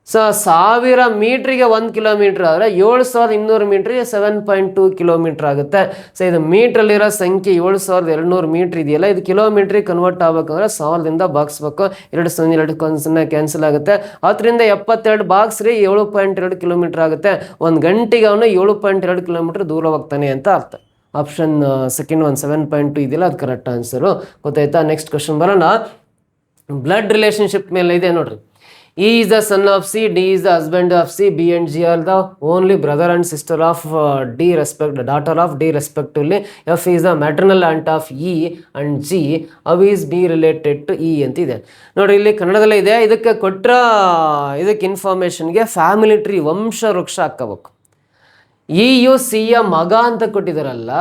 A: ಸೊ 1000 ಮೀಟ್ರಿಗೆ 1 ಕಿಲೋಮೀಟ್ರ್ ಆದರೆ 7200 ಮೀಟ್ರಿಗೆ 7.2 ಕಿಲೋಮೀಟ್ರ್ ಆಗುತ್ತೆ. ಸೊ ಇದು ಮೀಟ್ರಲ್ಲಿರೋ ಸಂಖ್ಯೆ 7200 ಮೀಟ್ರ್ ಇದೆಯಲ್ಲ, ಇದು ಕಿಲೋಮೀಟ್ರಿಗೆ ಕನ್ವರ್ಟ್ ಆಗಬೇಕಂದ್ರೆ 1000ದಿಂದ ಭಾಗಿಸ್ಬೇಕು. 2 0 2 ಕ್ಯಾನ್ಸಲ್ ಆಗುತ್ತೆ. 10ರಿಂದ 72 ಭಾಗಿಸ್ರಿ 7.2 ಕಿಲೋಮೀಟ್ರ್ ಆಗುತ್ತೆ. 1 ಗಂಟೆಗೆ ಅವನು 7.2 ಕಿಲೋಮೀಟ್ರ್ ದೂರ ಹೋಗ್ತಾನೆ ಅಂತ ಅರ್ಥ. ಆಪ್ಷನ್ ಸೆಕೆಂಡ್ 7.2 ಇದೆಯಲ್ಲ, ಅದು ಕರೆಕ್ಟ್ ಆನ್ಸರು. ಗೊತ್ತಾಯ್ತಾ? ನೆಕ್ಸ್ಟ್ ಕ್ವಶನ್ ಬರೋಣ. ಬ್ಲಡ್ ರಿಲೇಷನ್ಶಿಪ್ ಮೇಲೆ ಇದೆ ನೋಡ್ರಿ. E is the son of C, D is the husband of C, B and G are the only brother and sister of daughter of D respectively. F is the maternal aunt of E and G. How is B related to E ಅಂತ ಇದೆ ನೋಡ್ರಿ. ಇಲ್ಲಿ ಕನ್ನಡದಲ್ಲೇ ಇದೆ. ಇದಕ್ಕೆ ಕೊಟ್ಟರೆ ಇದಕ್ಕೆ ಇನ್ಫಾರ್ಮೇಷನ್ಗೆ family tree ವಂಶ ವೃಕ್ಷ ಹಾಕಬೇಕು. ಇಯು ಸಿಯ ಮಗ ಅಂತ ಕೊಟ್ಟಿದ್ದಾರಲ್ಲ,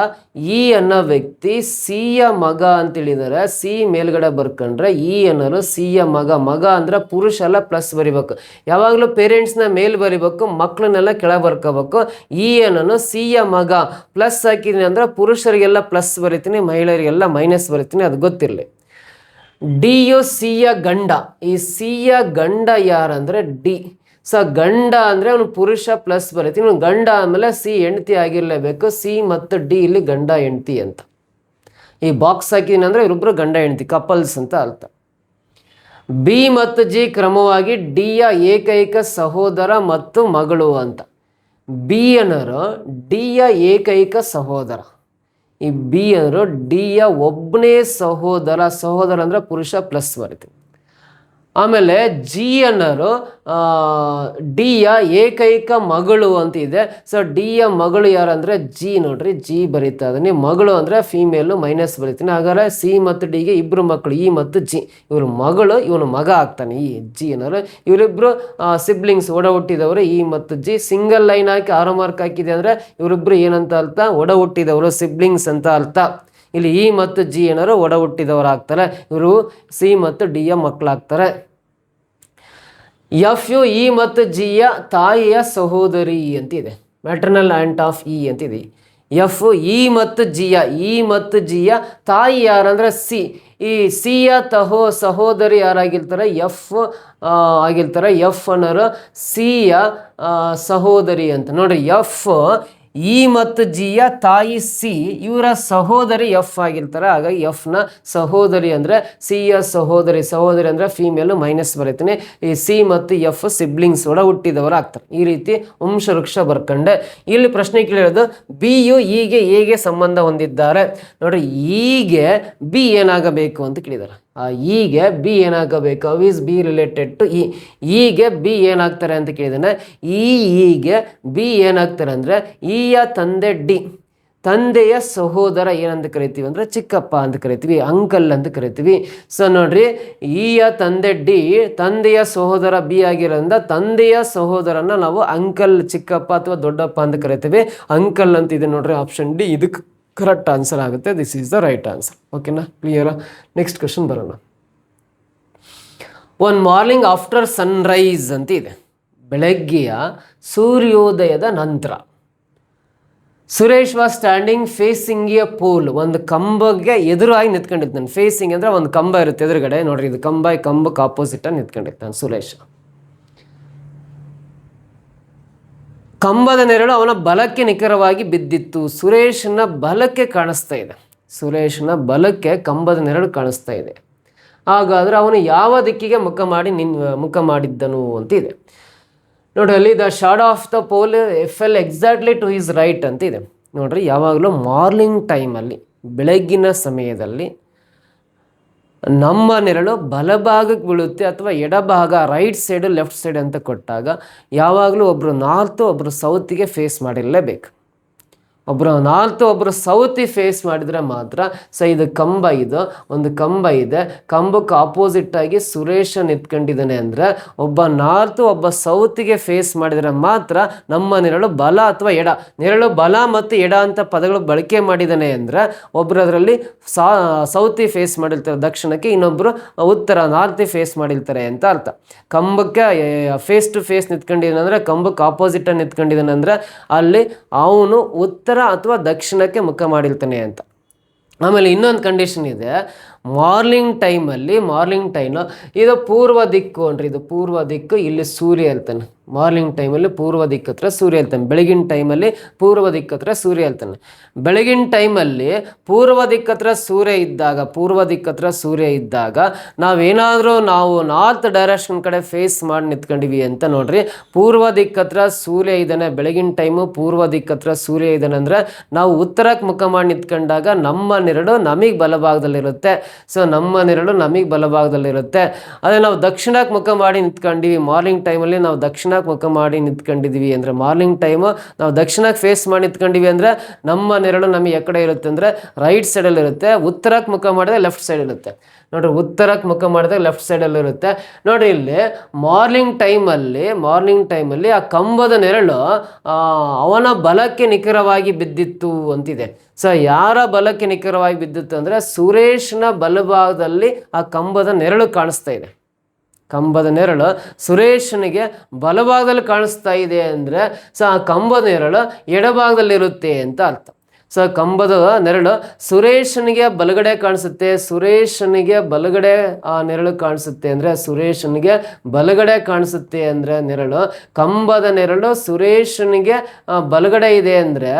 A: ಇ ಅನ್ನೋ ವ್ಯಕ್ತಿ ಸಿಯ ಮಗ ಅಂತೇಳಿದ್ದಾರೆ. ಸಿ ಮೇಲ್ಗಡೆ ಬರ್ಕೊಂಡ್ರೆ ಇ ಅನ್ನೋರು ಸಿಯ ಮಗ ಅಂದರೆ ಪುರುಷ ಎಲ್ಲ ಪ್ಲಸ್ ಬರಿಬೇಕು. ಯಾವಾಗಲೂ ಪೇರೆಂಟ್ಸ್ನ ಮೇಲ್ ಬರಿಬೇಕು, ಮಕ್ಕಳನ್ನೆಲ್ಲ ಕೆಳ ಬರ್ಕೋಬೇಕು. ಇ ಅನ್ನೋನು ಸಿಯ ಮಗ ಪ್ಲಸ್ ಹಾಕಿದ್ದೀನಿ ಅಂದರೆ ಪುರುಷರಿಗೆಲ್ಲ ಪ್ಲಸ್ ಬರಿತೀನಿ, ಮಹಿಳೆಯರಿಗೆಲ್ಲ ಮೈನಸ್ ಬರಿತೀನಿ, ಅದು ಗೊತ್ತಿರಲಿ. ಡಿ ಯು ಸಿಯ ಗಂಡ. ಈ ಸಿಯ ಗಂಡ ಯಾರಂದರೆ ಡಿ. ಸೊ ಗಂಡ ಅಂದರೆ ಅವನು ಪುರುಷ ಪ್ಲಸ್ ಬರೀತೀನಿ. ಇವನು ಗಂಡ ಆದಮೇಲೆ ಸಿ ಹೆಂಡತಿ ಆಗಿರಲೇಬೇಕು. ಸಿ ಮತ್ತು ಡಿ ಇಲ್ಲಿ ಗಂಡ ಹೆಂಡತಿ ಅಂತ ಈ ಬಾಕ್ಸ್ ಹಾಕಿದ್ದೀನಿ ಅಂದರೆ ಇವರಿಬ್ಬರು ಗಂಡ ಹೆಂಡತಿ, ಕಪಲ್ಸ್ ಅಂತ ಅರ್ಥ. ಬಿ ಮತ್ತು ಜಿ ಕ್ರಮವಾಗಿ ಡಿಯ ಏಕೈಕ ಸಹೋದರ ಮತ್ತು ಮಗಳು ಅಂತ. ಬಿ ಅನ್ನೋರು ಡಿಯ ಏಕೈಕ ಸಹೋದರ. ಈ ಬಿ ಅನ್ನೋರು ಡಿಯ ಒಬ್ಬನೇ ಸಹೋದರ ಅಂದರೆ ಪುರುಷ ಪ್ಲಸ್ ಬರೀತೀನಿ. ಆಮೇಲೆ ಜಿ ಅನ್ನೋರು ಡಿಯ ಏಕೈಕ ಮಗಳು ಅಂತ ಇದೆ. ಸೊ ಡಿಯ ಮಗಳು ಯಾರಂದರೆ ಜಿ. ನೋಡ್ರಿ, ಜಿ ಬರೀತಾ ಇದೀನಿ. ಮಗಳು ಅಂದರೆ ಫೀಮೇಲು, ಮೈನಸ್ ಬರೀತೀನಿ. ಹಾಗಾದ್ರೆ ಸಿ ಮತ್ತು ಡಿಗೆ ಇಬ್ಬರು ಮಕ್ಕಳು, ಇ ಮತ್ತು ಜಿ. ಇವರು ಮಗಳು, ಇವನು ಮಗ ಆಗ್ತಾನೆ ಈ ಜಿ ಅನ್ನೋರು. ಇವರಿಬ್ಬರು ಸಿಬ್ಲಿಂಗ್ಸ್, ಒಡ ಹುಟ್ಟಿದವರು. ಇ ಮತ್ತು ಜಿ ಸಿಂಗಲ್ ಲೈನ್ ಹಾಕಿ ಆರೋ ಮಾರ್ಕ್ ಹಾಕಿದೆ ಅಂದರೆ ಇವರಿಬ್ಬರು ಏನಂತ ಅರ್ಥ? ಒಡ ಹುಟ್ಟಿದವರು, ಸಿಬ್ಲಿಂಗ್ಸ್ ಅಂತ ಅರ್ಥ. ಇಲ್ಲಿ ಇ ಮತ್ತು ಜಿ ಏನಾರು ಒಡ ಹುಟ್ಟಿದವರು ಆಗ್ತಾರೆ. ಇವರು ಸಿ ಮತ್ತು ಡಿಯ ಮಕ್ಕಳಾಗ್ತಾರೆ. ಎಫ್ ಯು ಇ ಮತ್ತು ಜಿಯ ತಾಯಿಯ ಸಹೋದರಿ ಅಂತಿದೆ. ಮ್ಯಾಟರ್ನಲ್ ಆಂಟ್ ಆಫ್ ಇ ಅಂತಿದೆ. ಎಫ್ ಇ ಮತ್ತು ಜಿಯ ತಾಯಿ ಯಾರಂದ್ರೆ ಸಿ. ಈ ಸಿಯ ಸಹೋದರಿ ಯಾರಾಗಿರ್ತಾರೆ? ಎಫ್ ಆಗಿರ್ತಾರೆ. ಎಫ್ ಅನ್ನೋರು ಸಿಯ ಸಹೋದರಿ ಅಂತ. ನೋಡ್ರಿ, ಎಫ್ ಇ ಮತ್ತು ಜಿಯ ತಾಯಿ ಸಿ, ಇವರ ಸಹೋದರಿ ಎಫ್ ಆಗಿರ್ತಾರೆ. ಹಾಗಾಗಿ ಎಫ್ನ ಸಹೋದರಿ ಅಂದರೆ ಸಿಯ ಸಹೋದರಿ ಅಂದರೆ ಫೀಮೇಲು, ಮೈನಸ್ ಬರೀತೀನಿ. ಈ ಸಿ ಮತ್ತು ಎಫ್ ಸಿಬ್ಲಿಂಗ್ಸ್, ಒಡ ಹುಟ್ಟಿದವರು ಆಗ್ತಾರೆ. ಈ ರೀತಿ ವಂಶ ವೃಕ್ಷ ಬರ್ಕೊಂಡೆ. ಇಲ್ಲಿ ಪ್ರಶ್ನೆ ಕೇಳಿರೋದು ಬಿ ಯು ಈಗೆ ಹೇಗೆ ಸಂಬಂಧ ಹೊಂದಿದ್ದಾರೆ. ನೋಡ್ರಿ, ಈಗೆ ಬಿ ಏನಾಗಬೇಕು ಅಂತ ಕೇಳಿದ್ದಾರೆ. ಈಗೆ ಬಿ ಏನಾಗಬೇಕು? How is B related to E. ಈಗೆ ಬಿ ಏನಾಗ್ತಾರೆ ಅಂತ ಕೇಳಿದಾನೆ. ಈಗೆ ಬಿ ಏನಾಗ್ತಾರೆ ಅಂದರೆ ಇಯ ತಂದೆ ಡಿ. ತಂದೆಯ ಸಹೋದರ ಏನಂತ ಕರಿತೀವಿ ಅಂದರೆ ಚಿಕ್ಕಪ್ಪ ಅಂತ ಕರಿತೀವಿ, ಅಂಕಲ್ ಅಂತ ಕರಿತೀವಿ. ಸೊ ನೋಡ್ರಿ, ಈಯ ತಂದೆ ಡಿ, ತಂದೆಯ ಸಹೋದರ ಬಿ ಆಗಿರೋದ್ರಿಂದ ತಂದೆಯ ಸಹೋದರನ ನಾವು ಅಂಕಲ್, ಚಿಕ್ಕಪ್ಪ ಅಥವಾ ದೊಡ್ಡಪ್ಪ ಅಂತ ಕರಿತೀವಿ. ಅಂಕಲ್ ಅಂತ ಇದೆ ನೋಡ್ರಿ, ಆಪ್ಷನ್ ಡಿ ಇದಕ್ಕೆ ಕರೆಕ್ಟ್ ಆನ್ಸರ್ ಆಗುತ್ತೆ. This is the right answer. ಓಕೆನಾ, ಕ್ಲಿಯರಾ? ನೆಕ್ಸ್ಟ್ ಕ್ವಶನ್ ಬರೋಣ. ಒನ್ ಮಾರ್ನಿಂಗ್ ಆಫ್ಟರ್ ಸನ್ರೈಸ್ ಅಂತ ಇದೆ, ಬೆಳಗ್ಗೆಯ ಸೂರ್ಯೋದಯದ ನಂತರ. Suresh was standing facing a pole, ಒಂದು ಕಂಬಗೆ ಎದುರಾಗಿ ನಿಂತ್ಕೊಂಡಿದ್ದಾನೆ. ಫೇಸಿಂಗ್ ಅಂದರೆ ಒಂದು ಕಂಬ ಇರುತ್ತೆ ಎದುರುಗಡೆ, ನೋಡ್ರಿ ಇದು ಕಂಬ, ಈ ಕಂಬಕ್ಕೆ ಆಪೋಸಿಟಾಗಿ ನಿಂತ್ಕೊಂಡಿರ್ತಾನೆ ಸುರೇಶ್. ಕಂಬದ ನೆರಳು ಅವನ ಬಲಕ್ಕೆ ನಿಖರವಾಗಿ ಬಿದ್ದಿತ್ತು. ಸುರೇಶನ ಬಲಕ್ಕೆ ಕಾಣಿಸ್ತಾ ಇದೆ, ಸುರೇಶನ ಬಲಕ್ಕೆ ಕಂಬದ ನೆರಳು ಕಾಣಿಸ್ತಾ ಇದೆ. ಹಾಗಾದರೆ ಅವನು ಯಾವ ದಿಕ್ಕಿಗೆ ಮುಖ ಮಾಡಿದ್ದನು ಅಂತ ಇದೆ. ನೋಡ್ರಿ, ಅಲ್ಲಿ the shadow of the pole fell exactly to his right ಅಂತ ಇದೆ. ನೋಡ್ರಿ, ಯಾವಾಗಲೂ ಮಾರ್ನಿಂಗ್ ಟೈಮಲ್ಲಿ, ಬೆಳಗ್ಗಿನ ಸಮಯದಲ್ಲಿ ನಮ್ಮ ನೆರಳು ಬಲಭಾಗಕ್ಕೆ ಬೀಳುತ್ತೆ ಅಥವಾ ಎಡಭಾಗ, ರೈಟ್ ಸೈಡು ಲೆಫ್ಟ್ ಸೈಡ್ ಅಂತ ಕೊಟ್ಟಾಗ ಯಾವಾಗಲೂ ಒಬ್ಬರು ನಾರ್ತು ಒಬ್ಬರು ಸೌತಿಗೆ ಫೇಸ್ ಮಾಡಿರಲೇಬೇಕು. ಒಬ್ಬರು ನಾರ್ತು ಒಬ್ಬರು ಸೌತಿ ಫೇಸ್ ಮಾಡಿದರೆ ಮಾತ್ರ. ಸೊ ಇದು ಕಂಬ, ಇದು ಒಂದು ಕಂಬ ಇದೆ, ಕಂಬಕ್ಕೆ ಆಪೋಸಿಟ್ಟಾಗಿ ಸುರೇಶ ನಿಂತ್ಕೊಂಡಿದ್ದಾನೆ ಅಂದರೆ ಒಬ್ಬ ನಾರ್ತು ಒಬ್ಬ ಸೌತಿಗೆ ಫೇಸ್ ಮಾಡಿದರೆ ಮಾತ್ರ ನಮ್ಮ ನೆರಳು ಬಲ ಅಥವಾ ಎಡ. ನೆರಳು ಬಲ ಮತ್ತು ಎಡ ಅಂತ ಪದಗಳು ಬಳಕೆ ಮಾಡಿದ್ದಾನೆ ಅಂದರೆ ಒಬ್ಬರು ಅದರಲ್ಲಿ ಸೌತಿ ಫೇಸ್ ಮಾಡಿರ್ತಾರೆ ದಕ್ಷಿಣಕ್ಕೆ, ಇನ್ನೊಬ್ಬರು ಉತ್ತರ ನಾರ್ತಿ ಫೇಸ್ ಮಾಡಿರ್ತಾರೆ ಅಂತ ಅರ್ಥ. ಕಂಬಕ್ಕೆ ಫೇಸ್ ಟು ಫೇಸ್ ನಿಂತ್ಕೊಂಡಿದ್ದಾನೆ ಅಂದರೆ, ಕಂಬಕ್ಕೆ ಆಪೋಸಿಟಾಗಿ ನಿಂತ್ಕೊಂಡಿದ್ದಾನೆ ಅಂದರೆ ಅಲ್ಲಿ ಅವನು ಉತ್ತರ ಅಥವಾ ದಕ್ಷಿಣಕ್ಕೆ ಮುಖ ಮಾಡಿರ್ತಾನೆ ಅಂತ. ಆಮೇಲೆ ಇನ್ನೊಂದು ಕಂಡೀಷನ್ ಇದೆ, ಮಾರ್ನಿಂಗ್ ಟೈಮಲ್ಲಿ, ಮಾರ್ನಿಂಗ್ ಟೈಮು ಇದು ಪೂರ್ವ ದಿಕ್ಕು ಅನ್ರಿ, ಇದು ಪೂರ್ವ ದಿಕ್ಕು, ಇಲ್ಲಿ ಸೂರ್ಯ ಇರ್ತಾನೆ. ಮಾರ್ನಿಂಗ್ ಟೈಮಲ್ಲಿ ಪೂರ್ವ ದಿಕ್ಕು ಹತ್ರ ಸೂರ್ಯ ಇರ್ತಾನೆ, ಬೆಳಗಿನ ಟೈಮಲ್ಲಿ ಪೂರ್ವ ದಿಕ್ಕು ಹತ್ರ ಸೂರ್ಯ ಇರ್ತಾನೆ. ಬೆಳಗಿನ ಟೈಮಲ್ಲಿ ಪೂರ್ವ ದಿಕ್ಕು ಹತ್ರ ಸೂರ್ಯ ಇದ್ದಾಗ, ಪೂರ್ವ ದಿಕ್ಕು ಹತ್ರ ಸೂರ್ಯ ಇದ್ದಾಗ ನಾವೇನಾದರೂ ನಾವು ನಾರ್ತ್ ಡೈರೆಕ್ಷನ್ ಕಡೆ ಫೇಸ್ ಮಾಡಿ ನಿಂತ್ಕೊಂಡಿವಿ ಅಂತ ನೋಡ್ರಿ. ಪೂರ್ವ ದಿಕ್ಕು ಹತ್ರ ಸೂರ್ಯ ಇದ್ದಾನೆ, ಬೆಳಗಿನ ಟೈಮು ಪೂರ್ವ ದಿಕ್ಕು ಹತ್ರ ಸೂರ್ಯ ಇದ್ದಾನೆ ಅಂದರೆ ನಾವು ಉತ್ತರಕ್ಕೆ ಮುಖ ಮಾಡಿ ನಿಂತ್ಕೊಂಡಾಗ ನಮ್ಮ ನೆರಳು ನಮಗೆ ಬಲಭಾಗದಲ್ಲಿರುತ್ತೆ. ಸೊ ನಮ್ಮ ನೆರಳು ನಮಗೆ ಬಲಭಾಗದಲ್ಲಿರುತ್ತೆ. ಅದೇ ನಾವು ದಕ್ಷಿಣಕ್ಕೆ ಮುಖ ಮಾಡಿ ನಿಂತ್ಕೊಂಡಿವಿ, ಮಾರ್ನಿಂಗ್ ಟೈಮಲ್ಲಿ ನಾವು ದಕ್ಷಿಣಕ್ಕೆ ಮುಖ ಮಾಡಿ ನಿಂತ್ಕೊಂಡಿದ್ದೀವಿ ಅಂದರೆ, ಮಾರ್ನಿಂಗ್ ಟೈಮು ನಾವು ದಕ್ಷಿಣಕ್ಕೆ ಫೇಸ್ ಮಾಡಿ ನಿಂತ್ಕೊಂಡಿವಿ ಅಂದರೆ ನಮ್ಮ ನೆರಳು ನಮಗೆ ಎಕಡೆ ಇರುತ್ತೆ ಅಂದರೆ ರೈಟ್ ಸೈಡಲ್ಲಿ ಇರುತ್ತೆ. ಉತ್ತರಕ್ಕೆ ಮುಖ ಮಾಡಿದ್ರೆ ಲೆಫ್ಟ್ ಸೈಡ್ ಇರುತ್ತೆ. ನೋಡ್ರಿ, ಉತ್ತರಕ್ಕೆ ಮುಖ ಮಾಡಿದಾಗ ಲೆಫ್ಟ್ ಸೈಡಲ್ಲಿ ಇರುತ್ತೆ. ನೋಡ್ರಿ, ಇಲ್ಲಿ ಮಾರ್ನಿಂಗ್ ಟೈಮಲ್ಲಿ ಆ ಕಂಬದ ನೆರಳು ಅವನ ಬಲಕ್ಕೆ ನಿಖರವಾಗಿ ಬಿದ್ದಿತ್ತು ಅಂತಿದೆ. ಸೊ ಯಾರ ಬಲಕ್ಕೆ ನಿಖರವಾಗಿ ಬಿದ್ದಿತ್ತು ಅಂದರೆ ಸುರೇಶನ ಬಲಭಾಗದಲ್ಲಿ ಆ ಕಂಬದ ನೆರಳು ಕಾಣಿಸ್ತಾ ಇದೆ. ಕಂಬದ ನೆರಳು ಸುರೇಶನಿಗೆ ಬಲಭಾಗದಲ್ಲಿ ಕಾಣಿಸ್ತಾ ಇದೆ ಅಂದರೆ ಸೊ ಆ ಕಂಬದ ನೆರಳು ಎಡಭಾಗದಲ್ಲಿರುತ್ತೆ ಅಂತ ಅರ್ಥ. ಸೊ ಕಂಬದ ನೆರಳು ಸುರೇಶನಿಗೆ ಬಲಗಡೆ ಕಾಣಿಸುತ್ತೆ, ಸುರೇಶನಿಗೆ ಬಲಗಡೆ ಆ ನೆರಳು ಕಾಣಿಸುತ್ತೆ ಅಂದರೆ, ಸುರೇಶನಿಗೆ ಬಲಗಡೆ ಕಾಣಿಸುತ್ತೆ ಅಂದರೆ ನೆರಳು, ಕಂಬದ ನೆರಳು ಸುರೇಶನಿಗೆ ಬಲಗಡೆ ಇದೆ ಅಂದರೆ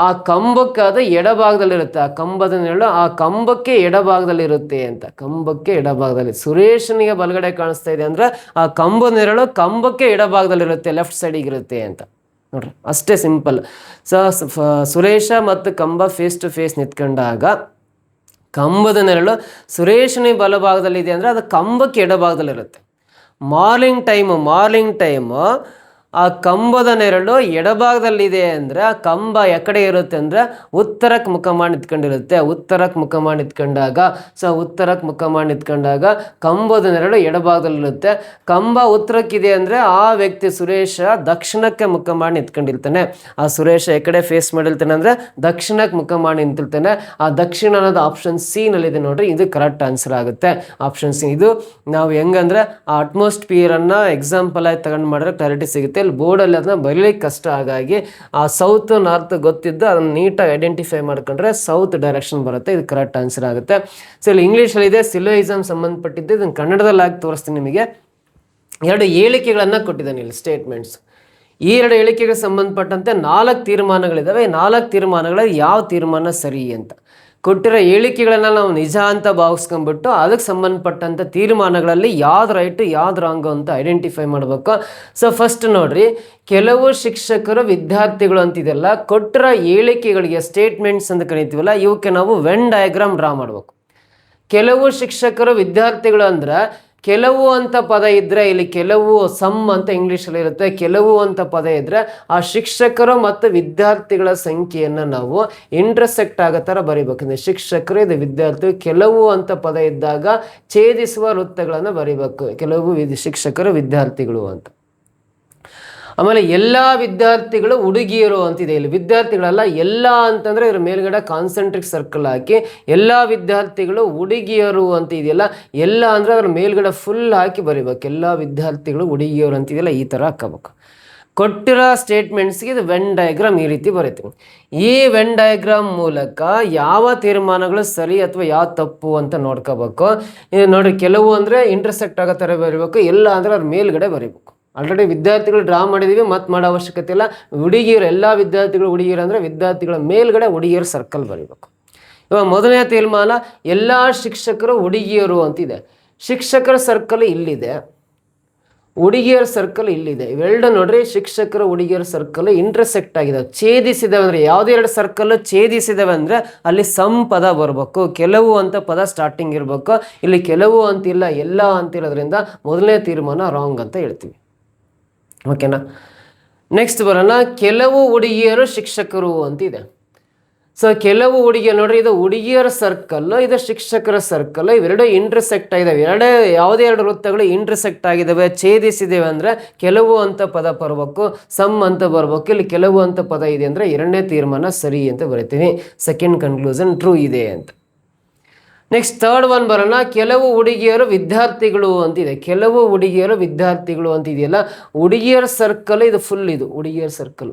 A: ಆ ಕಂಬಕ್ಕೆ ಅದು ಎಡಭಾಗದಲ್ಲಿರುತ್ತೆ. ಆ ಕಂಬದ ನೆರಳು ಆ ಕಂಬಕ್ಕೆ ಎಡಭಾಗದಲ್ಲಿರುತ್ತೆ ಅಂತ, ಕಂಬಕ್ಕೆ ಎಡಭಾಗದಲ್ಲಿ. ಸುರೇಶನಿಗೆ ಬಲಗಡೆ ಕಾಣಿಸ್ತಾ ಇದೆ ಅಂದರೆ ಆ ಕಂಬದ ನೆರಳು ಕಂಬಕ್ಕೆ ಎಡಭಾಗದಲ್ಲಿರುತ್ತೆ, ಲೆಫ್ಟ್ ಸೈಡಿಗಿರುತ್ತೆ ಅಂತ. ನೋಡ್ರಿ, ಅಷ್ಟೇ ಸಿಂಪಲ್. ಸೊ ಸುರೇಶ ಮತ್ತು ಕಂಬ ಫೇಸ್ ಟು ಫೇಸ್ ನಿಂತ್ಕೊಂಡಾಗ ಕಂಬದ ನೆರಳು ಸುರೇಶನಿಗೆ ಬಲಭಾಗದಲ್ಲಿದೆ ಅಂದರೆ ಅದು ಕಂಬಕ್ಕೆ ಎಡಭಾಗದಲ್ಲಿರುತ್ತೆ. ಮಾರ್ನಿಂಗ್ ಟೈಮು ಆ ಕಂಬದ ನೆರಳು ಎಡಭಾಗದಲ್ಲಿದೆ ಅಂದರೆ ಆ ಕಂಬ ಎಕಡೆ ಇರುತ್ತೆ ಅಂದರೆ ಉತ್ತರಕ್ಕೆ ಮುಖ ಮಾಡಿ ನಿಂತ್ಕೊಂಡಿರುತ್ತೆ. ಉತ್ತರಕ್ಕೆ ಮುಖ ಮಾಡಿ ನಿಂತ್ಕೊಂಡಾಗ ಉತ್ತರಕ್ಕೆ ಮುಖ ಮಾಡಿ ನಿಂತ್ಕೊಂಡಾಗ ಕಂಬದ ನೆರಳು ಎಡಭಾಗದಲ್ಲಿರುತ್ತೆ. ಕಂಬ ಉತ್ತರಕ್ಕಿದೆ ಅಂದರೆ ಆ ವ್ಯಕ್ತಿ ಸುರೇಶ ದಕ್ಷಿಣಕ್ಕೆ ಮುಖ ಮಾಡಿ ನಿಂತ್ಕೊಂಡಿರ್ತಾನೆ. ಆ ಸುರೇಶ ಎಕಡೆ ಫೇಸ್ ಮಾಡಿರ್ತಾನೆ ಅಂದರೆ ದಕ್ಷಿಣಕ್ಕೆ ಮುಖ ಮಾಡಿ ನಿಂತಿರ್ತಾನೆ. ಆ ದಕ್ಷಿಣ ಅನ್ನೋದು ಆಪ್ಷನ್ ಸಿ ನಲ್ಲಿದೆ ನೋಡ್ರಿ, ಇದು ಕರೆಕ್ಟ್ ಆನ್ಸರ್ ಆಗುತ್ತೆ, ಆಪ್ಷನ್ ಸಿ. ಇದು ನಾವು ಹೆಂಗಂದ್ರೆ ಆ ಅಟ್ಮಾಸ್ಫಿಯರನ್ನು ಎಕ್ಸಾಂಪಲ್ ಆಗಿ ತಗೊಂಡು ಮಾಡಿದ್ರೆ ಕ್ಲಾರಿಟಿ ಸಿಗುತ್ತೆ. ಬೋರ್ಡಲ್ಲಿ ಅದನ್ನ ಬರೀಲಿಕ್ಕೆ ಕಷ್ಟ, ಹಾಗಾಗಿ ಆ ಸೌತ್ ನಾರ್ತ್ ಗೊತ್ತಿದ್ದು ಅದನ್ನು ನೀಟಾಗಿ ಐಡೆಂಟಿಫೈ ಮಾಡ್ಕೊಂಡ್ರೆ ಸೌತ್ ಡೈರೆಕ್ಷನ್ ಬರುತ್ತೆ. ಇದು ಕರೆಕ್ಟ್ ಆನ್ಸರ್ ಆಗುತ್ತೆ. ಸೊ ಇಲ್ಲಿ ಇಂಗ್ಲೀಷಲ್ಲಿ ಇದೆ, ಸಿಲೋಯಿಸಮ್ ಸಂಬಂಧಪಟ್ಟಿದ್ದು. ಇದನ್ನು ಕನ್ನಡದಲ್ಲಿ ಹಾಕಿ ತೋರಿಸ್ತೀನಿ ನಿಮಗೆ. 2 ಹೇಳಿಕೆಗಳನ್ನು ಕೊಟ್ಟಿದ್ದಾನೆ ಇಲ್ಲಿ, ಸ್ಟೇಟ್ಮೆಂಟ್ಸ್. ಈ 2 ಹೇಳಿಕೆಗೆ ಸಂಬಂಧಪಟ್ಟಂತೆ 4 ತೀರ್ಮಾನಗಳಿದ್ದಾವೆ. 4 ತೀರ್ಮಾನಗಳಲ್ಲಿ ಯಾವ ತೀರ್ಮಾನ ಸರಿ ಅಂತ ಕೊಟ್ಟಿರೋ ಹೇಳಿಕೆಗಳನ್ನು ನಾವು ನಿಜ ಅಂತ ಭಾವಿಸ್ಕೊಂಡ್ಬಿಟ್ಟು ಅದಕ್ಕೆ ಸಂಬಂಧಪಟ್ಟಂಥ ತೀರ್ಮಾನಗಳಲ್ಲಿ ಯಾವ್ದು ರೈಟು ಯಾವ್ದು ರಾಂಗು ಅಂತ ಐಡೆಂಟಿಫೈ ಮಾಡಬೇಕು. ಸೊ ಫಸ್ಟ್ ನೋಡ್ರಿ, ಕೆಲವು ಶಿಕ್ಷಕರು ವಿದ್ಯಾರ್ಥಿಗಳು ಅಂತಿದೆಲ್ಲ ಕೊಟ್ಟಿರೋ ಹೇಳಿಕೆಗಳಿಗೆ ಸ್ಟೇಟ್ಮೆಂಟ್ಸ್ ಅಂತ ಕರಿತೀವಲ್ಲ, ಇವಕ್ಕೆ ನಾವು ವೆನ್ ಡಯಾಗ್ರಾಮ್ ಡ್ರಾ ಮಾಡಬೇಕು. ಕೆಲವು ಶಿಕ್ಷಕರು ವಿದ್ಯಾರ್ಥಿಗಳು ಅಂದ್ರೆ ಕೆಲವು ಅಂತ ಪದ ಇದ್ದರೆ, ಇಲ್ಲಿ ಕೆಲವು ಸಮ್ ಅಂತ ಇಂಗ್ಲೀಷಲ್ಲಿ ಇರುತ್ತೆ, ಕೆಲವು ಅಂತ ಪದ ಇದ್ದರೆ ಆ ಶಿಕ್ಷಕರು ಮತ್ತು ವಿದ್ಯಾರ್ಥಿಗಳ ಸಂಖ್ಯೆಯನ್ನು ನಾವು ಇಂಟರ್ಸೆಕ್ಟ್ ಆಗೋ ಥರ ಬರಿಬೇಕು. ಶಿಕ್ಷಕರು ಇದು ವಿದ್ಯಾರ್ಥಿಗಳು, ಕೆಲವು ಅಂತ ಪದ ಇದ್ದಾಗ ಛೇದಿಸುವ ವೃತ್ತಗಳನ್ನು ಬರಿಬೇಕು, ಕೆಲವು ಶಿಕ್ಷಕರು ವಿದ್ಯಾರ್ಥಿಗಳು ಅಂತ. ಆಮೇಲೆ ಎಲ್ಲ ವಿದ್ಯಾರ್ಥಿಗಳು ಹುಡುಗಿಯರು ಅಂತಿದೆ, ಇಲ್ಲಿ ವಿದ್ಯಾರ್ಥಿಗಳಲ್ಲ ಎಲ್ಲ ಅಂತಂದರೆ ಇದ್ರ ಮೇಲ್ಗಡೆ ಕಾನ್ಸಂಟ್ರಿಕ್ ಸರ್ಕಲ್ ಹಾಕಿ ಎಲ್ಲ ವಿದ್ಯಾರ್ಥಿಗಳು ಹುಡುಗಿಯರು ಅಂತ ಇದೆಯಲ್ಲ, ಎಲ್ಲ ಅಂದರೆ ಅದ್ರ ಮೇಲ್ಗಡೆ ಫುಲ್ ಹಾಕಿ ಬರಿಬೇಕು, ಎಲ್ಲ ವಿದ್ಯಾರ್ಥಿಗಳು ಹುಡುಗಿಯರು ಅಂತಿದೆಯಲ್ಲ ಈ ಥರ ಹಾಕಬೇಕು. ಕೊಟ್ಟಿರೋ ಸ್ಟೇಟ್ಮೆಂಟ್ಸ್ಗೆ ಇದು ವೆನ್ ಡಯಾಗ್ರಾಮ್ ಈ ರೀತಿ ಬರೀತೀವಿ. ಈ ವೆನ್ ಡಯಾಗ್ರಾಮ್ ಮೂಲಕ ಯಾವ ತೀರ್ಮಾನಗಳು ಸರಿ ಅಥವಾ ಯಾವ ತಪ್ಪು ಅಂತ ನೋಡ್ಕೋಬೇಕು. ನೋಡಿ, ಕೆಲವು ಅಂದರೆ ಇಂಟರ್ಸೆಕ್ಟ್ ಆಗೋ ಥರ ಬರೀಬೇಕು, ಎಲ್ಲ ಅಂದರೆ ಅದ್ರ ಮೇಲ್ಗಡೆ ಬರೀಬೇಕು. ಆಲ್ರೆಡಿ ವಿದ್ಯಾರ್ಥಿಗಳು ಡ್ರಾ ಮಾಡಿದ್ದೀವಿ, ಮತ್ತೆ ಮಾಡೋ ಅವಶ್ಯಕತೆ ಇಲ್ಲ. ಹುಡುಗಿಯರು, ಎಲ್ಲ ವಿದ್ಯಾರ್ಥಿಗಳು ಹುಡುಗಿಯರು ಅಂದರೆ ವಿದ್ಯಾರ್ಥಿಗಳ ಮೇಲ್ಗಡೆ ಹುಡುಗಿಯರು ಸರ್ಕಲ್ ಬರೀಬೇಕು. ಇವಾಗ ಮೊದಲನೇ ತೀರ್ಮಾನ, ಎಲ್ಲ ಶಿಕ್ಷಕರು ಹುಡುಗಿಯರು ಅಂತಿದೆ. ಶಿಕ್ಷಕರ ಸರ್ಕಲ್ ಇಲ್ಲಿದೆ, ಹುಡುಗಿಯರ ಸರ್ಕಲ್ ಇಲ್ಲಿದೆ. ಇವೆರಡು ನೋಡ್ರಿ, ಶಿಕ್ಷಕರು ಹುಡುಗಿಯರ ಸರ್ಕಲ್ ಇಂಟರ್ಸೆಕ್ಟ್ ಆಗಿದ್ದಾವೆ, ಛೇದಿಸಿದವೆ. ಅಂದರೆ ಯಾವುದೇ ಎರಡು ಸರ್ಕಲ್ ಛೇದಿಸಿದವೆ ಅಂದರೆ ಅಲ್ಲಿ ಸಮ್ ಪದ ಬರಬೇಕು, ಕೆಲವು ಅಂತ ಪದ ಸ್ಟಾರ್ಟಿಂಗ್ ಇರಬೇಕು. ಇಲ್ಲಿ ಕೆಲವು ಅಂತಿಲ್ಲ, ಎಲ್ಲ ಅಂತಿರೋದ್ರಿಂದ ಮೊದಲನೇ ತೀರ್ಮಾನ ರಾಂಗ್ ಅಂತ ಹೇಳ್ತೀವಿ. ಓಕೆನಾ? ನೆಕ್ಸ್ಟ್ ಬರೋಣ, ಕೆಲವು ಹುಡುಗಿಯರು ಶಿಕ್ಷಕರು ಅಂತಿದೆ. ಸೊ ಕೆಲವು ಹುಡುಗಿಯರು ನೋಡ್ರಿ, ಇದು ಹುಡುಗಿಯರ ಸರ್ಕಲ್, ಇದು ಶಿಕ್ಷಕರ ಸರ್ಕಲ್, ಇವೆರಡು ಇಂಟರ್ಸೆಕ್ಟ್ ಆಗಿದ್ದಾವೆ. ಯಾವುದೇ ಎರಡು ವೃತ್ತಗಳು ಇಂಟರ್ಸೆಕ್ಟ್ ಆಗಿದ್ದಾವೆ, ಛೇದಿಸಿದ್ದೇವೆ ಅಂದರೆ ಕೆಲವು ಅಂತ ಪದ ಬರಬೇಕು, ಸಮ್ ಅಂತ ಬರಬೇಕು. ಇಲ್ಲಿ ಕೆಲವು ಅಂತ ಪದ ಇದೆ ಅಂದರೆ ಎರಡನೇ ತೀರ್ಮಾನ ಸರಿ ಅಂತ ಬರಿತೀವಿ. ಸೆಕೆಂಡ್ ಕನ್ಕ್ಲೂಷನ್ ಟ್ರೂ ಇದೆ ಅಂತ. ನೆಕ್ಸ್ಟ್ ಥರ್ಡ್ ಒನ್ ಬರೋಣ, ಕೆಲವು ಹುಡುಗಿಯರು ವಿದ್ಯಾರ್ಥಿಗಳು ಅಂತಿದೆ. ಕೆಲವು ಹುಡುಗಿಯರು ವಿದ್ಯಾರ್ಥಿಗಳು ಅಂತಿದೆಯಲ್ಲ, ಹುಡುಗಿಯರ ಸರ್ಕಲ್ ಇದು ಫುಲ್, ಇದು ಹುಡುಗಿಯರ ಸರ್ಕಲ್.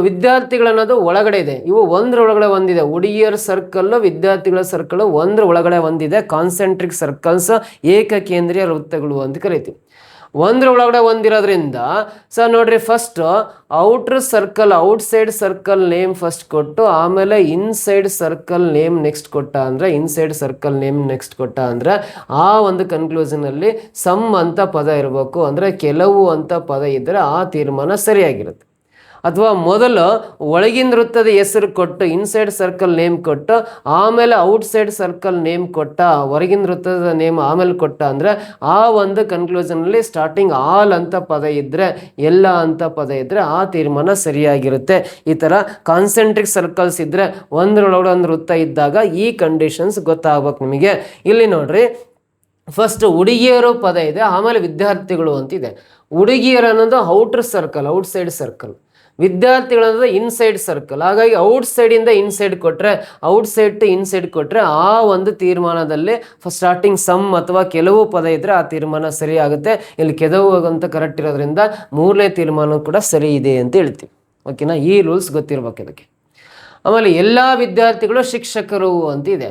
A: ವಿದ್ಯಾರ್ಥಿಗಳನ್ನೋದು ಒಳಗಡೆ ಇದೆ, ಇವು ಒಂದ್ರ ಒಳಗಡೆ ಒಂದಿದೆ. ಹುಡುಗಿಯರ ಸರ್ಕಲ್ಲು ವಿದ್ಯಾರ್ಥಿಗಳ ಸರ್ಕಲ್ ಒಂದ್ರ ಒಳಗಡೆ ಒಂದಿದೆ. ಕಾನ್ಸೆಂಟ್ರಿಕ್ ಸರ್ಕಲ್ಸ್, ಏಕಕೇಂದ್ರೀಯ ವೃತ್ತಗಳು ಅಂತ ಕರಿತೀವಿ. ಒಂದ್ರ ಒಳಗಡೆ ಒಂದಿರೋದ್ರಿಂದ ನೋಡ್ರಿ, first outer circle, outside circle name first ಕೊಟ್ಟು ಆಮೇಲೆ ಇನ್ಸೈಡ್ ಸರ್ಕಲ್ ನೇಮ್ ನೆಕ್ಸ್ಟ್ ಕೊಟ್ಟ ಅಂದರೆ, ಇನ್ಸೈಡ್ ಸರ್ಕಲ್ ನೇಮ್ ನೆಕ್ಸ್ಟ್ ಕೊಟ್ಟ ಅಂದರೆ ಆ ಒಂದು ಕನ್ಕ್ಲೂಷನಲ್ಲಿ ಸಮ್ ಅಂತ ಪದ ಇರಬೇಕು. ಅಂದರೆ ಕೆಲವು ಅಂತ ಪದ ಇದ್ದರೆ ಆ ತೀರ್ಮಾನ ಸರಿಯಾಗಿರುತ್ತೆ. ಅಥವಾ ಮೊದಲು ಒಳಗಿನ ವೃತ್ತದ ಹೆಸರು ಕೊಟ್ಟು ಇನ್ಸೈಡ್ ಸರ್ಕಲ್ ನೇಮ್ ಕೊಟ್ಟು ಆಮೇಲೆ ಔಟ್ಸೈಡ್ ಸರ್ಕಲ್ ನೇಮ್ ಕೊಟ್ಟ, ಹೊರಗಿನ ವೃತ್ತದ ನೇಮ್ ಆಮೇಲೆ ಕೊಟ್ಟ ಅಂದರೆ ಆ ಒಂದು ಕನ್ಕ್ಲೂಷನಲ್ಲಿ ಸ್ಟಾರ್ಟಿಂಗ್ ಆಲ್ ಅಂತ ಪದ ಇದ್ದರೆ, ಎಲ್ಲ ಅಂತ ಪದ ಇದ್ದರೆ ಆ ತೀರ್ಮಾನ ಸರಿಯಾಗಿರುತ್ತೆ. ಈ ಥರ ಕಾನ್ಸೆಂಟ್ರಿಕ್ ಸರ್ಕಲ್ಸ್ ಇದ್ದರೆ, ಒಂದರೊಳಗಡೆ ಒಂದು ವೃತ್ತ ಇದ್ದಾಗ ಈ ಕಂಡೀಷನ್ಸ್ ಗೊತ್ತಾಗ್ಬೇಕು ನಿಮಗೆ. ಇಲ್ಲಿ ನೋಡ್ರಿ, ಫಸ್ಟ್ ಹುಡುಗಿಯರು ಪದ ಇದೆ, ಆಮೇಲೆ ವಿದ್ಯಾರ್ಥಿಗಳು ಅಂತಿದೆ. ಹುಡುಗಿಯರು ಅನ್ನೋದು ಔಟರ್ ಸರ್ಕಲ್, ಔಟ್ಸೈಡ್ ಸರ್ಕಲ್. ವಿದ್ಯಾರ್ಥಿಗಳನ್ನೋದು ಇನ್ಸೈಡ್ ಸರ್ಕಲ್. ಹಾಗಾಗಿ ಔಟ್ಸೈಡಿಂದ ಇನ್ಸೈಡ್ ಕೊಟ್ಟರೆ, ಔಟ್ಸೈಡ್ ಟು ಇನ್ಸೈಡ್ ಕೊಟ್ಟರೆ ಆ ಒಂದು ತೀರ್ಮಾನದಲ್ಲಿ ಸ್ಟಾರ್ಟಿಂಗ್ ಸಮ್ ಅಥವಾ ಕೆಲವು ಪದ ಇದ್ದರೆ ಆ ತೀರ್ಮಾನ ಸರಿ ಆಗುತ್ತೆ. ಇಲ್ಲಿ ಕೆಲವು ಅಂತ ಕರೆಕ್ಟ್ ಇರೋದ್ರಿಂದ ಮೂರನೇ ತೀರ್ಮಾನ ಕೂಡ ಸರಿ ಇದೆ ಅಂತ ಹೇಳ್ತೀವಿ. ಓಕೆನಾ? ಈ ರೂಲ್ಸ್ ಗೊತ್ತಿರ್ಬೇಕು ಇದಕ್ಕೆ. ಆಮೇಲೆ ಎಲ್ಲ ವಿದ್ಯಾರ್ಥಿಗಳು ಶಿಕ್ಷಕರು ಅಂತಿದೆ.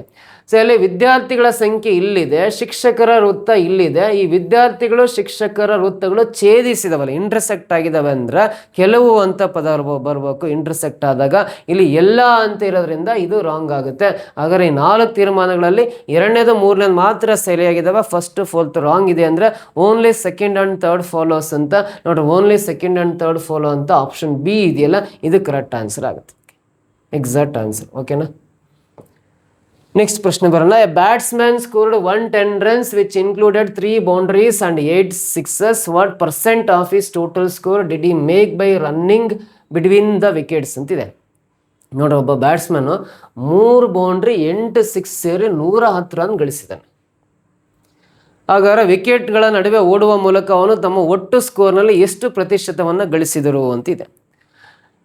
A: ಸೊ ಅಲ್ಲಿ ವಿದ್ಯಾರ್ಥಿಗಳ ಸಂಖ್ಯೆ ಇಲ್ಲಿದೆ, ಶಿಕ್ಷಕರ ವೃತ್ತ ಇಲ್ಲಿದೆ. ಈ ವಿದ್ಯಾರ್ಥಿಗಳು ಶಿಕ್ಷಕರ ವೃತ್ತಗಳು ಛೇದಿಸಿದವಲ್ಲ, ಇಂಟರ್ಸೆಕ್ಟ್ ಆಗಿದ್ದಾವೆ ಅಂದರೆ ಕೆಲವು ಅಂತ ಪದ ಬರಬೇಕು ಇಂಟರ್ಸೆಕ್ಟ್ ಆದಾಗ. ಇಲ್ಲಿ ಎಲ್ಲ ಅಂತ ಇರೋದ್ರಿಂದ ಇದು ರಾಂಗ್ ಆಗುತ್ತೆ. ಹಾಗಾದ್ರೆ ಈ 4 ತೀರ್ಮಾನಗಳಲ್ಲಿ ಎರಡನೇದು ಮೂರನೇದು ಮಾತ್ರ ಸರಿಯಾಗಿದ್ದಾವೆ, ಫಸ್ಟ್ ಫೋರ್ತ್ ರಾಂಗ್ ಇದೆ. ಅಂದರೆ only second and third follows ಅಂತ ನೋಡ್ರಿ, only second and third follow ಅಂತ ಆಪ್ಷನ್ ಬಿ ಇದೆಯಲ್ಲ, ಇದು ಕರೆಕ್ಟ್ ಆನ್ಸರ್ ಆಗುತ್ತೆ, ಎಕ್ಸಾಕ್ಟ್ ಆನ್ಸರ್. ಓಕೆನಾ? ನೆಕ್ಸ್ಟ್ ಪ್ರಶ್ನೆ ಬರೋಣ. A batsman scored 110 runs which included 3 boundaries and 8 sixes. What % of his total score did he make by running between the wickets ಅಂತಿದೆ. ನೋಡ್ರಿ, ಒಬ್ಬ ಬ್ಯಾಟ್ಸ್ಮನ್ನು 3 ಬೌಂಡ್ರಿ 8 6 ಸೇರಿ 110 ರನ್ ಗಳಿಸಿದ್ದಾನೆ. ಹಾಗಾದರೆ ವಿಕೆಟ್ಗಳ ನಡುವೆ ಓಡುವ ಮೂಲಕ ಅವನು ತಮ್ಮ ಒಟ್ಟು ಸ್ಕೋರ್ನಲ್ಲಿ ಎಷ್ಟು ಪ್ರತಿಶತವನ್ನು ಗಳಿಸಿದರು ಅಂತಿದೆ.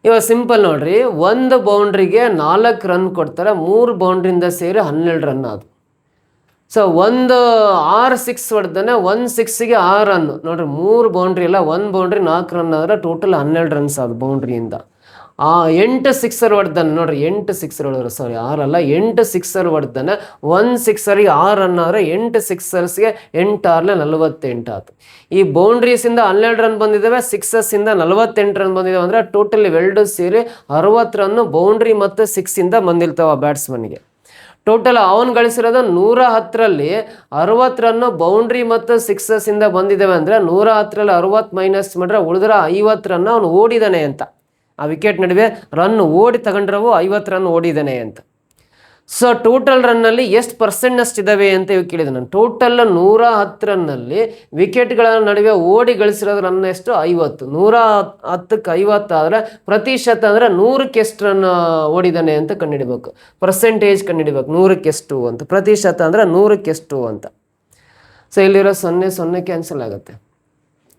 A: ಇವಾಗ ಸಿಂಪಲ್ ನೋಡ್ರಿ, ಒಂದು ಬೌಂಡ್ರಿಗೆ 4 ರನ್ ಕೊಡ್ತಾರೆ, 3 ಬೌಂಡ್ರಿಯಿಂದ ಸೇರಿ 12 ರನ್ ಆದವು. ಸೊ ಒಂದು 6 6 ಹೊಡೆದಾನೆ, 1 6ಗೆ 6 ರನ್ ನೋಡ್ರಿ. 3 ಬೌಂಡ್ರಿ ಇಲ್ಲ, 1 ಬೌಂಡ್ರಿ 4 ರನ್ ಆದರೆ ಟೋಟಲ್ 12 ರನ್ಸ್ ಆದ ಬೌಂಡ್ರಿಯಿಂದ. 8 ಸಿಕ್ಸರ್ ಹೊಡೆದಾನೆ ನೋಡ್ರಿ, 8 ಸಿಕ್ಸರ್ ಹೊಡೆದ್ರು, ಸಾರಿ 6 ಅಲ್ಲ 8 ಸಿಕ್ಸರ್ ಹೊಡೆದಾನೆ. 1 ಸಿಕ್ಸರಿಗೆ 6 ರನ್ ಆದರೆ 8 ಸಿಕ್ಸರ್ಸ್ಗೆ 8 6 48 ಆಯ್ತು. ಈ ಬೌಂಡ್ರೀಸಿಂದ 12 ರನ್ ಬಂದಿದ್ದಾವೆ, ಸಿಕ್ಸಸ್ಸಿಂದ 48 ರನ್ ಬಂದಿದ್ದಾವೆ. ಅಂದರೆ ಟೋಟಲ್ ಇವೆರಡು ಸೇರಿ 60 ರನ್ನು ಬೌಂಡ್ರಿ ಮತ್ತು ಸಿಕ್ಸಿಂದ ಬಂದಿರ್ತಾವೆ ಬ್ಯಾಟ್ಸ್ಮನ್ಗೆ. ಟೋಟಲ್ ಅವನು ಗಳಿಸಿರೋದು 110ರಲ್ಲಿ 60 ರನ್ನು ಬೌಂಡ್ರಿ ಮತ್ತು ಸಿಕ್ಸಸ್ಸಿಂದ ಬಂದಿದ್ದಾವೆ. ಅಂದರೆ 110ರಲ್ಲಿ 60 ಮೈನಸ್ ಮಾಡಿದ್ರೆ ಉಳಿದ್ರೆ 50 ರನ್ನು ಅವನು ಓಡಿದಾನೆ ಅಂತ. ಆ ವಿಕೆಟ್ ನಡುವೆ ರನ್ ಓಡಿ ತಗೊಂಡ್ರವು 50 ರನ್ ಓಡಿದಾನೆ ಅಂತ. ಸೊ ಟೋಟಲ್ ರನ್ನಲ್ಲಿ ಎಷ್ಟು ಪರ್ಸೆಂಟ್ನಷ್ಟು ಇದ್ದಾವೆ ಅಂತ ಇವಾಗ ಕೇಳಿದೆ ನಾನು. ಟೋಟಲ್ 110 ರನ್ನಲ್ಲಿ ವಿಕೆಟ್ಗಳ ನಡುವೆ ಓಡಿ ಗಳಿಸಿರೋದು ರನ್ ಎಷ್ಟು? 50. 110ಕ್ಕೆ 50 ಆದರೆ ಪ್ರತಿಶತ ಅಂದರೆ 100ಕ್ಕೆ ಎಷ್ಟು ರನ್ ಓಡಿದಾನೆ ಅಂತ ಕಂಡುಹಿಡಬೇಕು. ಪರ್ಸೆಂಟೇಜ್ ಕಂಡುಹಿಡಬೇಕು. 100ಕ್ಕೆ ಎಷ್ಟು ಅಂತ, ಪ್ರತಿಶತ ಅಂದರೆ 100ಕ್ಕೆ ಎಷ್ಟು ಅಂತ. ಸೊ ಇಲ್ಲಿರೋ 0 ಕ್ಯಾನ್ಸಲ್ ಆಗುತ್ತೆ.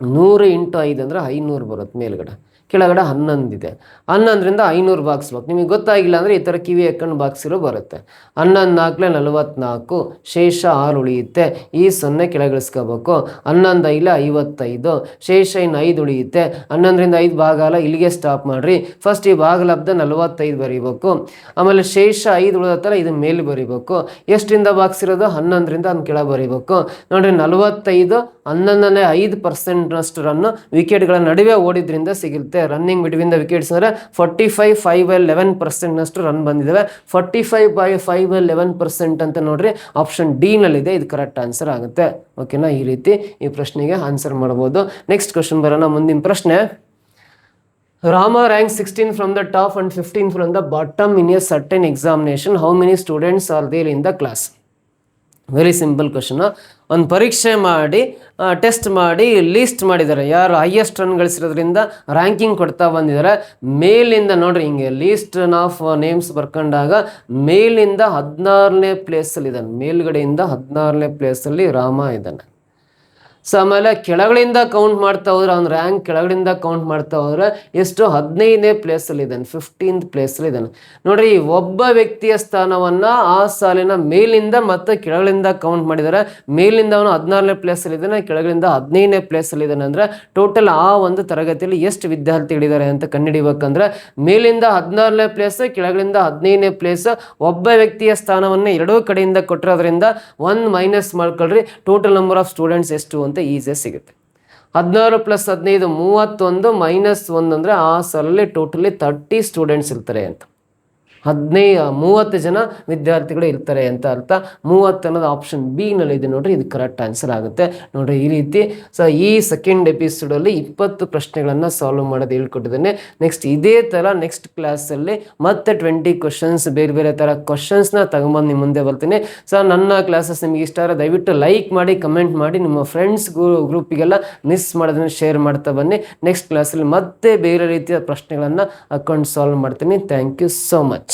A: 100 × 5 ಅಂದರೆ 500 ಬರುತ್ತೆ ಮೇಲ್ಗಡೆ. ಕೆಳಗಡೆ 11 ಇದೆ. 11ರಿಂದ 500 ಬಾಗಿಸ್ಬೇಕು. ನಿಮಗೆ ಗೊತ್ತಾಗಿಲ್ಲ ಅಂದರೆ ಈ ಥರ ಕಿವಿ ಹಾಕೊಂಡು ಬಾಗಿಸಿರೋ ಬರುತ್ತೆ. 11 4 44, ಶೇಷ 6 ಉಳಿಯುತ್ತೆ. ಈ 0 ಕೆಳಗಿಳಿಸ್ಕೋಬೇಕು. 11 5 55, ಶೇಷ ಇನ್ನು 5 ಉಳಿಯುತ್ತೆ. 11ರಿಂದ 5 ಭಾಗಲ, ಇಲ್ಲಿಗೆ ಸ್ಟಾಪ್ ಮಾಡಿರಿ. ಫಸ್ಟ್ ಈ ಭಾಗಲಬ್ಧ 45 ಬರೀಬೇಕು. ಆಮೇಲೆ ಶೇಷ 5 ಉಳಿದತ್ತಲ್ಲ, ಇದು ಮೇಲೆ ಬರೀಬೇಕು. ಎಷ್ಟರಿಂದ ಬಾಗಿಸಿರೋದು? 11ರಿಂದ ಅದನ್ನು ಕೆಳಗೆ ಬರೀಬೇಕು. ನೋಡಿರಿ 45 11ನೇ 5%ನಷ್ಟು ರನ್ನು ವಿಕೆಟ್ಗಳ ನಡುವೆ ಓಡಿದ್ರಿಂದ ಸಿಗುತ್ತೆ. ರನ್ನಿಂಗ್ ಬಿಟ್ವೀನ್ ದ ವಿಕೆಟ್ಸ್ ಅಂದರೆ 45 5 11%ನಷ್ಟು ರನ್ ಬಂದಿದ್ದಾವೆ. 45 5 11% ಅಂತ ನೋಡ್ರಿ ಆಪ್ಷನ್ ಡಿ ನಲ್ಲಿದೆ. ಇದು ಕರೆಕ್ಟ್ ಆನ್ಸರ್ ಆಗುತ್ತೆ. ಓಕೆನಾ? ಈ ರೀತಿ ಈ ಪ್ರಶ್ನೆಗೆ ಆನ್ಸರ್ ಮಾಡ್ಬೋದು. ನೆಕ್ಸ್ಟ್ ಕ್ವಶನ್ ಬರೋಣ. ಮುಂದಿನ ಪ್ರಶ್ನೆ, Rama rank 16 from the top and 15 from the bottom in a certain examination. How many students are there in the class? Very simple question. ಒಂದು ಪರೀಕ್ಷೆ ಮಾಡಿ ಟೆಸ್ಟ್ ಮಾಡಿ ಲೀಸ್ಟ್ ಮಾಡಿದ್ದಾರೆ. ಯಾರು ಹೈಯೆಸ್ಟ್ ರನ್ ಗಳಿಸಿರೋದ್ರಿಂದ ರ್ಯಾಂಕಿಂಗ್ ಕೊಡ್ತಾ ಬಂದಿದ್ದಾರೆ. ಮೇಲಿಂದ ನೋಡ್ರಿ ಹಿಂಗೆ ಲೀಸ್ಟ್ ಆಫ್ ನೇಮ್ಸ್ ಬರ್ಕೊಂಡಾಗ ಮೇಲಿಂದ 16ನೇ ಪ್ಲೇಸಲ್ಲಿ ಇದ್ದಾನೆ. ಮೇಲ್ಗಡೆಯಿಂದ 16ನೇ ಪ್ಲೇಸಲ್ಲಿ ರಾಮ ಇದ್ದಾನೆ. ಸೊ ಆಮೇಲೆ ಕೆಳಗಡೆಯಿಂದ ಕೌಂಟ್ ಮಾಡ್ತಾ ಹೋದ್ರೆ ಅವ್ನ ರ್ಯಾಂಕ್ ಕೆಳಗಡೆಯಿಂದ ಕೌಂಟ್ ಮಾಡ್ತಾ ಹೋದ್ರೆ ಎಷ್ಟು? 15ನೇ ಪ್ಲೇಸಲ್ಲಿ ಇದ್ದಾನೆ. 15th ಪ್ಲೇಸಲ್ಲಿ ಇದ್ದಾನೆ. ನೋಡ್ರಿ, ಒಬ್ಬ ವ್ಯಕ್ತಿಯ ಸ್ಥಾನವನ್ನು ಆ ಸಾಲಿನ ಮೇಲಿಂದ ಮತ್ತು ಕೆಳಗಡೆಯಿಂದ ಕೌಂಟ್ ಮಾಡಿದ್ದಾರೆ. ಮೇಲಿಂದ ಅವನು 16ನೇ ಪ್ಲೇಸಲ್ಲಿ ಇದ್ದಾನೆ, ಕೆಳಗಡೆಯಿಂದ 15ನೇ ಪ್ಲೇಸಲ್ಲಿ ಇದ್ದಾನೆ. ಅಂದರೆ ಟೋಟಲ್ ಆ ಒಂದು ತರಗತಿಯಲ್ಲಿ ಎಷ್ಟು ವಿದ್ಯಾರ್ಥಿಗಳಿದ್ದಾರೆ ಅಂತ ಕಂಡುಹಿಡಿಬೇಕಂದ್ರೆ ಮೇಲಿಂದ 16ನೇ ಪ್ಲೇಸ್, ಕೆಳಗಡೆಯಿಂದ 15ನೇ ಪ್ಲೇಸ್. ಒಬ್ಬ ವ್ಯಕ್ತಿಯ ಸ್ಥಾನವನ್ನು ಎರಡೂ ಕಡೆಯಿಂದ ಕೊಟ್ಟಿರೋದ್ರಿಂದ 1 ಮೈನಸ್ ಮಾಡ್ಕೊಳ್ರಿ. ಟೋಟಲ್ ನಂಬರ್ ಆಫ್ ಸ್ಟೂಡೆಂಟ್ಸ್ ಎಷ್ಟು ಅಂತ ಈಸಿಯಾಗಿ ಸಿಗುತ್ತೆ. 16 + 15 31 ಮೈನಸ್ 1 ಅಂದರೆ ಆ ಸಾಲಲ್ಲಿ ಟೋಟಲಿ 30 ಸ್ಟೂಡೆಂಟ್ಸ್ ಇರ್ತಾರೆ ಅಂತ. 30 ಜನ ವಿದ್ಯಾರ್ಥಿಗಳು ಇರ್ತಾರೆ ಅಂತ ಅರ್ಥ. 30 ಅನ್ನೋದು ಆಪ್ಷನ್ ಬಿ ನಲ್ಲಿ ಇದೆ ನೋಡ್ರಿ. ಇದು ಕರೆಕ್ಟ್ ಆನ್ಸರ್ ಆಗುತ್ತೆ ನೋಡ್ರಿ. ಈ ರೀತಿ ಸೊ ಈ ಸೆಕೆಂಡ್ ಎಪಿಸೋಡಲ್ಲಿ 20 ಪ್ರಶ್ನೆಗಳನ್ನು ಸಾಲ್ವ್ ಮಾಡೋದು ಹೇಳ್ಕೊಟ್ಟಿದ್ದೇನೆ. ನೆಕ್ಸ್ಟ್ ಇದೇ ಥರ ನೆಕ್ಸ್ಟ್ ಕ್ಲಾಸಲ್ಲಿ ಮತ್ತೆ 20 ಕ್ವಶನ್ಸ್ ಬೇರೆ ಬೇರೆ ಥರ ಕ್ವಶನ್ಸ್ನ ತಗೊಂಬಂದು ನಿಮ್ಮ ಮುಂದೆ ಬರ್ತೀನಿ. ಸೊ ನನ್ನ ಕ್ಲಾಸಸ್ ನಿಮಗೆ ಇಷ್ಟ ಆದರೆ ದಯವಿಟ್ಟು ಲೈಕ್ ಮಾಡಿ, ಕಮೆಂಟ್ ಮಾಡಿ, ನಿಮ್ಮ ಫ್ರೆಂಡ್ಸ್ ಗ್ರೂಪಿಗೆಲ್ಲ ಮಿಸ್ ಮಾಡೋದನ್ನು ಶೇರ್ ಮಾಡ್ತಾ ಬನ್ನಿ. ನೆಕ್ಸ್ಟ್ ಕ್ಲಾಸಲ್ಲಿ ಮತ್ತೆ ಬೇರೆ ರೀತಿಯ ಪ್ರಶ್ನೆಗಳನ್ನು ಹಾಕೊಂಡು ಸಾಲ್ವ್ ಮಾಡ್ತೀನಿ. Thank you so much.